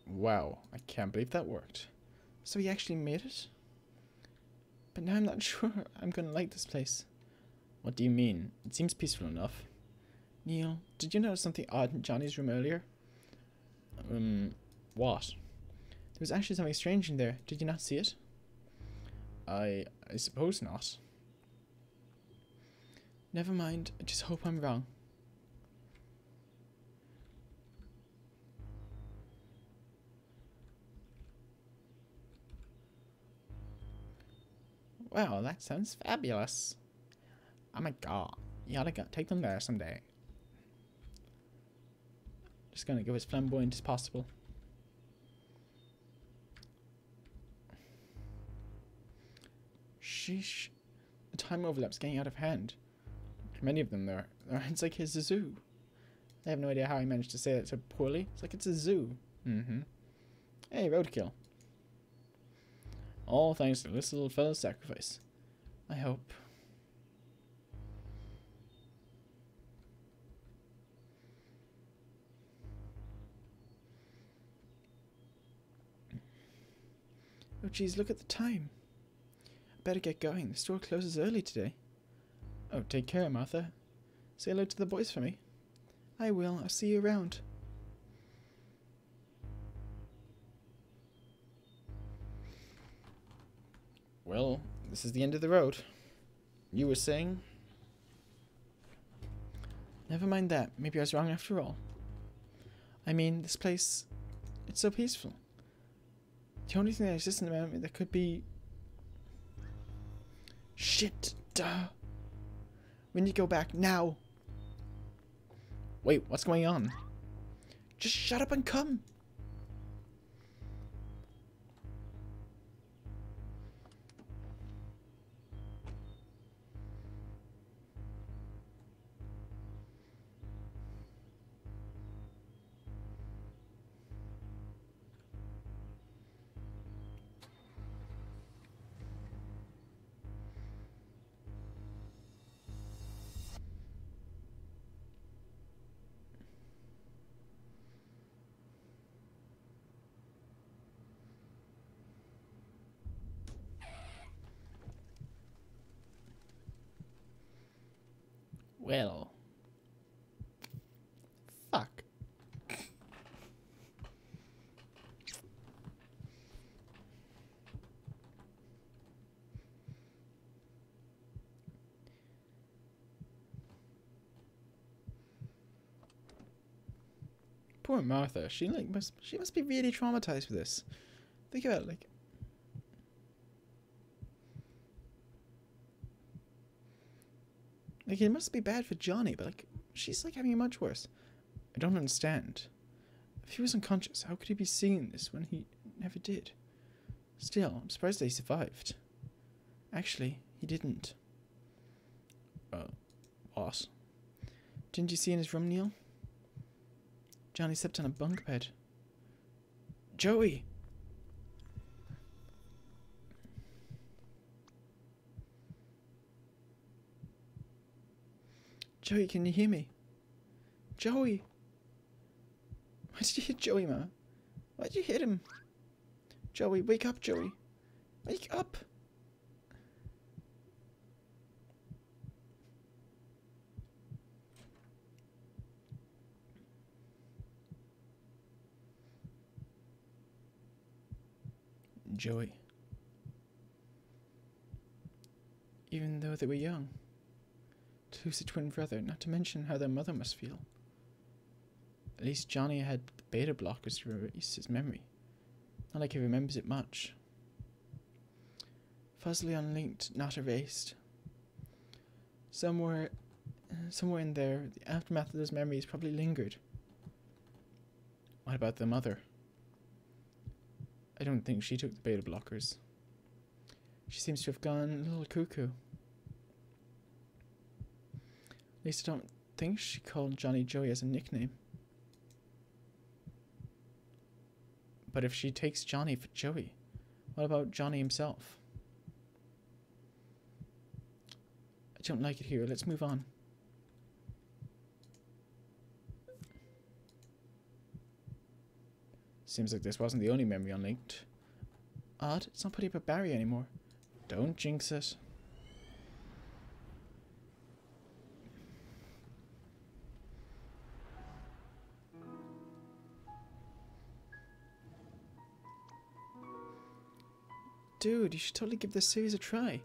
Wow, I can't believe that worked. So he actually made it? But now I'm not sure I'm gonna like this place. What do you mean? It seems peaceful enough. Neil, did you notice something odd in Johnny's room earlier? What? There was actually something strange in there. Did you not see it? I suppose not. Never mind. I just hope I'm wrong. Well, that sounds fabulous. Oh my god. You ought to take them there someday. Just gonna go as flamboyant as possible. Sheesh. The time overlap's getting out of hand. Many of them there. It's like his zoo. I have no idea how I managed to say that so poorly. It's like it's a zoo. Hey, roadkill. All thanks to this little fella's sacrifice. I hope. Oh geez, look at the time. I better get going. The store closes early today. Oh, take care, Martha. Say hello to the boys for me. I will. I'll see you around. Well, this is the end of the road. You were saying? Never mind that. Maybe I was wrong after all. I mean, this place, it's so peaceful. The only thing that exists in the moment that could be... Shit, duh. We need to go back now. Wait, what's going on? Just shut up and come. Well. Fuck. Poor Martha. She must be really traumatized with this. Think about it, like it must be bad for Johnny, but she's having it much worse. I don't understand. If he was unconscious, how could he be seeing this when he never did? Still, I'm surprised that he survived. Actually, he didn't. What? Didn't you see in his room, Neil? Johnny slept on a bunk bed. Joey! Joey, can you hear me? Joey! Why did you hit Joey, Ma? Why did you hit him? Joey, wake up, Joey. Wake up! Joey. Even though they were young. To lose a twin brother, not to mention how their mother must feel. At least Johnny had the beta blockers to erase his memory. Not like he remembers it much. Fuzzily unlinked, not erased. Somewhere in there, the aftermath of those memories probably lingered. What about the mother? I don't think she took the beta blockers. She seems to have gone a little cuckoo. At least I don't think she called Johnny Joey as a nickname. But if she takes Johnny for Joey, what about Johnny himself? I don't like it here. Let's move on. Seems like this wasn't the only memory unlinked. odd. It's not putting up a barrier anymore. Don't jinx it. Dude, you should totally give this series a try.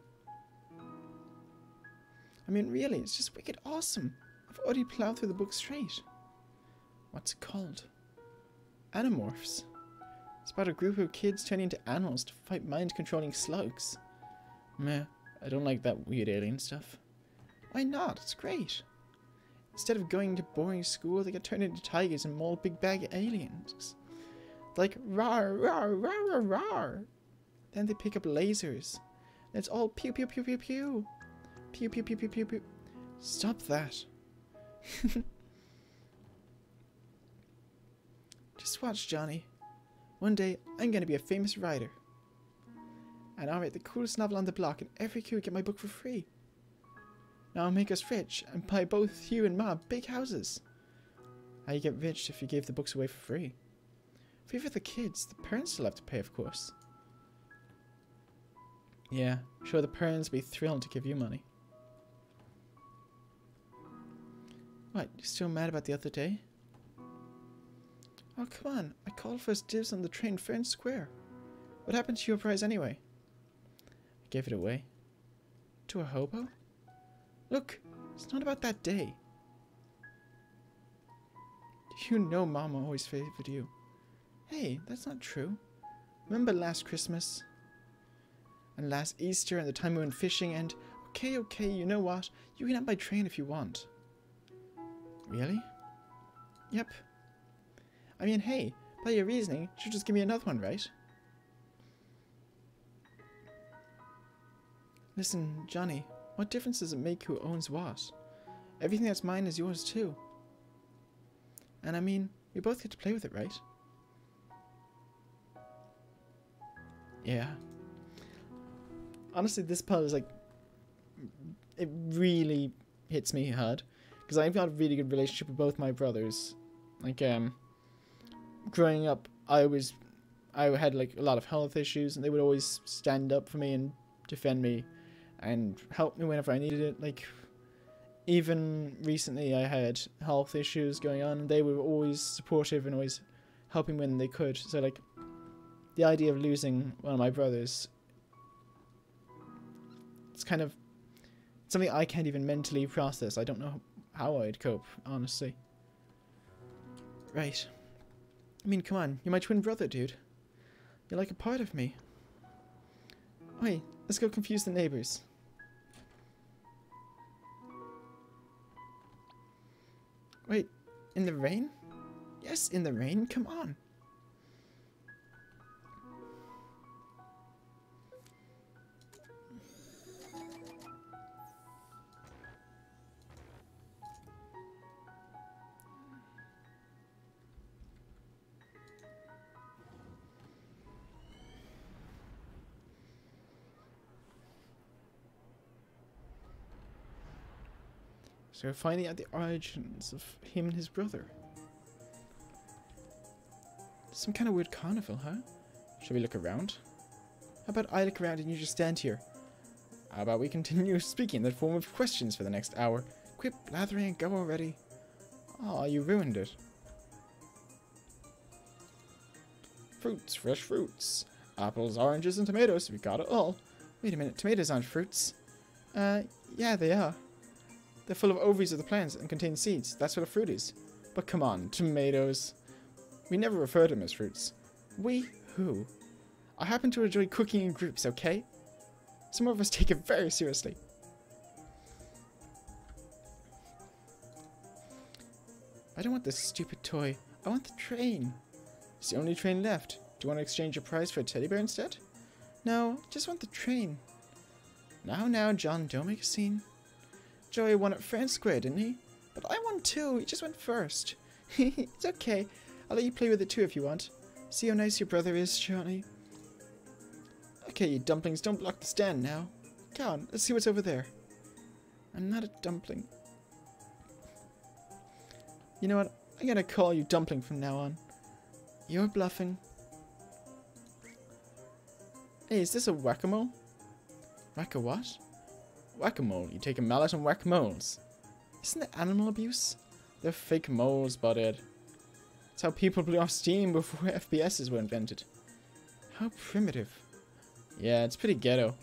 I mean, really, it's just wicked awesome. I've already plowed through the book straight. What's it called? Animorphs. It's about a group of kids turning into animals to fight mind-controlling slugs. Meh, I don't like that weird alien stuff. Why not? It's great. Instead of going to boring school, they get turned into tigers and maul big bag aliens. Like, rawr, rawr, rawr, rawr, rawr. Then they pick up lasers. And it's all pew, pew, pew, pew, pew. Pew, pew, pew, pew, pew, pew. Stop that. Just watch, Johnny. One day, I'm going to be a famous writer. And I'll write the coolest novel on the block, and every kid will get my book for free. Now I'll make us rich, and buy both you and Ma big houses. How you get rich if you gave the books away for free? Free for the kids. The parents still have to pay, of course. Yeah, sure, the parents will be thrilled to give you money. What, you still mad about the other day? Oh, come on. I called first dibs on the train fair and square. What happened to your prize anyway? I gave it away. To a hobo? Look, it's not about that day. You know Mama always favored you. Hey, that's not true. Remember last Christmas? And last Easter and the time we went fishing and... Okay, you know what? You can have my train if you want. Really? Yep. I mean, hey, by your reasoning, you should just give me another one, right? Listen, Johnny, what difference does it make who owns what? Everything that's mine is yours too. And I mean, we both get to play with it, right? Yeah. Honestly, this part is like... It really hits me hard. Because I've got a really good relationship with both my brothers. Like, growing up, I had like a lot of health issues, and they would always stand up for me and defend me and help me whenever I needed it. Like, even recently I had health issues going on, and they were always supportive and always helping when they could. So like, the idea of losing one of my brothers, it's kind of something I can't even mentally process. I don't know how I'd cope, honestly. Right. I mean, come on, you're my twin brother, dude. You're like a part of me. Wait, let's go confuse the neighbors. Wait, in the rain? Yes, in the rain, come on. So we're finding out the origins of him and his brother. Some kind of weird carnival, huh? Shall we look around? How about I look around and you just stand here? How about we continue speaking in the form of questions for the next hour? Quit blathering and go already. Aw, you ruined it. Fruits, fresh fruits. Apples, oranges, and tomatoes. We got it all. Wait a minute, tomatoes aren't fruits. Yeah, they are. They're full of ovaries of the plants and contain seeds. That's what a fruit is. But come on, tomatoes. We never refer to them as fruits. We who? I happen to enjoy cooking in groups, okay? Some of us take it very seriously. I don't want this stupid toy. I want the train. It's the only train left. Do you want to exchange your prize for a teddy bear instead? No, just want the train. Now, John, don't make a scene. Joey won at fair and square, didn't he? But I won too. He just went first. It's okay. I'll let you play with it too if you want. See how nice your brother is, Johnny? Okay, you dumplings, don't block the stand now. Come on, let's see what's over there. I'm not a dumpling. You know what? I'm gonna call you Dumpling from now on. You're bluffing. Hey, is this a whack-a-mole? Whack-a-what? Whack-a-mole. You take a mallet and whack moles. Isn't that animal abuse? They're fake moles, butthead. It's how people blew off steam before FPSs were invented. How primitive. Yeah, it's pretty ghetto.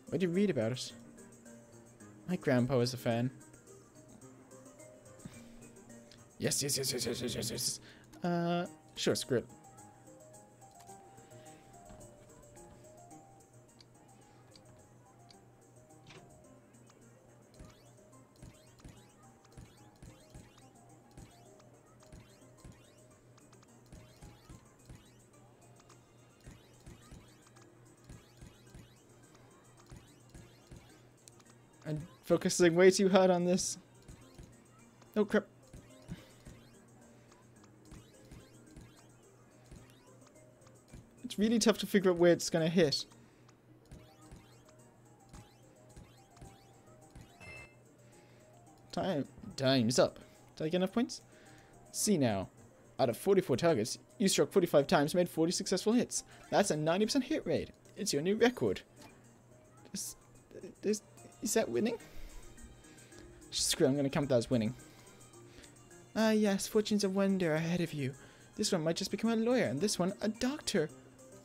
Where'd you read about it? My grandpa was a fan. Yes. Sure, screw it. I'm focusing way too hard on this. Oh crap. It's really tough to figure out where it's gonna hit. Time's up. Did I get enough points? See now. Out of 44 targets, you struck 45 times, made 40 successful hits. That's a 90% hit rate. It's your new record. Is that winning? Screw it, I'm gonna count that as winning. Ah yes, fortunes of wonder ahead of you. This one might just become a lawyer, and this one a doctor.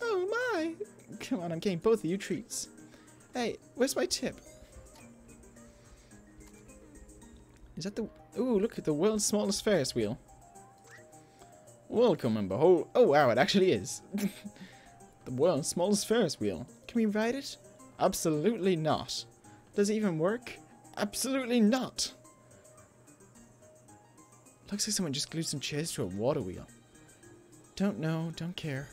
Oh my! Come on, I'm getting both of you treats. Hey, where's my tip? Is that the... Ooh, look at the world's smallest Ferris wheel. Welcome and behold... Oh wow, it actually is. The world's smallest Ferris wheel. Can we ride it? Absolutely not. Does it even work? Absolutely not. Looks like someone just glued some chairs to a water wheel. Don't know, don't care.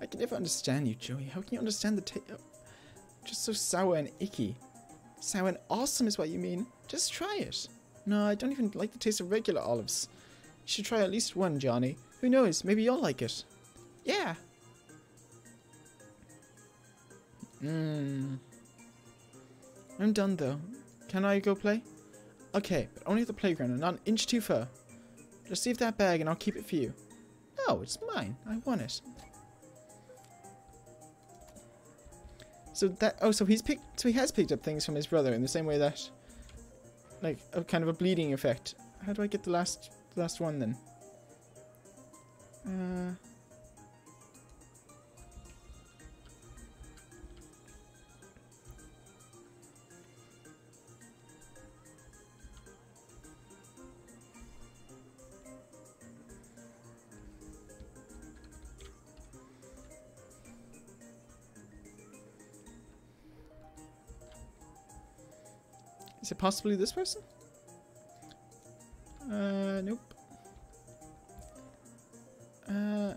I can never understand you, Joey. How can you understand the taste? Just so sour and icky. Sour and awesome is what you mean. Just try it. No, I don't even like the taste of regular olives. You should try at least one, Johnny. Who knows? Maybe you'll like it. Yeah. I'm done though. Can I go play? Okay, but only at the playground and not an inch too far. Just leave that bag and I'll keep it for you. No, it's mine. I want it. So that so he has picked up things from his brother in the same way that, like, a kind of a bleeding effect. How do I get the last one then? Is it possibly this person? Nope. I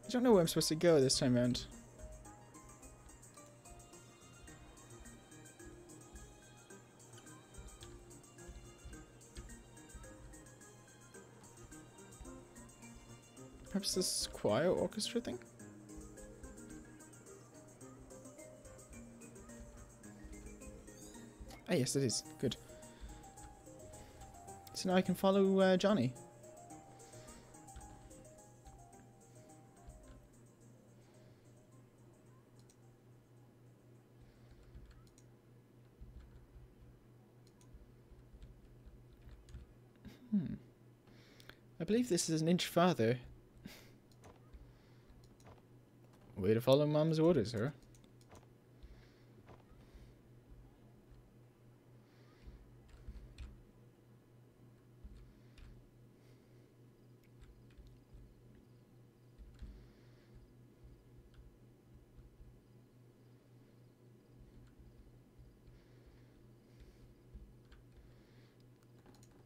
don't know where I'm supposed to go this time around. Perhaps this choir orchestra thing? Ah, yes, it is. Good. So now I can follow Johnny. I believe this is an inch farther. Way to follow Mom's orders, huh?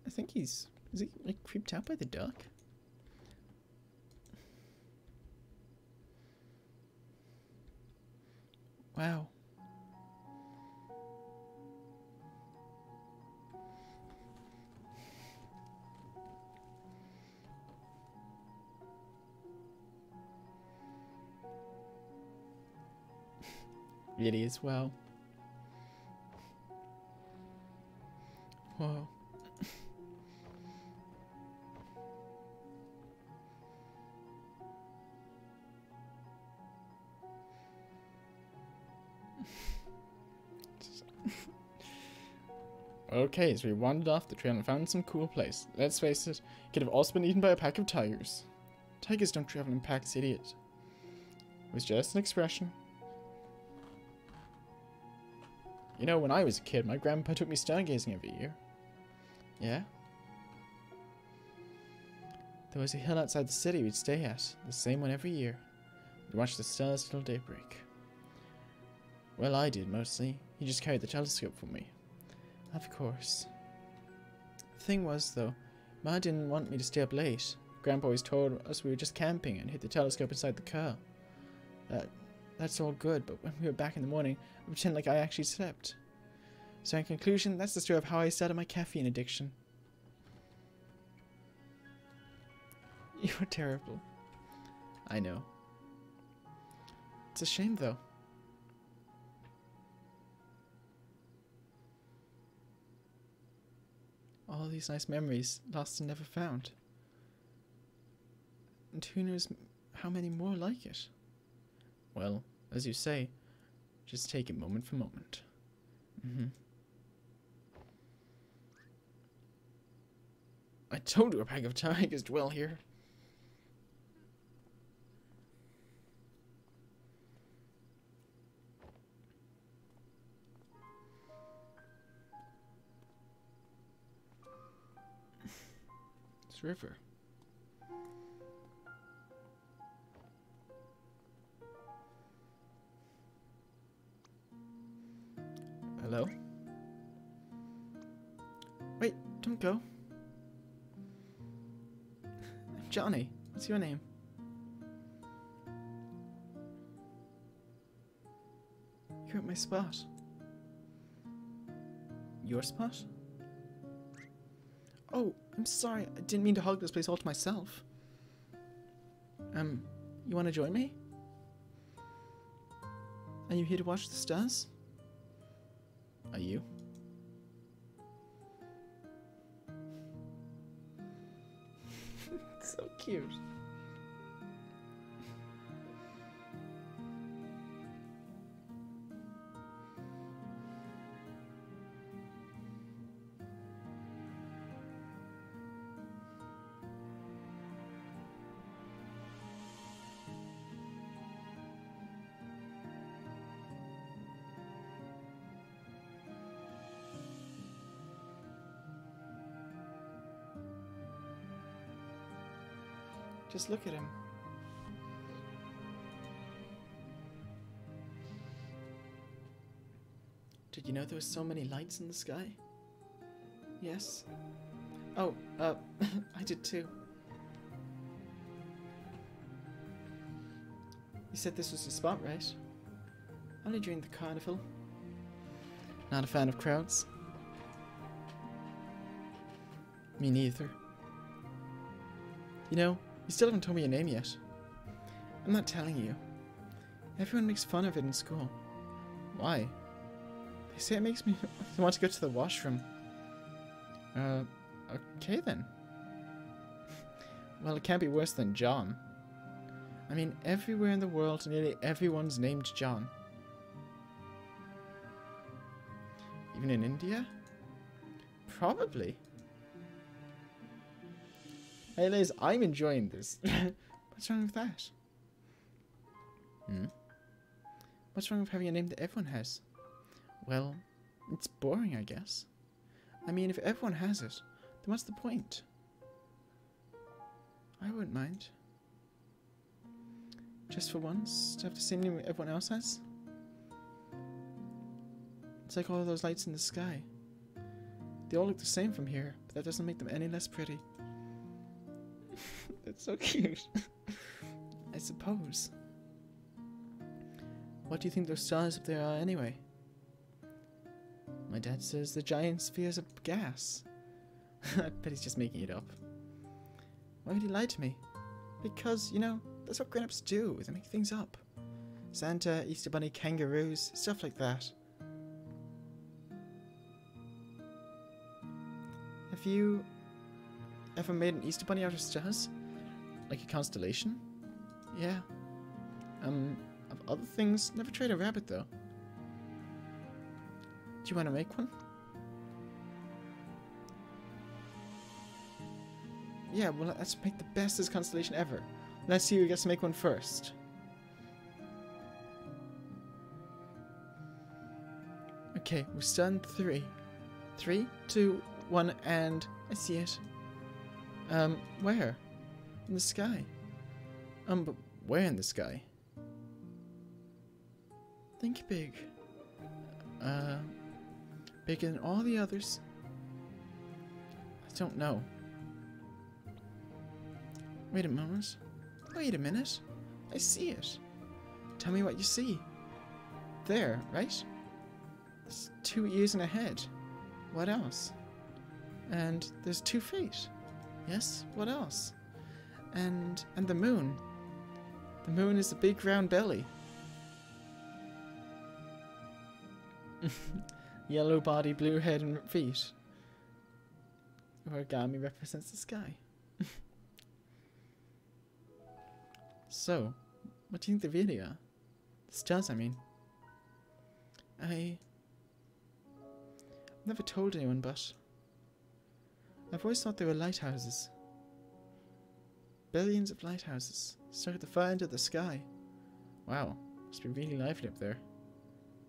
I think is he like creeped out by the duck? Wow. Really as well. Whoa. Okay, so we wandered off the trail and found some cool place. Let's face it, it could have also been eaten by a pack of tigers. Tigers don't travel in packs, idiot. It was just an expression. You know, when I was a kid, my grandpa took me stargazing every year. Yeah? There was a hill outside the city we'd stay at, the same one every year. We'd watch the stars till daybreak. Well, I did, mostly. He just carried the telescope for me. Of course. The thing was, though, Ma didn't want me to stay up late. Grandpa always told us we were just camping and hid the telescope inside the car. That's all good, but when we were back in the morning, I pretended like I actually slept. So in conclusion, that's the story of how I started my caffeine addiction. You were terrible. I know. It's a shame, though. All these nice memories, lost and never found. And who knows how many more like it? Well, as you say, just take it moment for moment. I told you a pack of tigers dwell here. This river. Hello? Wait, don't go. Johnny, what's your name? You're at my spot. Your spot? Oh, I'm sorry. I didn't mean to hog this place all to myself. You want to join me? Are you here to watch the stars? Are you? So cute. Just look at him. Did you know there were so many lights in the sky? Yes. Oh, I did too. You said this was your spot, right? Only during the carnival. Not a fan of crowds. Me neither. You know, you still haven't told me your name yet. I'm not telling you. Everyone makes fun of it in school. Why? They say it makes me want to go to the washroom. Okay then. Well, it can't be worse than John. I mean, everywhere in the world, nearly everyone's named John. Even in India? Probably. Hey Liz, I'm enjoying this. What's wrong with that? What's wrong with having a name that everyone has? Well, it's boring, I guess. I mean, if everyone has it, then what's the point? I wouldn't mind. Just for once, to have the same name everyone else has? It's like all those lights in the sky. They all look the same from here, but that doesn't make them any less pretty. That's so cute. I suppose. What do you think those stars up there are anyway? My dad says the giant spheres of gas. I bet he's just making it up. Why would he lie to me? Because, you know, that's what grown-ups do. They make things up. Santa, Easter Bunny, kangaroos, stuff like that. Have you ever made an Easter Bunny out of stars? Like a constellation? Yeah. Of other things, never tried a rabbit though. Do you want to make one? Yeah, well, let's make the bestest constellation ever. Let's see who gets to make one first. Okay, we're starting 3. 3, 2, 1, and I see it. Where? In the sky. But where in the sky? Think big. Bigger than all the others. I don't know. Wait a moment. Wait a minute. I see it. Tell me what you see. There, right? There's 2 ears and a head. What else? And there's 2 feet. Yes, what else? And the moon. The moon is a big round belly. Yellow body, blue head and feet. Origami represents the sky. So, what do you think the video? The stars, I mean. I've never told anyone, but I've always thought they were lighthouses. Billions of lighthouses stuck at the far end of the sky. Wow, must be really lively up there.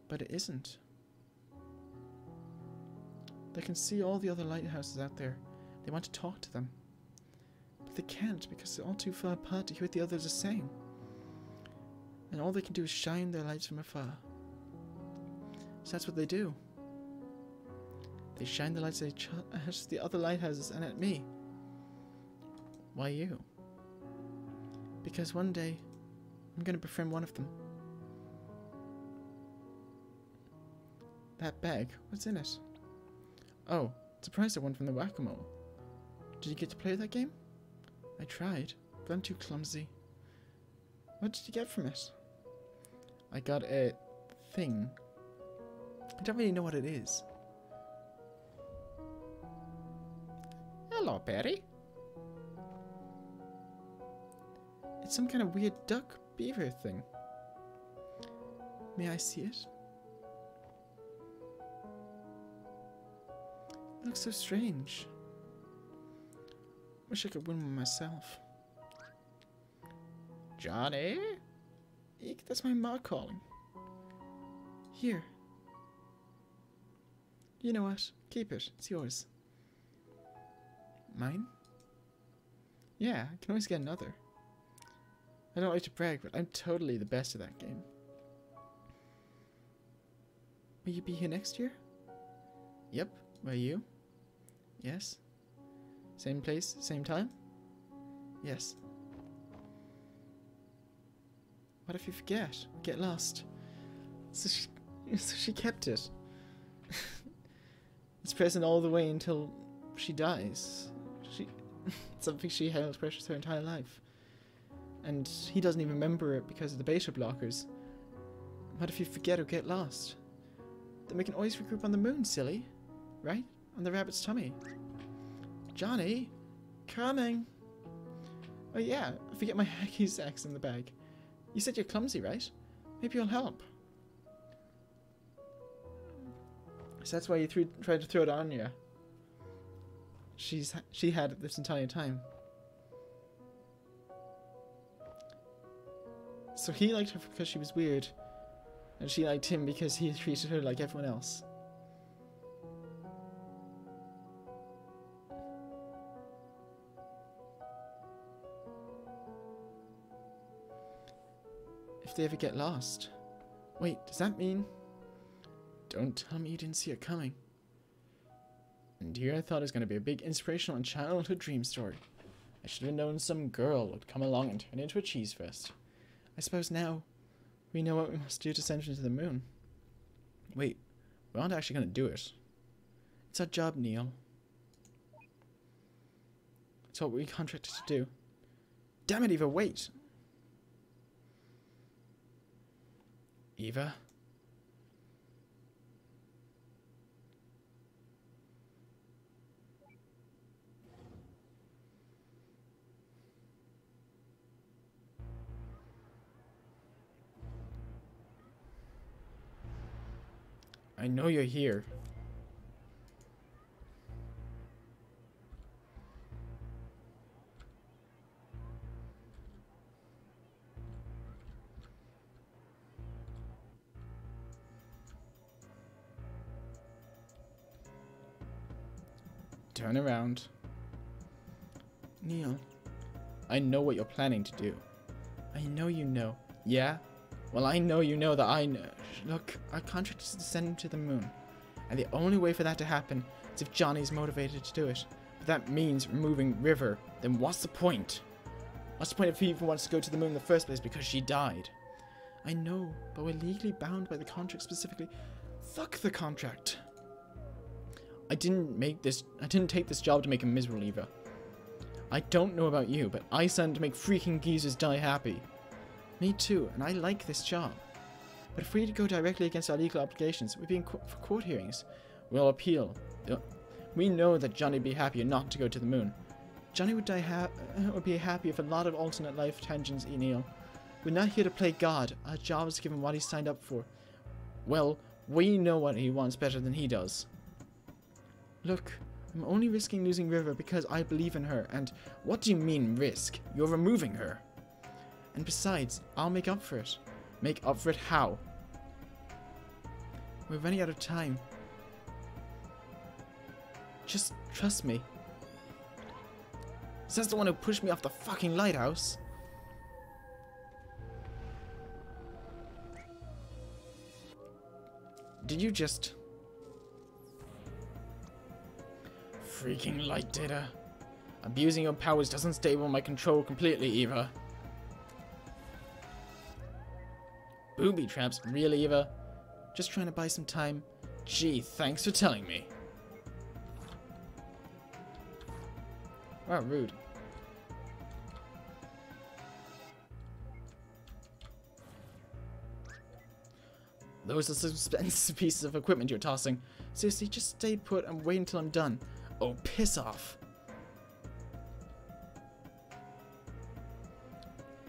But it isn't. They can see all the other lighthouses out there. They want to talk to them. But they can't because they're all too far apart to hear what the others are saying. And all they can do is shine their lights from afar. So that's what they do. They shine the lights at the other lighthouses and at me. Why you? Because one day, I'm going to befriend one of them. That bag, what's in it? Oh, it's a prize I won from the Whack-A-Mole. Did you get to play that game? I tried, but I'm too clumsy. What did you get from it? I got a thing. I don't really know what it is. Hello, Perry. It's some kind of weird duck beaver thing. May I see it? It looks so strange. Wish I could win one myself. Johnny? Eek, that's my ma calling. Here. You know what? Keep it. It's yours. Mine? Yeah, I can always get another. I don't like to brag, but I'm totally the best at that game. Will you be here next year? Yep. Will you? Yes. Same place, same time? Yes. What if you forget? Or get lost? So she kept it. It's present all the way until she dies. It's something she held precious her entire life. And he doesn't even remember it because of the beta blockers. What if you forget or get lost? Then we can always regroup on the moon, silly. Right? On the rabbit's tummy. Johnny? Coming! Oh yeah, I forget my hacky sacks in the bag. You said you're clumsy, right? Maybe you'll help. So that's why you tried to throw it on you. She had it this entire time. So he liked her because she was weird, and she liked him because he treated her like everyone else. If they ever get lost. Wait, does that mean... Don't tell me you didn't see it coming. And here I thought it was going to be a big inspirational and childhood dream story. I should have known some girl would come along and turn into a cheese fest. I suppose now we know what we must do to send her to the moon. Wait, we aren't actually going to do it. It's our job, Neil. It's what we contracted to do. Damn it, Eva, wait! Eva? I know you're here. Turn around. Neil, I know what you're planning to do. I know you know. Yeah? Well, I know you know that I know. Look, our contract is to send him to the moon. And the only way for that to happen is if Johnny's motivated to do it. But that means removing River. Then what's the point? What's the point if he even wants to go to the moon in the first place because she died? I know, but we're legally bound by the contract specifically. Fuck the contract. I didn't take this job to make him miserable, Eva. I don't know about you, but I signed to make freaking geezers die happy. Me too, and I like this job. But if we to go directly against our legal obligations, we'd be in for court hearings. We'll appeal. We know that Johnny would be happier not to go to the moon. Johnny would be happy if a lot of alternate life tangents, Neil. We're not here to play God. Our job is to give him what he signed up for. Well, we know what he wants better than he does. Look, I'm only risking losing River because I believe in her, and what do you mean risk? You're removing her. And besides, I'll make up for it. Make up for it how? We're running out of time. Just trust me. Says the one who pushed me off the fucking lighthouse. Did you just... Freaking light data. Abusing your powers doesn't stay under my control completely, Eva. Booby traps? Really, Eva? Just trying to buy some time? Gee, thanks for telling me. Wow, rude. Those are some expensive pieces of equipment you're tossing. Seriously, just stay put and wait until I'm done. Oh, piss off.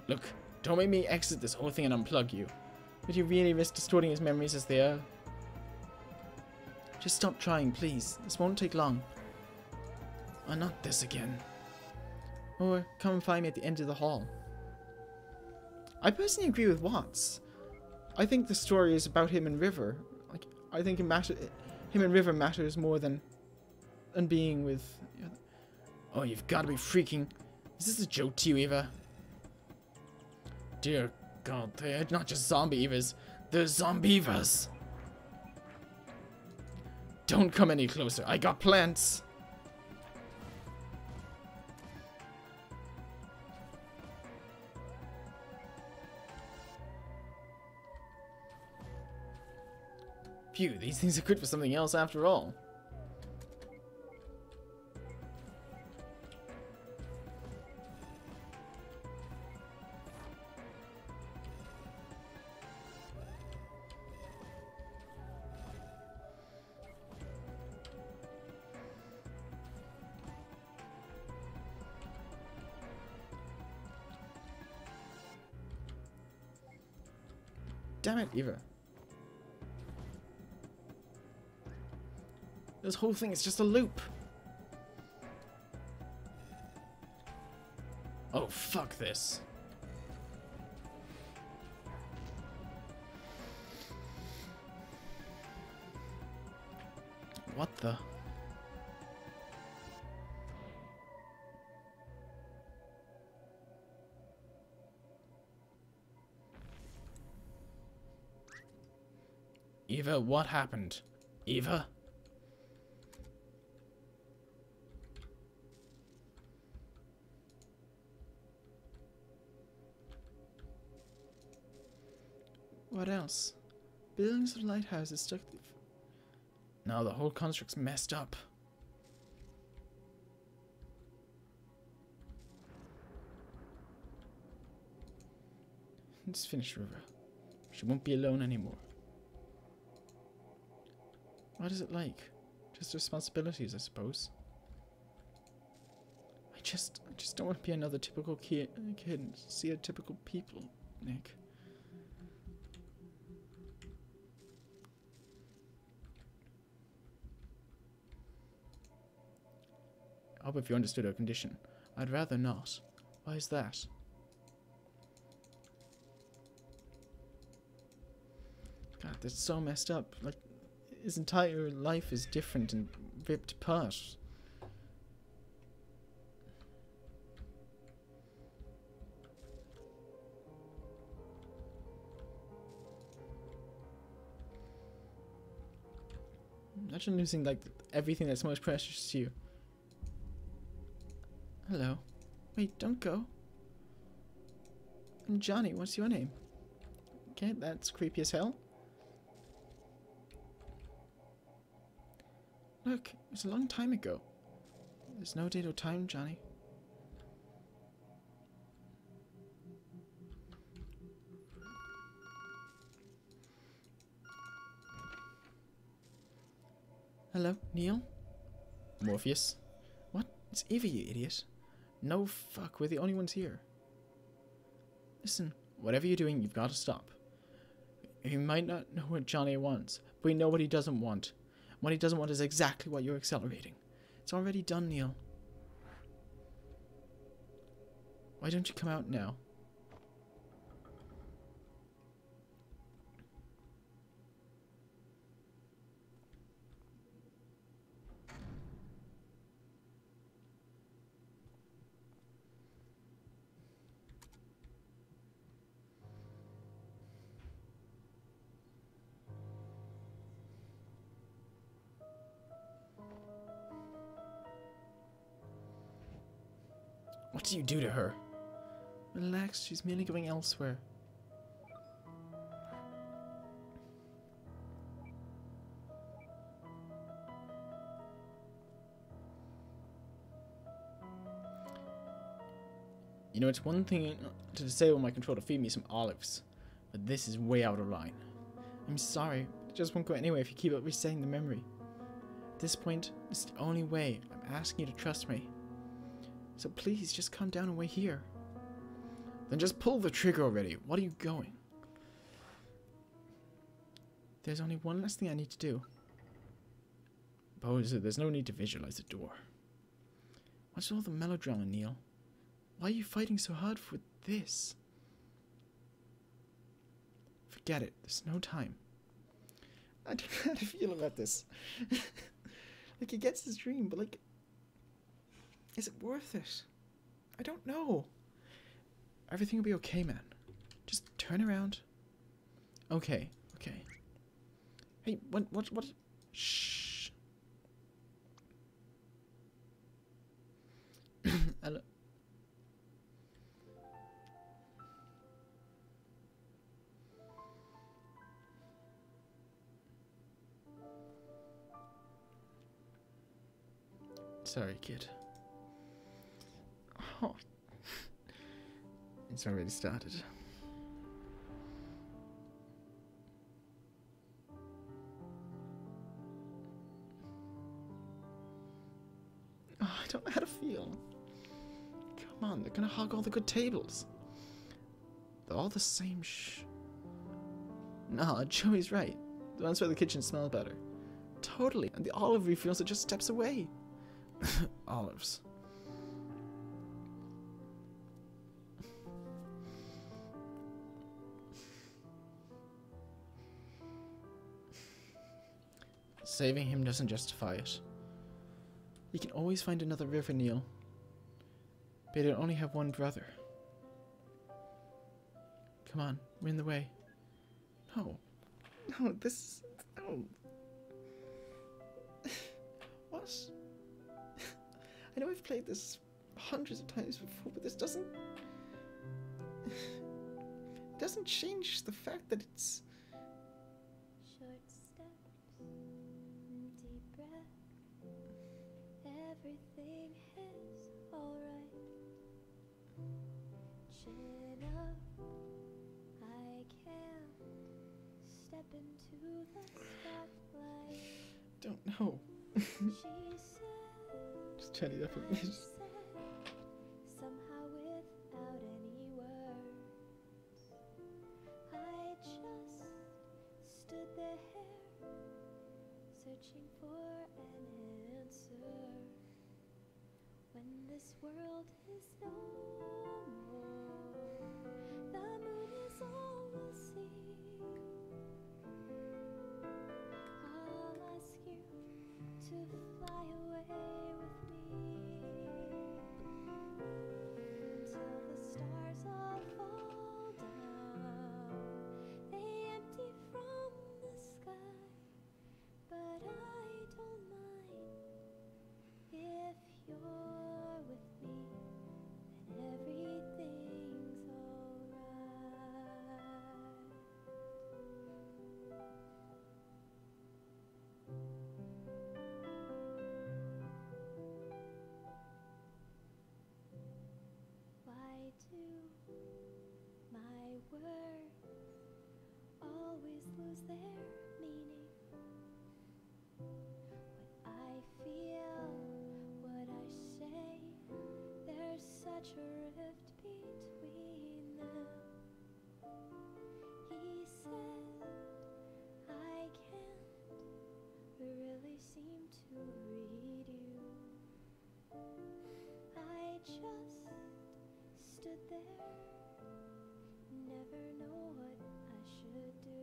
Look, don't make me exit this whole thing and unplug you. Would you really risk distorting his memories as they are? Just stop trying, please. This won't take long. Oh, not this again. Or come and find me at the end of the hall. I personally agree with Watts. I think the story is about him and River. Like, I think him and River matters more than being with... Oh, you've got to be freaking... Is this a joke to you, Eva? Dear God, they're not just zombie Evas. They're zombie-Evas. Don't come any closer. I got plants. Phew, these things are good for something else after all. Damn it, Eva. This whole thing is just a loop. Oh, fuck this. What the? Eva, what happened? Eva? What else? Buildings of lighthouses stuck... Now the whole construct's messed up. Just finish, River. She won't be alone anymore. What is it like? Just responsibilities, I suppose. I just don't want to be another typical kid and see a typical people, Nick. I hope if you understood her condition. I'd rather not. Why is that? God, that's so messed up. Like, his entire life is different and ripped apart. Imagine losing, like, everything that's most precious to you. Hello. Wait, don't go. I'm Johnny. What's your name? Okay, that's creepy as hell. Look, it was a long time ago. There's no date or time, Johnny. Hello, Neil? Morpheus? What? It's Eva, you idiot. No, fuck, we're the only ones here. Listen, whatever you're doing, you've got to stop. You might not know what Johnny wants, but we know what he doesn't want. What he doesn't want is exactly what you're accelerating. It's already done, Neil. Why don't you come out now? What do you do to her? Relax, she's merely going elsewhere. You know, it's one thing to disable my control to feed me some olives, but this is way out of line. I'm sorry, it just won't go anywhere if you keep up resetting the memory. At this point, it's the only way. I'm asking you to trust me. So please, just calm down and wait here. Then just pull the trigger already. What are you going? There's only one last thing I need to do. Bowser, there's no need to visualize the door. What's all the melodrama, Neil? Why are you fighting so hard for this? Forget it. There's no time. I don't know how to feel about this. Like, he gets his dream, but like... is it worth it? I don't know. Everything will be okay, man. Just turn around. Okay, okay. Hey, what? Shh. Hello. Sorry, kid. Oh. It's already started. Oh, I don't know how to feel. Come on, they're gonna hog all the good tables. They're all the same Nah, Joey's right. The ones where the kitchen smells better. Totally, and the olive refills are just steps away. Olives. Saving him doesn't justify it. You can always find another river, Neil. But you only have one brother. Come on, we're in the way. No. No, this... No. What? I know I've played this hundreds of times before, but this doesn't... It doesn't change the fact that it's... Short steps, deep breath, everything is alright. Chin up, I can't the spotlight. Don't know. She said, Just turn it up a I bit. said, somehow without any words. I just stood there, searching for an answer. When this world is no more, the moon is all we'll see. I'll ask you to fly away with me until the stars all fall down. They empty from the sky, but I don't mind if you're with me, then everything's alright. Why do my words always lose their meaning? What I feel, what I say, there's such a rift between them. He said, I can't really seem to read you. I just stood there, never know what I should do.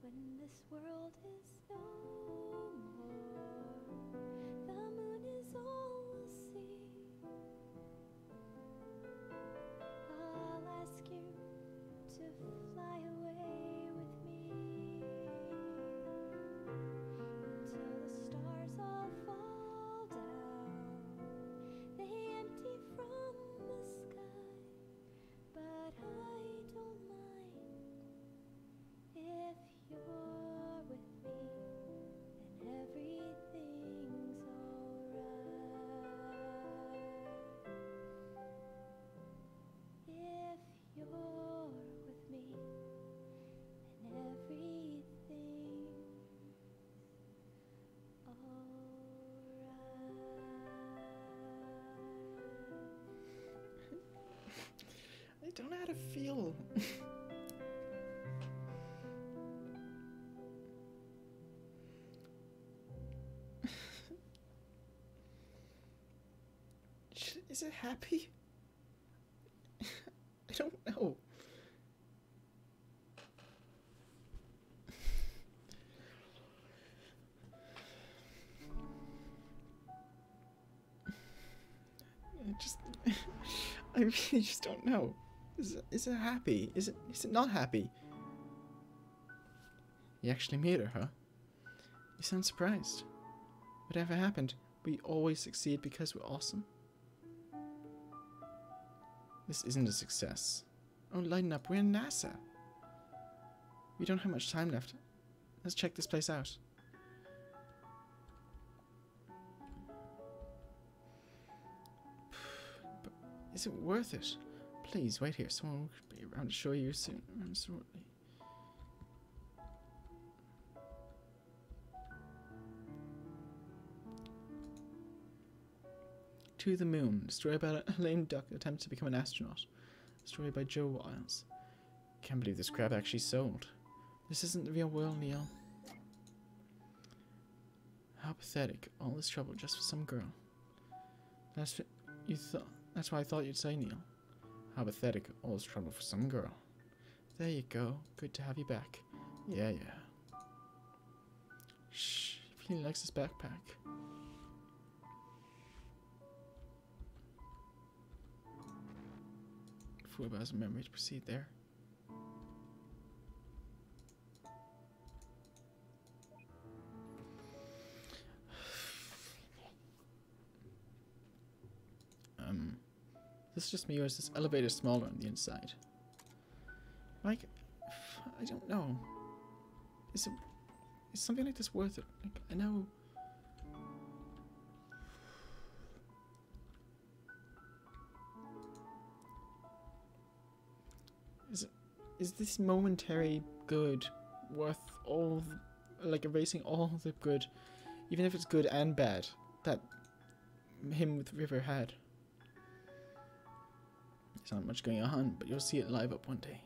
When this world is no more, the moon is all we'll see. I'll ask you to fly away with me until the stars all fall down. They empty from the sky, but I don't mind if you're with me, then everything's alright. If you're with me, then everything's alright. I don't know how to feel. Is it happy? I don't know. I really just don't know. Is it happy? Is it not happy? You actually made her, huh? You sound surprised. Whatever happened, we always succeed because we're awesome. This isn't a success. Oh, lighten up, we're in NASA. We don't have much time left. Let's check this place out. But is it worth it? Please, wait here. Someone will be around to show you soon. Shortly. To the Moon. A story about a lame duck that attempts to become an astronaut. A story by Joe Wiles. Can't believe this crap actually sold. This isn't the real world, Neil. How pathetic. All this trouble just for some girl. That's why I thought you'd say, Neil. How pathetic. All this trouble for some girl. There you go. Good to have you back. Yeah. Shh. He really likes his backpack. Fuba has a memory to proceed there. This is just me, or is this elevator smaller on the inside? Like, I don't know. Is something like this worth it? Like, I know. Is this momentary good worth all, like erasing all the good, even if it's good and bad, that him with River had. There's not much going on, but you'll see it live up one day.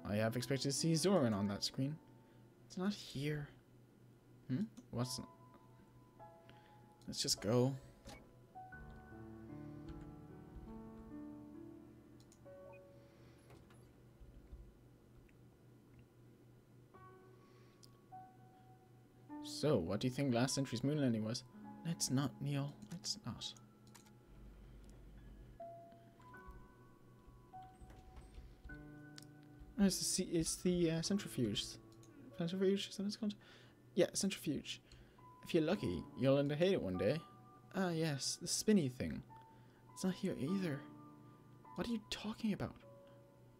I have expected to see Zoran on that screen. It's not here. What's not? Let's just go. So, what do you think last century's moon landing was? Let's not, Neil. Let's not. Oh, it's the centrifuge. Centrifuge, is that what it's called? Yeah, centrifuge. If you're lucky, you'll learn to hate it one day. Ah, yes, the spinny thing. It's not here either. What are you talking about?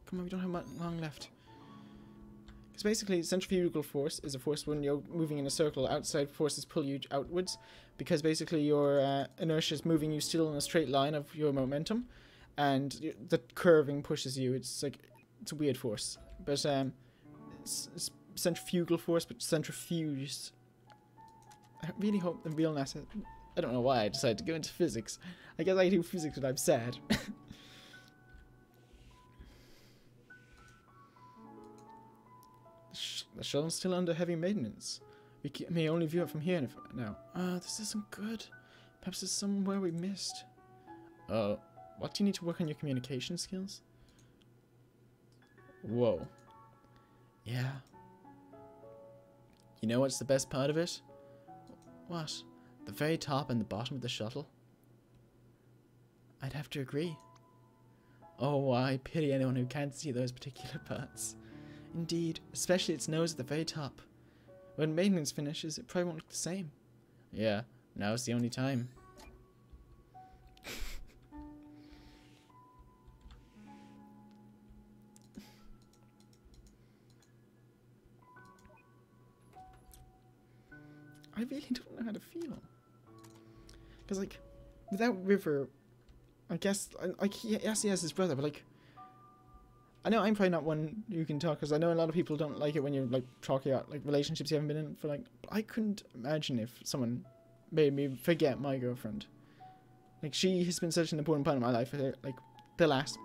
Come on, we don't have long left. Because basically, centrifugal force is a force when you're moving in a circle. Outside forces pull you outwards. Because basically your inertia is moving you still in a straight line of your momentum. And the curving pushes you. It's like, it's a weird force. But it's centrifugal force, but centrifuges. I really hope the real NASA... I don't know why I decided to go into physics. I guess I do physics when I'm sad. The shuttle's still under heavy maintenance. We may only view it from here now. This isn't good. Perhaps there's somewhere we missed. What do you need to work on your communication skills? Whoa. Yeah. You know what's the best part of it? What? The very top and the bottom of the shuttle? I'd have to agree. Oh, I pity anyone who can't see those particular parts. Indeed, especially its nose at the very top. When maintenance finishes, it probably won't look the same. Yeah, now's the only time. I really don't know how to feel. Because, like, without River, I guess, yes, he has his brother, but, like, I know I'm probably not one who can talk, because I know a lot of people don't like it when you're, like, talking about, like, relationships you haven't been in for, like, I couldn't imagine if someone made me forget my girlfriend. Like, she has been such an important part of my life for, like, the last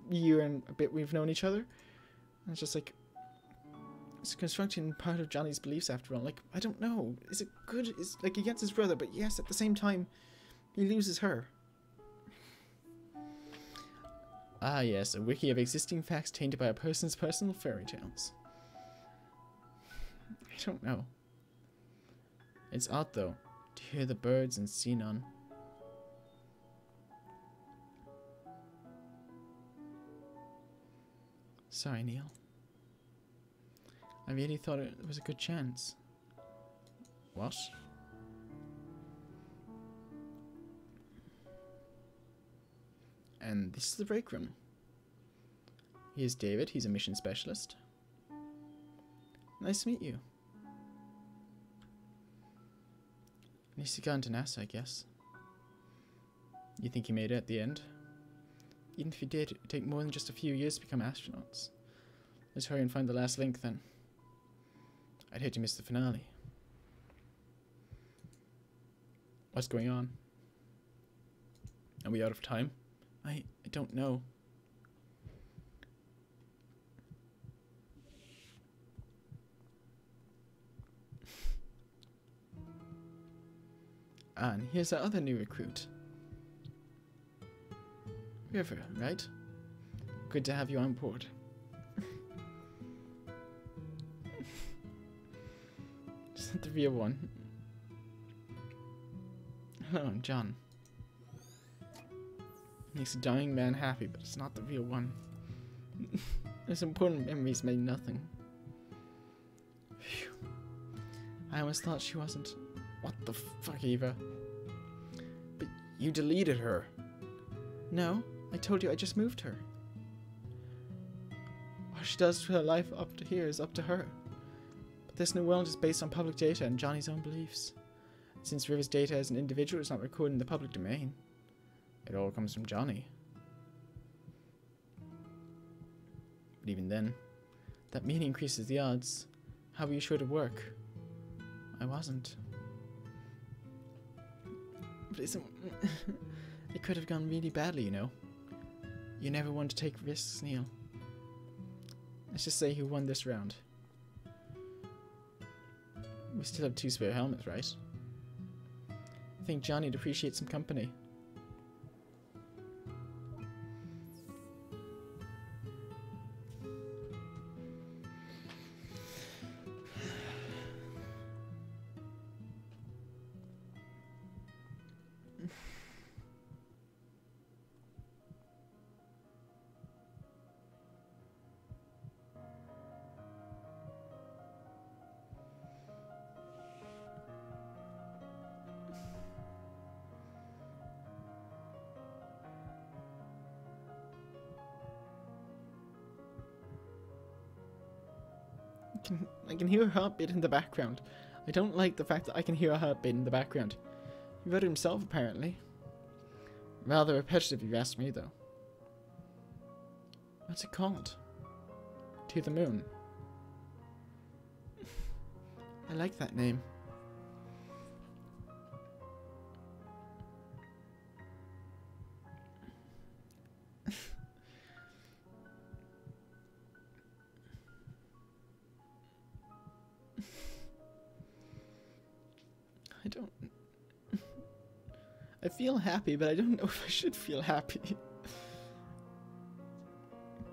year and a bit we've known each other. And it's just, like, it's constructing part of Johnny's beliefs after all. Like, I don't know. Is it good? Is, like, he gets his brother, but yes, at the same time, he loses her. Ah, yes, a wiki of existing facts tainted by a person's personal fairy tales. I don't know. It's odd, though, to hear the birds and see none. Sorry, Neil. I really thought it was a good chance. What? And this is the break room. Here's David, he's a mission specialist. Nice to meet you. At least he got into NASA, I guess. You think he made it at the end? Even if he did, it would take more than just a few years to become astronauts. Let's hurry and find the last link then. I'd hate to miss the finale. What's going on? Are we out of time? I don't know. And here's our other new recruit. River, right? Good to have you on board. It's not the real one. Hello, I'm John. Makes a dying man happy, but it's not the real one. Those important memories made nothing. Phew. I almost thought she wasn't. What the fuck, Eva? But you deleted her. No, I told you I just moved her. What she does to her life up to here is up to her. But this new world is based on public data and Johnny's own beliefs. Since River's data as an individual is not recorded in the public domain, it all comes from Johnny. But even then, that meaning increases the odds. How were you sure to work? I wasn't. But isn't... It could have gone really badly, you know. You never want to take risks, Neil. Let's just say who won this round. We still have 2 spare helmets, right? I think Johnny'd appreciate some company. I can hear a heartbeat in the background. I don't like the fact that I can hear a heartbeat in the background. He wrote it himself, apparently. Rather repetitive, if you ask me, though. What's it called? To the Moon. I like that name. I don't... I feel happy, but I don't know if I should feel happy.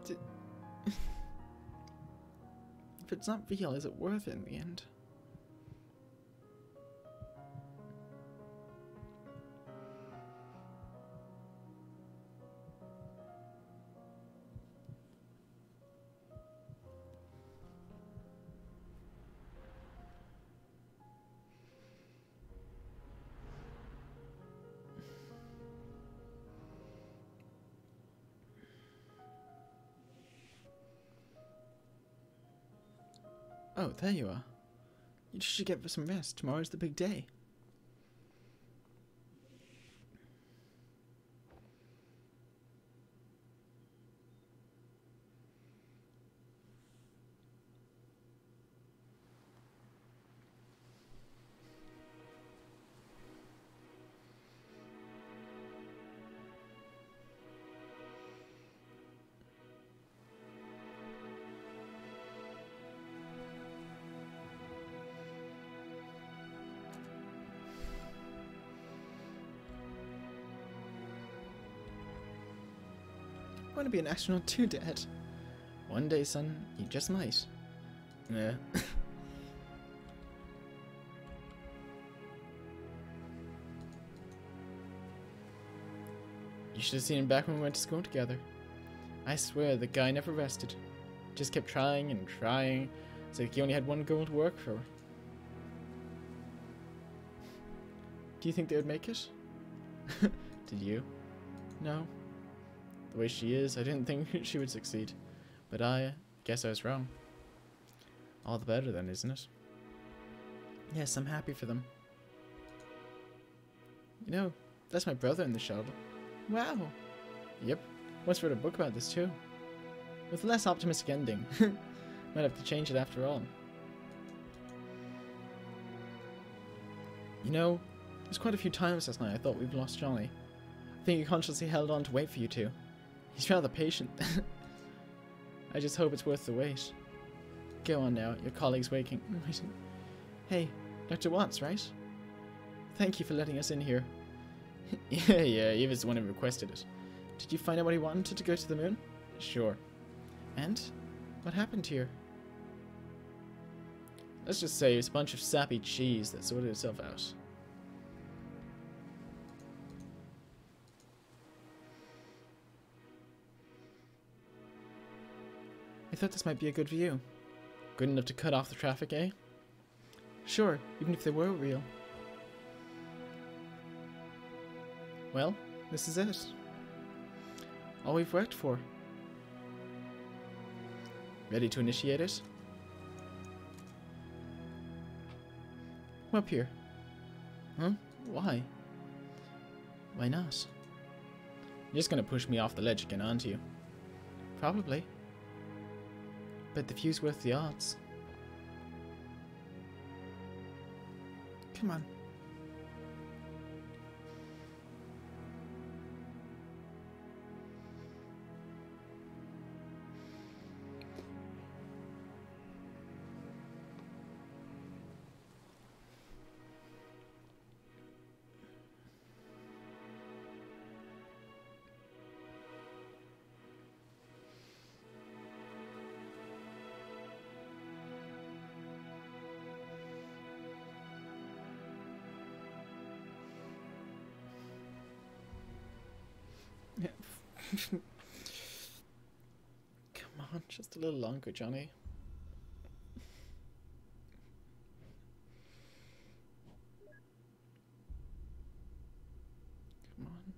If it's not real, is it worth it in the end? Oh, there you are. You should get some rest. Tomorrow's the big day. I want to be an astronaut too, Dad. One day, son, you just might. Yeah. You should have seen him back when we went to school together. I swear, the guy never rested. Just kept trying and trying. It's like he only had one goal to work for. Do you think they would make it? Did you? No. The way she is, I didn't think she would succeed. But I guess I was wrong. All the better then, isn't it? Yes, I'm happy for them. You know, that's my brother in the shuttle. Wow. Yep. Once wrote a book about this too. With a less optimistic ending. Might have to change it after all. You know, there's quite a few times last night I thought we've lost Johnny. I think he consciously held on to wait for you two. He's rather patient. I just hope it's worth the wait. Go on now, your colleague's waking. Hey, Dr. Watts, right? Thank you for letting us in here. yeah, Eva's the one who requested it. Did you find out what he wanted to go to the moon? Sure. And? What happened here? Let's just say it's a bunch of sappy cheese that sorted itself out. I thought this might be a good view. Good enough to cut off the traffic, eh? Sure, even if they were real. Well, this is it. All we've worked for. Ready to initiate it? Come up here. Huh? Why? Why not? You're just gonna push me off the ledge again, aren't you? Probably. Bet the view's worth the odds. Come on. Yeah. Come on, just a little longer, Johnny. Come on.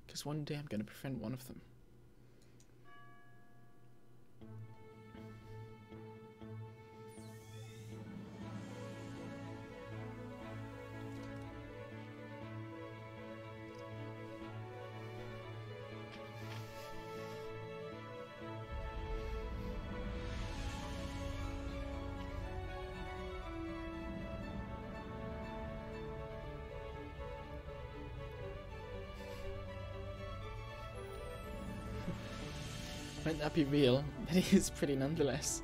Because one day I'm going to befriend one of them. Might not be real, but it is pretty nonetheless.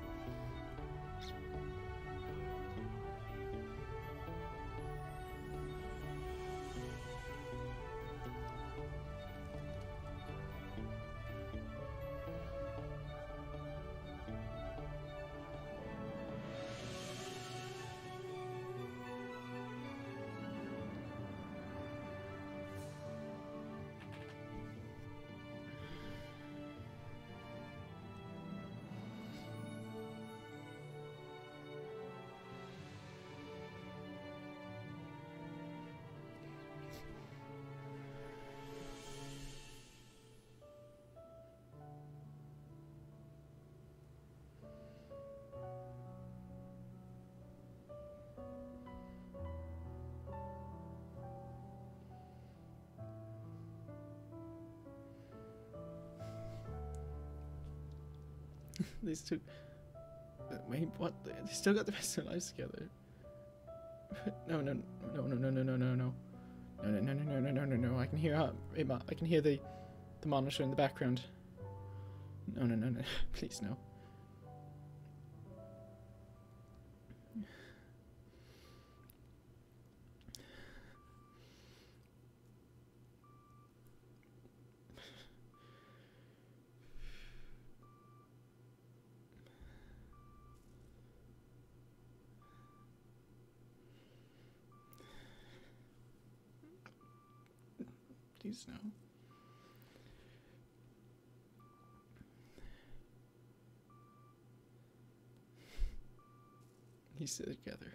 These two. Wait, what? They still got the rest of their lives together. No, no, no, no, no, no, no, no, no, no, no, no, no, no, no, no, no. I can hear I can hear the monitor in the background. No, no, no, no. Please, no. Please, no. He's still together.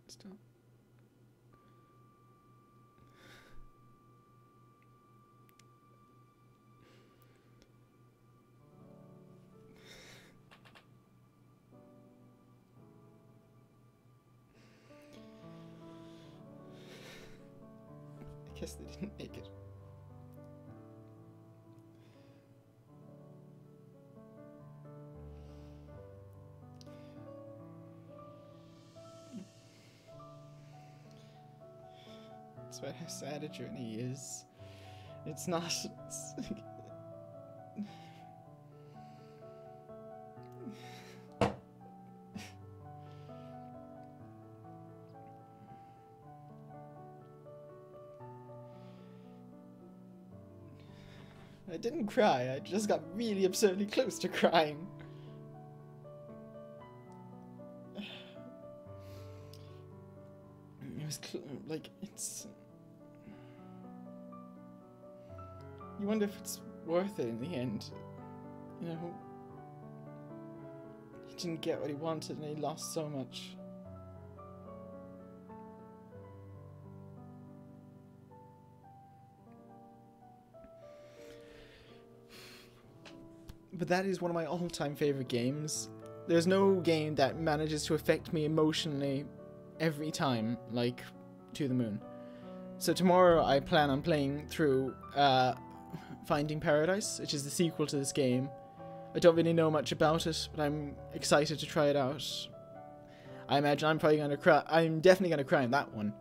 Stop. I guess they didn't make it. Despite how sad a journey is, it's not. It's like, I didn't cry, I just got really absurdly close to crying. It was like, it's... You wonder if it's worth it in the end. You know, he didn't get what he wanted and he lost so much. But that is one of my all-time favorite games. There's no game that manages to affect me emotionally every time like To the Moon. So tomorrow I plan on playing through Finding Paradise, which is the sequel to this game. I don't really know much about it, but I'm excited to try it out. I imagine I'm probably gonna cry. I'm definitely gonna cry in that one.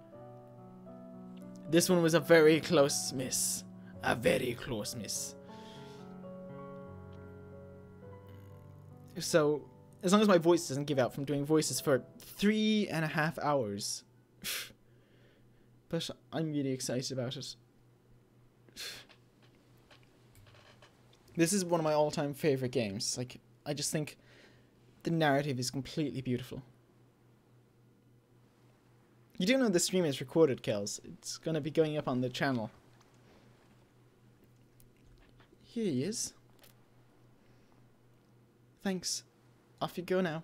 This one was a very close miss. A very close miss. So, as long as my voice doesn't give out from doing voices for 3.5 hours. But I'm really excited about it. This is one of my all-time favorite games. Like, I just think the narrative is completely beautiful. You do know the stream is recorded, Kels. It's gonna be going up on the channel. Here he is. Thanks. Off you go now.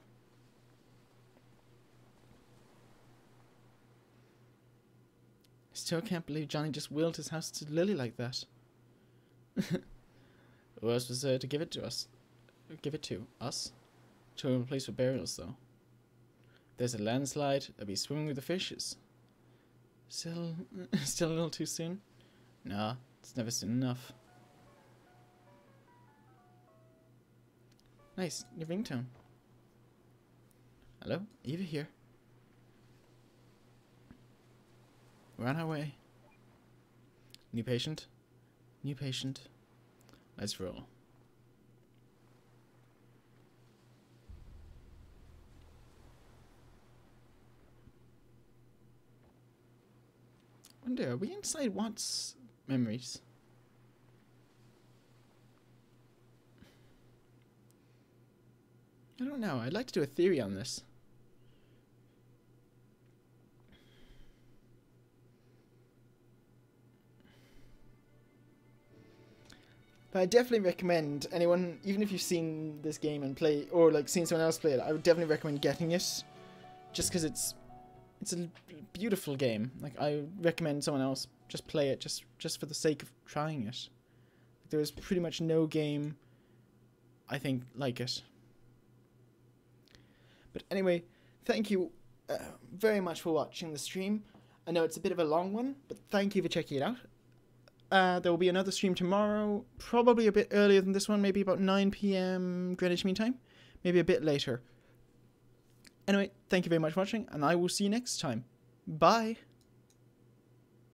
I still can't believe Johnny just willed his house to Lily like that. Who else was there to give it to us? Give it to us? To a place for burials, though. If there's a landslide, I'll be swimming with the fishes. Still a little too soon? Nah, it's never soon enough. Nice, your ringtone. Hello, Eva here. We're on our way. New patient? New patient. Let's roll. Wonder, are we inside Watt's memories? I don't know. I'd like to do a theory on this. But I definitely recommend anyone, even if you've seen this game and play, or like seen someone else play it, I would definitely recommend getting it, just because it's a beautiful game. Like, I recommend someone else just play it just for the sake of trying it. There is pretty much no game, I think, like it. But anyway, thank you very much for watching the stream. I know it's a bit of a long one, but thank you for checking it out. There will be another stream tomorrow, probably a bit earlier than this one, maybe about 9 PM Greenwich Mean Time, maybe a bit later. Anyway, thank you very much for watching, and I will see you next time. Bye!